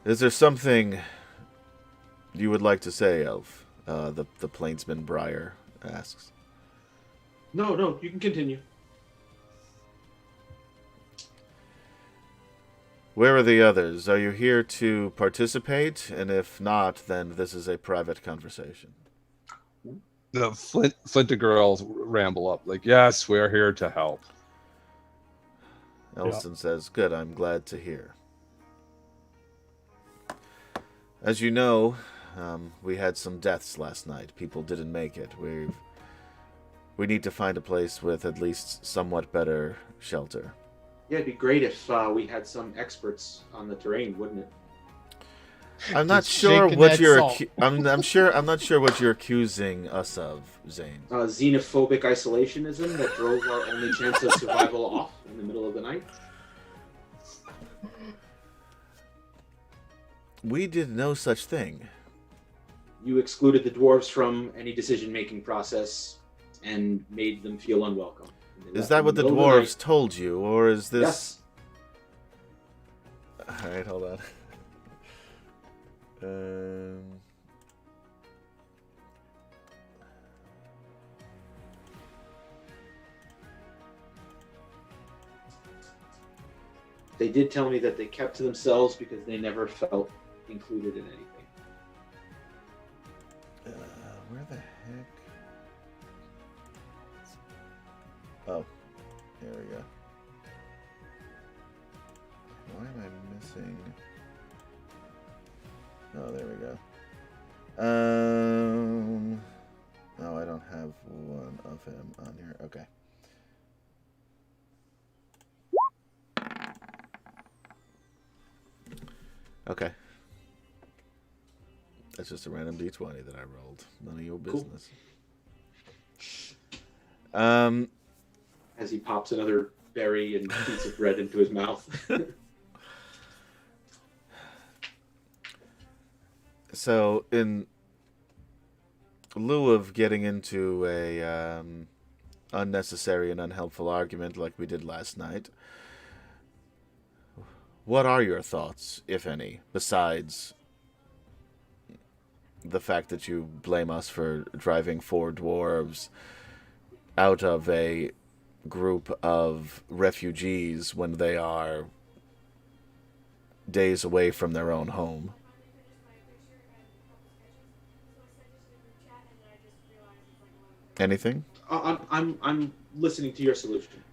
Is there something you would like to say, Elf? The plainsman Briar asks. No, you can continue. Where are the others? Are you here to participate? And if not, then this is a private conversation. The Flint and girls ramble up like, yes, we're here to help. Elston says, good, I'm glad to hear. As you know, we had some deaths last night. People didn't make it. We need to find a place with at least somewhat better shelter. Yeah, it'd be great if we had some experts on the terrain, wouldn't it? I'm not Just sure shaking what that you're. salt. I'm not sure what you're accusing us of, Zane. Xenophobic isolationism that drove our only chance of survival off in the middle of the night. We did no such thing. You excluded the dwarves from any decision-making process and made them feel unwelcome. Is that what the dwarves told you, or is this? Yes. All right, hold on. They did tell me that they kept to themselves because they never felt included in anything. Where the heck? Oh, there we go. Why am I missing? Oh, there we go. Oh, I don't have one of him on here. Okay. Okay. That's just a random D20 that I rolled. None of your business. Cool. As he pops another berry and piece of bread into his mouth. So, in lieu of getting into a unnecessary and unhelpful argument like we did last night, what are your thoughts, if any, besides the fact that you blame us for driving 4 dwarves out of a group of refugees when they are days away from their own home? Anything? I'm listening to your solution.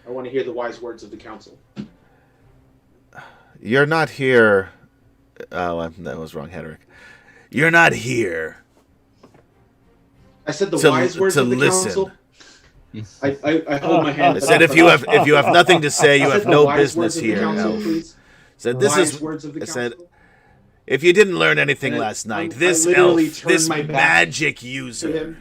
I want to hear the wise words of the council. You're not here. Oh, that was wrong, Hedrick. You're not here. I said the wise words of the council. I hold my hand. I said if you have nothing to say, you have no business here. Council, please. Said this wise is. Words of the I said council. if you didn't learn anything last night, this elf, this magic user.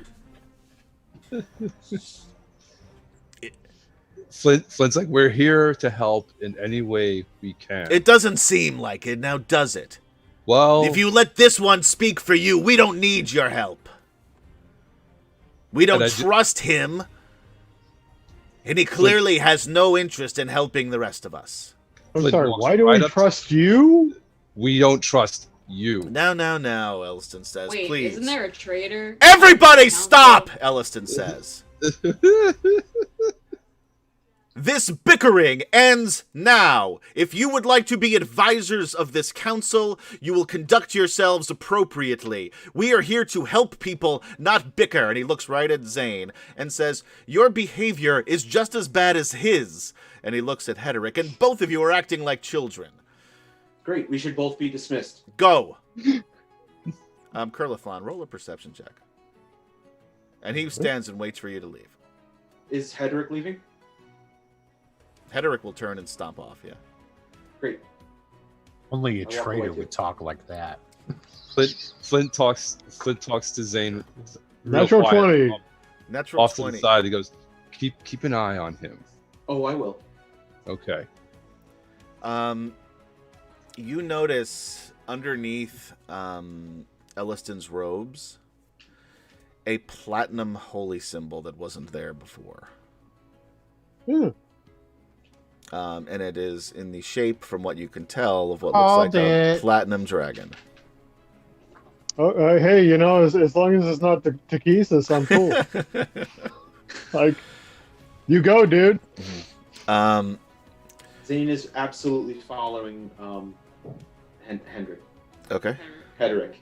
Flint's like, we're here to help in any way we can. It doesn't seem like it, now does it? Well, if you let this one speak for you, we don't need your help. We don't trust him, and he clearly has no interest in helping the rest of us. I'm sorry, why do we trust you? We don't trust you. Now, Elliston says, Wait, please. Isn't there a traitor? Everybody stop, Elliston says. This bickering ends now. If you would like to be advisors of this council, you will conduct yourselves appropriately. We are here to help people, not bicker. And he looks right at Zane and says, your behavior is just as bad as his. And he looks at Hederick, and both of you are acting like children. Great, we should both be dismissed. Go. Curlithlon, roll a perception check. And he stands and waits for you to leave. Is Hederick leaving? Hederick will turn and stomp off, yeah. Great. Only a traitor would talk like that. Flint talks to Zane. Natural 20. Natural off 20. To the side. He goes, keep an eye on him. Oh, I will. Okay. You notice underneath Elliston's robes a platinum holy symbol that wasn't there before. And it is in the shape, from what you can tell, of what looks like a platinum dragon. Hey, as long as it's not Takesis, I'm cool. Like, you go, dude. Zane is absolutely following Hendrik. Okay. Hedrick.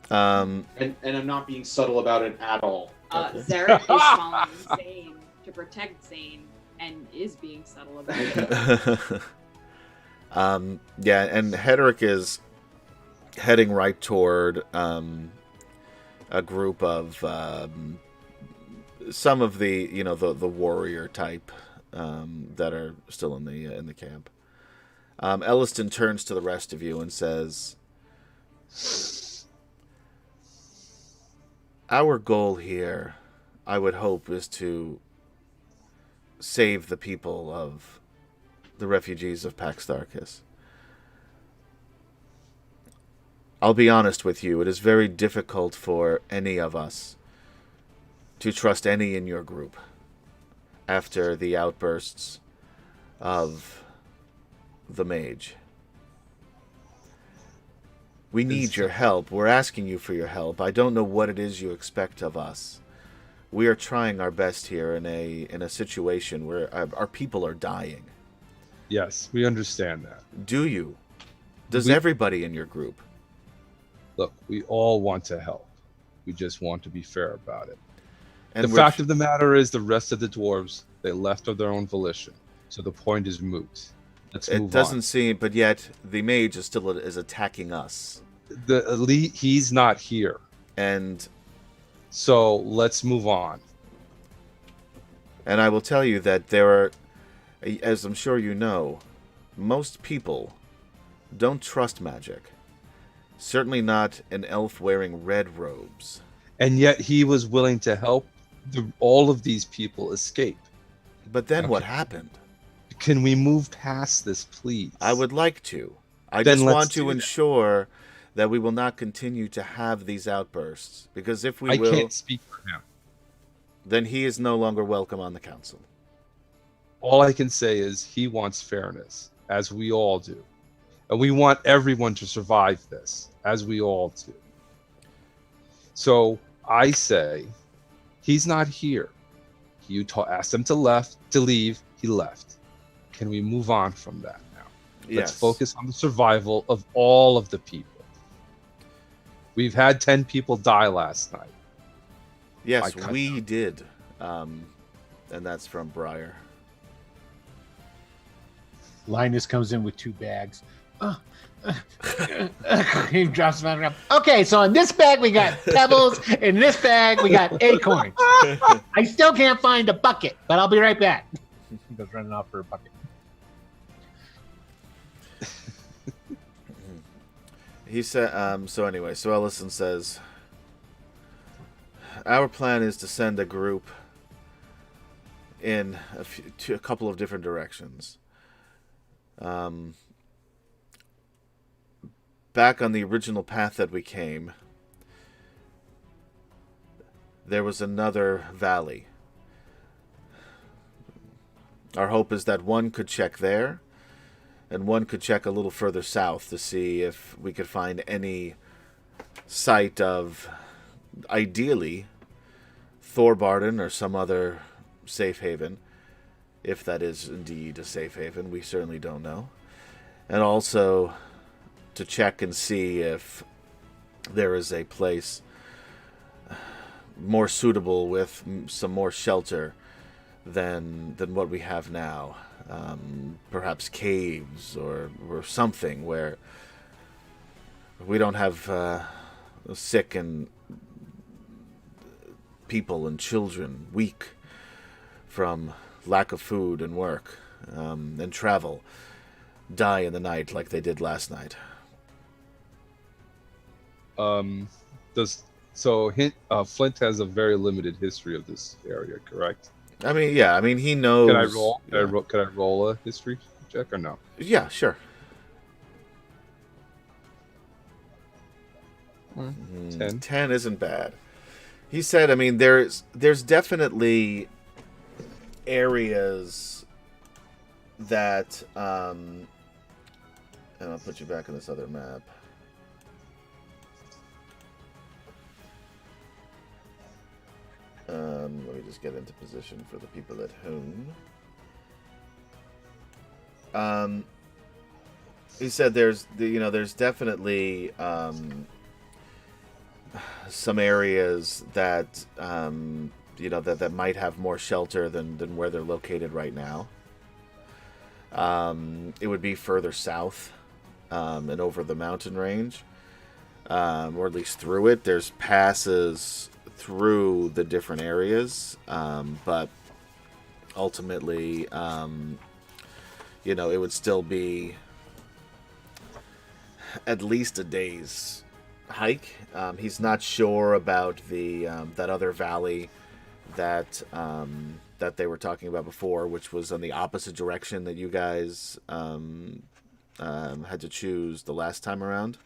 Um, And I'm not being subtle about it at all. Zarek is following Zane to protect Zane and is being subtle about it. yeah, and Hedrick is heading right toward a group of some of the the warrior type that are still in the camp. Elliston turns to the rest of you and says, "Our goal here, I would hope, is to save the people of the refugees of Paxtarchus. I'll be honest with you, it is very difficult for any of us to trust any in your group after the outbursts of the mage. We need your help. We're asking you for your help. I don't know what it is you expect of us. We are trying our best here in a situation where our people are dying." Yes, we understand that. Do you? Does everybody in your group? Look, we all want to help. We just want to be fair about it. And The fact of the matter is the rest of the dwarves, they left of their own volition. So the point is moot. Let's move on. It doesn't seem, but yet the mage is still attacking us. The elite, he's not here. And so let's move on. And I will tell you that there are, as I'm sure you know, most people don't trust magic. Certainly not an elf wearing red robes. And yet he was willing to help all of these people escape. But then what happened? Can we move past this, please? I would like to. I Then just let's want to do that. ensure that we will not continue to have these outbursts. Because if we will, I can't speak for him. Then he is no longer welcome on the council. All I can say is he wants fairness, as we all do. And we want everyone to survive this, as we all do. So I say, he's not here. You asked him to leave, he left. Can we move on from that now? Yes. Let's focus on the survival of all of the people. We've had 10 people die last night. Yes, we did. And that's from Briar. Linus comes in with 2 bags. He drops them out. Okay, so in this bag we got pebbles. In this bag we got acorns. I still can't find a bucket, but I'll be right back. He goes running off for a bucket. He said, so anyway, so Ellison says, our plan is to send a group in a couple of different directions. Back on the original path that we came, there was another valley. Our hope is that one could check there, and one could check a little further south to see if we could find any site of, ideally, Thorbarden or some other safe haven. If that is indeed a safe haven, we certainly don't know. And also to check and see if there is a place more suitable with some more shelter than what we have now. Perhaps caves or something where we don't have sick and people and children weak from lack of food and work and travel die in the night like they did last night. Flint has a very limited history of this area, correct? I mean, yeah. I mean, he knows. Can I roll? Can I roll a history check or no? Yeah, sure. 10. 10 isn't bad. He said, I mean, there's definitely areas that, and I'll put you back on this other map. Let me just get into position for the people at home. He said there's definitely some areas that that might have more shelter than where they're located right now. It would be further south and over the mountain range, or at least through it. There's passes through the different areas, but ultimately, it would still be at least a day's hike. He's not sure about the that other valley that they were talking about before, which was on the opposite direction that you guys had to choose the last time around.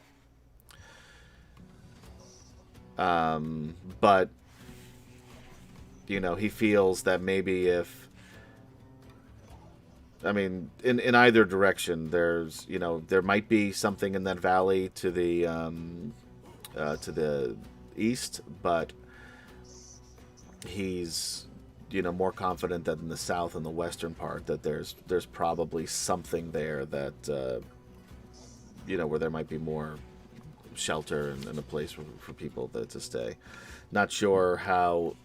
But he feels that maybe if, in either direction, there's there might be something in that valley to the east, but he's more confident that in the south and the western part that there's probably something there that where there might be more shelter and a place for people to stay. Not sure how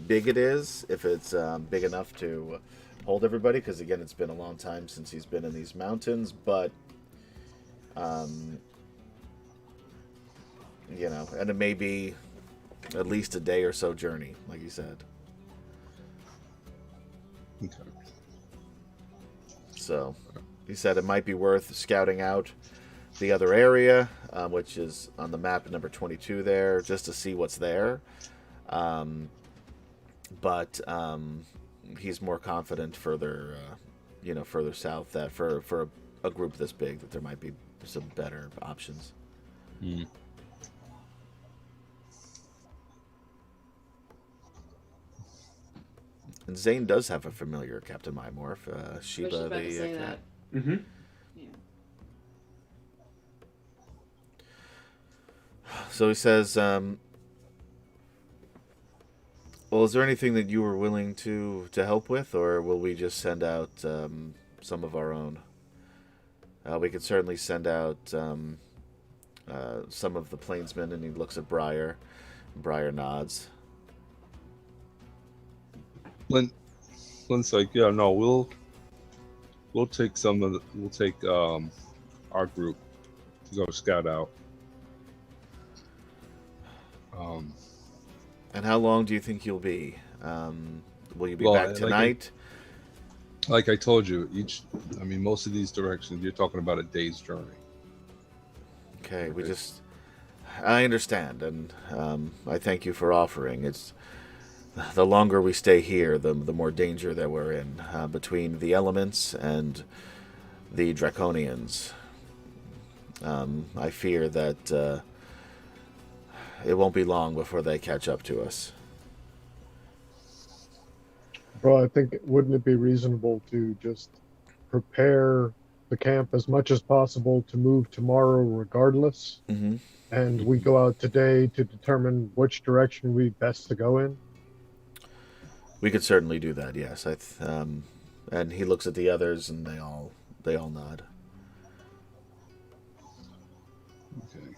big it is, if it's big enough to hold everybody, because again, it's been a long time since he's been in these mountains, but and it may be at least a day or so journey, like you said. Okay. So he said it might be worth scouting out the other area, which is on the map number 22 there, just to see what's there. But he's more confident further south, that for a group this big, that there might be some better options. Mm. And Zane does have a familiar Captain Mymorph, Sheba I was just about to the say cat. that. Mm-hmm. Yeah. So he says, well, is there anything that you were willing to help with, or will we just send out some of our own? We could certainly send out some of the plainsmen, and he looks at Briar. Briar nods. Lynn's like, yeah, no, we'll take our group to go scout out. And how long do you think you'll be? Will you be Well, back tonight? Like I told you, most of these directions, you're talking about a day's journey. Okay, I understand, and I thank you for offering. It's the longer we stay here, the more danger that we're in, between the elements and the Draconians. I fear that it won't be long before they catch up to us. Well, I think, wouldn't it be reasonable to just prepare the camp as much as possible to move tomorrow regardless? Mm-hmm. And we go out today to determine which direction we best to go in? We could certainly do that, yes. And he looks at the others, and they all nod. Okay.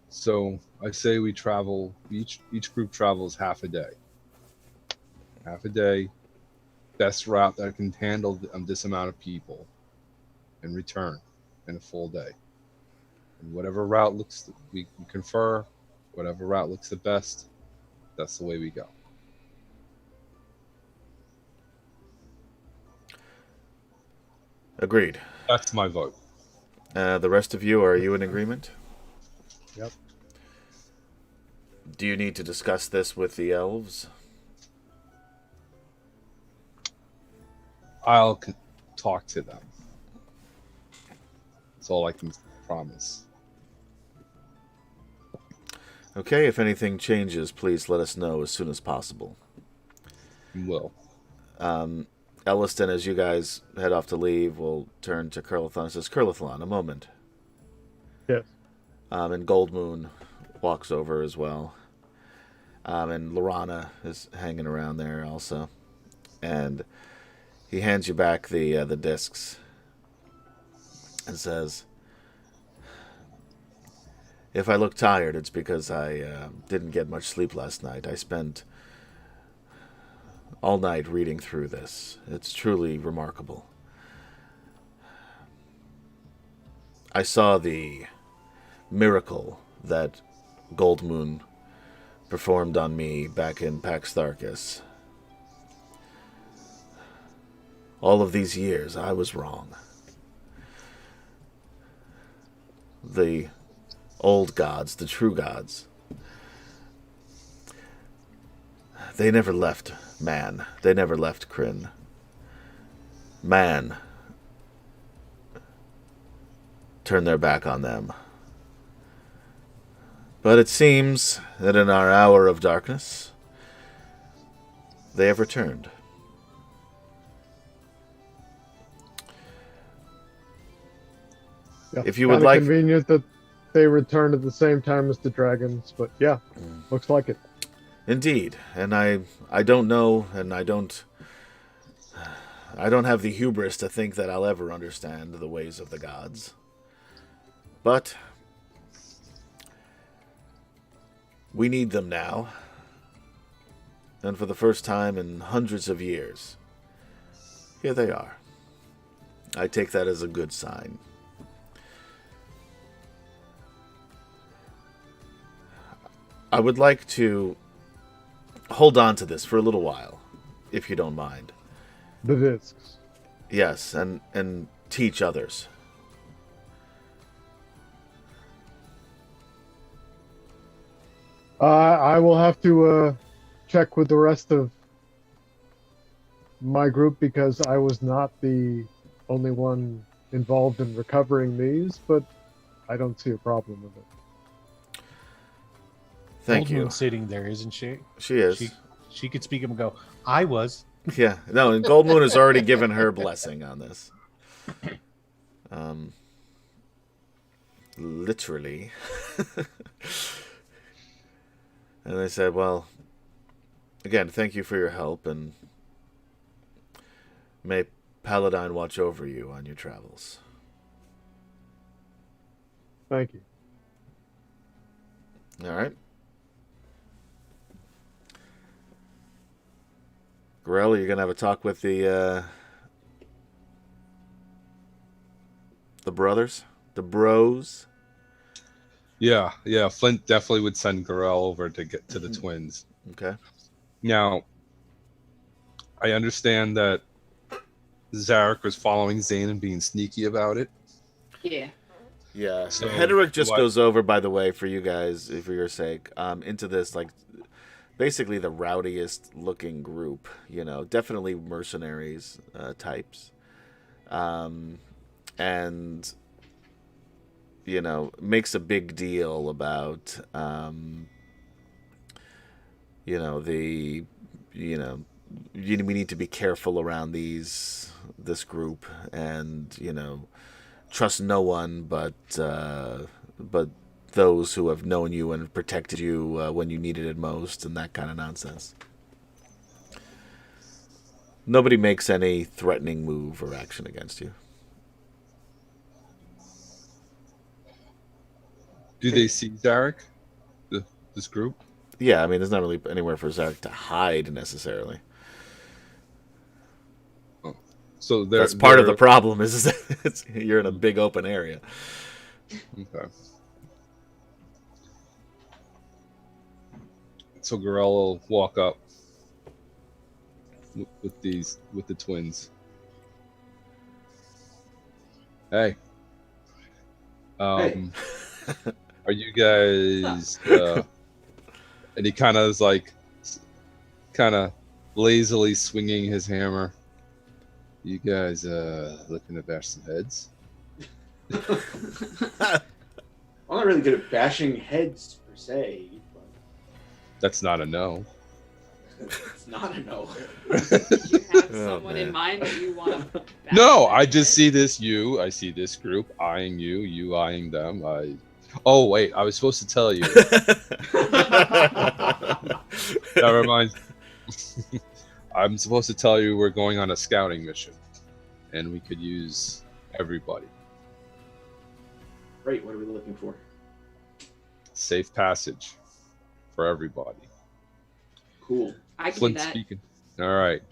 So I say we travel. Each group travels half a day. Half a day. Best route that can handle this amount of people, and return in a full day. And whatever route we confer. Whatever route looks the best. That's the way we go. Agreed. That's my vote. The rest of you, are you in agreement? Yep. Do you need to discuss this with the elves? I'll talk to them. That's all I can promise. Okay, if anything changes, please let us know as soon as possible. Will. Elliston, as you guys head off to leave, will turn to Curlithon and says, Curlithon, a moment. Yes. And Goldmoon walks over as well. And Lorana is hanging around there also. And He hands you back the discs and says, "If I look tired, it's because I didn't get much sleep last night. I spent all night reading through this. It's truly remarkable. I saw the miracle that Gold Moon performed on me back in Pax Tharkus. All of these years, I was wrong. The old gods, the true gods, they never left man. They never left Kryn. Man turned their back on them. But it seems that in our hour of darkness, they have returned. Yeah, If you would kinda like- convenient that they returned at the same time as the dragons, but yeah, looks like it. Indeed, and I don't know, and I don't have the hubris to think that I'll ever understand the ways of the gods. But we need them now, and for the first time in hundreds of years, here they are. I take that as a good sign. I would like to hold on to this for a little while, if you don't mind. The discs. Yes, and teach others. I will have to check with the rest of my group because I was not the only one involved in recovering these, but I don't see a problem with it. Thank Gold you. Moon's sitting there, isn't she? She is. She could speak up and go, I was. Yeah, no, and Gold Moon has already given her blessing on this. Literally. And they said, well, again, thank you for your help, and may Paladine watch over you on your travels. Thank you. All right. Gorell, you're gonna have a talk with the brothers, the bros. Yeah. Flint definitely would send Gorell over to get to the twins. Okay. Now, I understand that Zarek was following Zane and being sneaky about it. Yeah. Yeah. So, Hederick just what- goes over, by the way, for you guys, for your sake, into this, like, basically the rowdiest looking group, you know, definitely mercenaries types. And, you know, makes a big deal about, we need to be careful around this group, and, you know, trust no one but those who have known you and protected you when you needed it most, and that kind of nonsense. Nobody makes any threatening move or action against you. Do they see Zarek? This group? Yeah, I mean, there's not really anywhere for Zarek to hide necessarily. So That's part of the problem. Is that you're in a big open area. Okay. So Gorell will walk up with the twins. Hey. Hey. Are you guys? And he kind of is like, kind of lazily swinging his hammer. You guys looking to bash some heads? I'm not really good at bashing heads per se, but That's not a no. it's not a no. You have someone man. in mind that you want to. No, I just see this I see this group eyeing you eyeing them. Oh wait, I was supposed to tell you. That reminds I'm supposed to tell you we're going on a scouting mission, and we could use everybody. Right, what are we looking for? Safe passage for everybody. Cool. I can do Flint that. speaking. All right.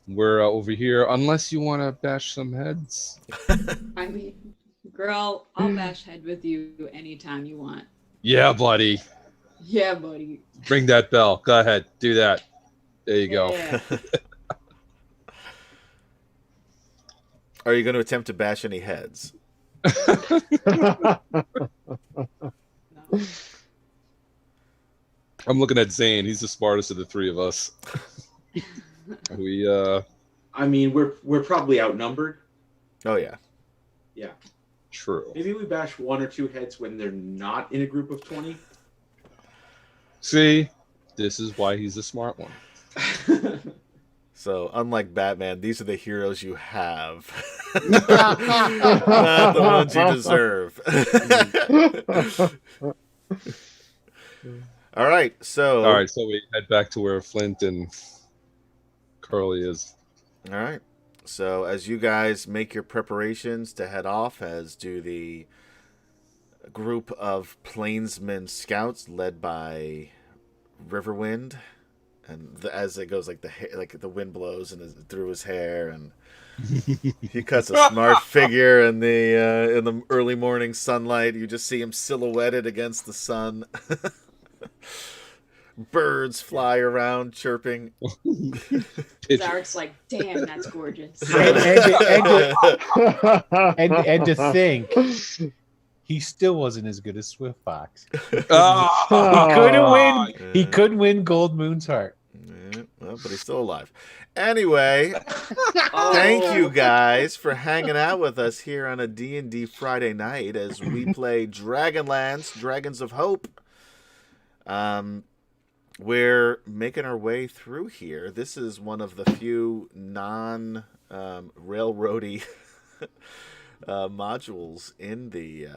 We're over here, unless you want to bash some heads. I mean, girl, I'll bash head with you anytime you want. Yeah, buddy. Yeah, buddy. Ring that bell. Go ahead. Do that. There you go. Yeah. Are you going to attempt to bash any heads? No. I'm looking at Zane. He's the smartest of the three of us. I mean, we're probably outnumbered. Oh, yeah. Yeah. True. Maybe we bash 1 or 2 heads when they're not in a group of 20. See, this is why he's a smart one. So, unlike Batman, these are the heroes you have. Not the ones you deserve. All right, so we head back to where Flint and Curly is. All right. So as you guys make your preparations to head off, as do the group of plainsmen scouts led by Riverwind, and as it goes, like the wind blows and through his hair, and he cuts a smart figure in the early morning sunlight. You just see him silhouetted against the sun. Birds fly around chirping. Zarek's like, damn, that's gorgeous. And to think, he still wasn't as good as Swiftfox. He couldn't win Gold Moon's heart. Yeah, well, but he's still alive. Anyway, thank you guys for hanging out with us here on a D&D Friday night as we play DragonLance, Dragons of Hope. We're making our way through here. This is one of the few non-railroady modules in the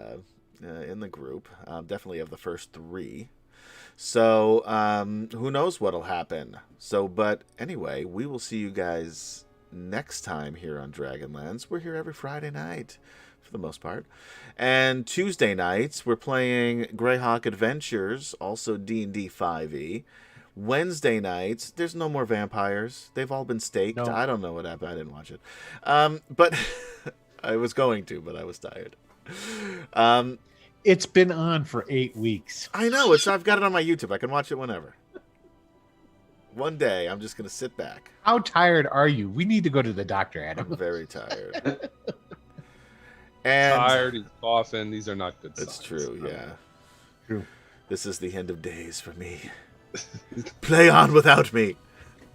group. Definitely of the first 3. So who knows what'll happen. But anyway, we will see you guys next time here on Dragonlance. We're here every Friday night, for the most part. And Tuesday nights, we're playing Greyhawk Adventures, also D&D 5e. Wednesday nights, there's no more vampires. They've all been staked. No. I don't know what happened. I didn't watch it. But I was going to, but I was tired. It's been on for 8 weeks. I know. I've got it on my YouTube. I can watch it whenever. One day, I'm just going to sit back. How tired are you? We need to go to the doctor, Adam. I'm very tired. And Tired, he's coughing. These are not good signs. it's true, yeah. True. This is the end of days for me. Play on without me.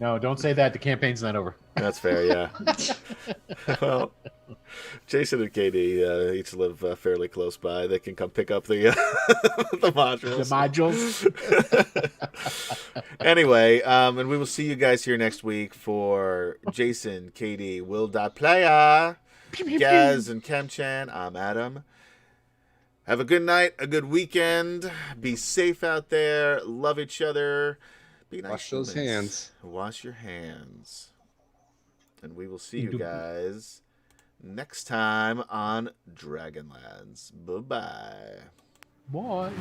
No, don't say that. The campaign's not over. That's fair, yeah. Well, Jason and Katie each live fairly close by. They can come pick up the the modules. The modules. Anyway, and we will see you guys here next week for Jason, Katie, Will.Playa, Gaz, and Kemchan. I'm Adam. Have a good night, a good weekend. Be safe out there. Love each other. Be nice. Wash those humans. hands. Wash your hands. And we will see you guys next time on Dragonlance. Bye-bye. Bye.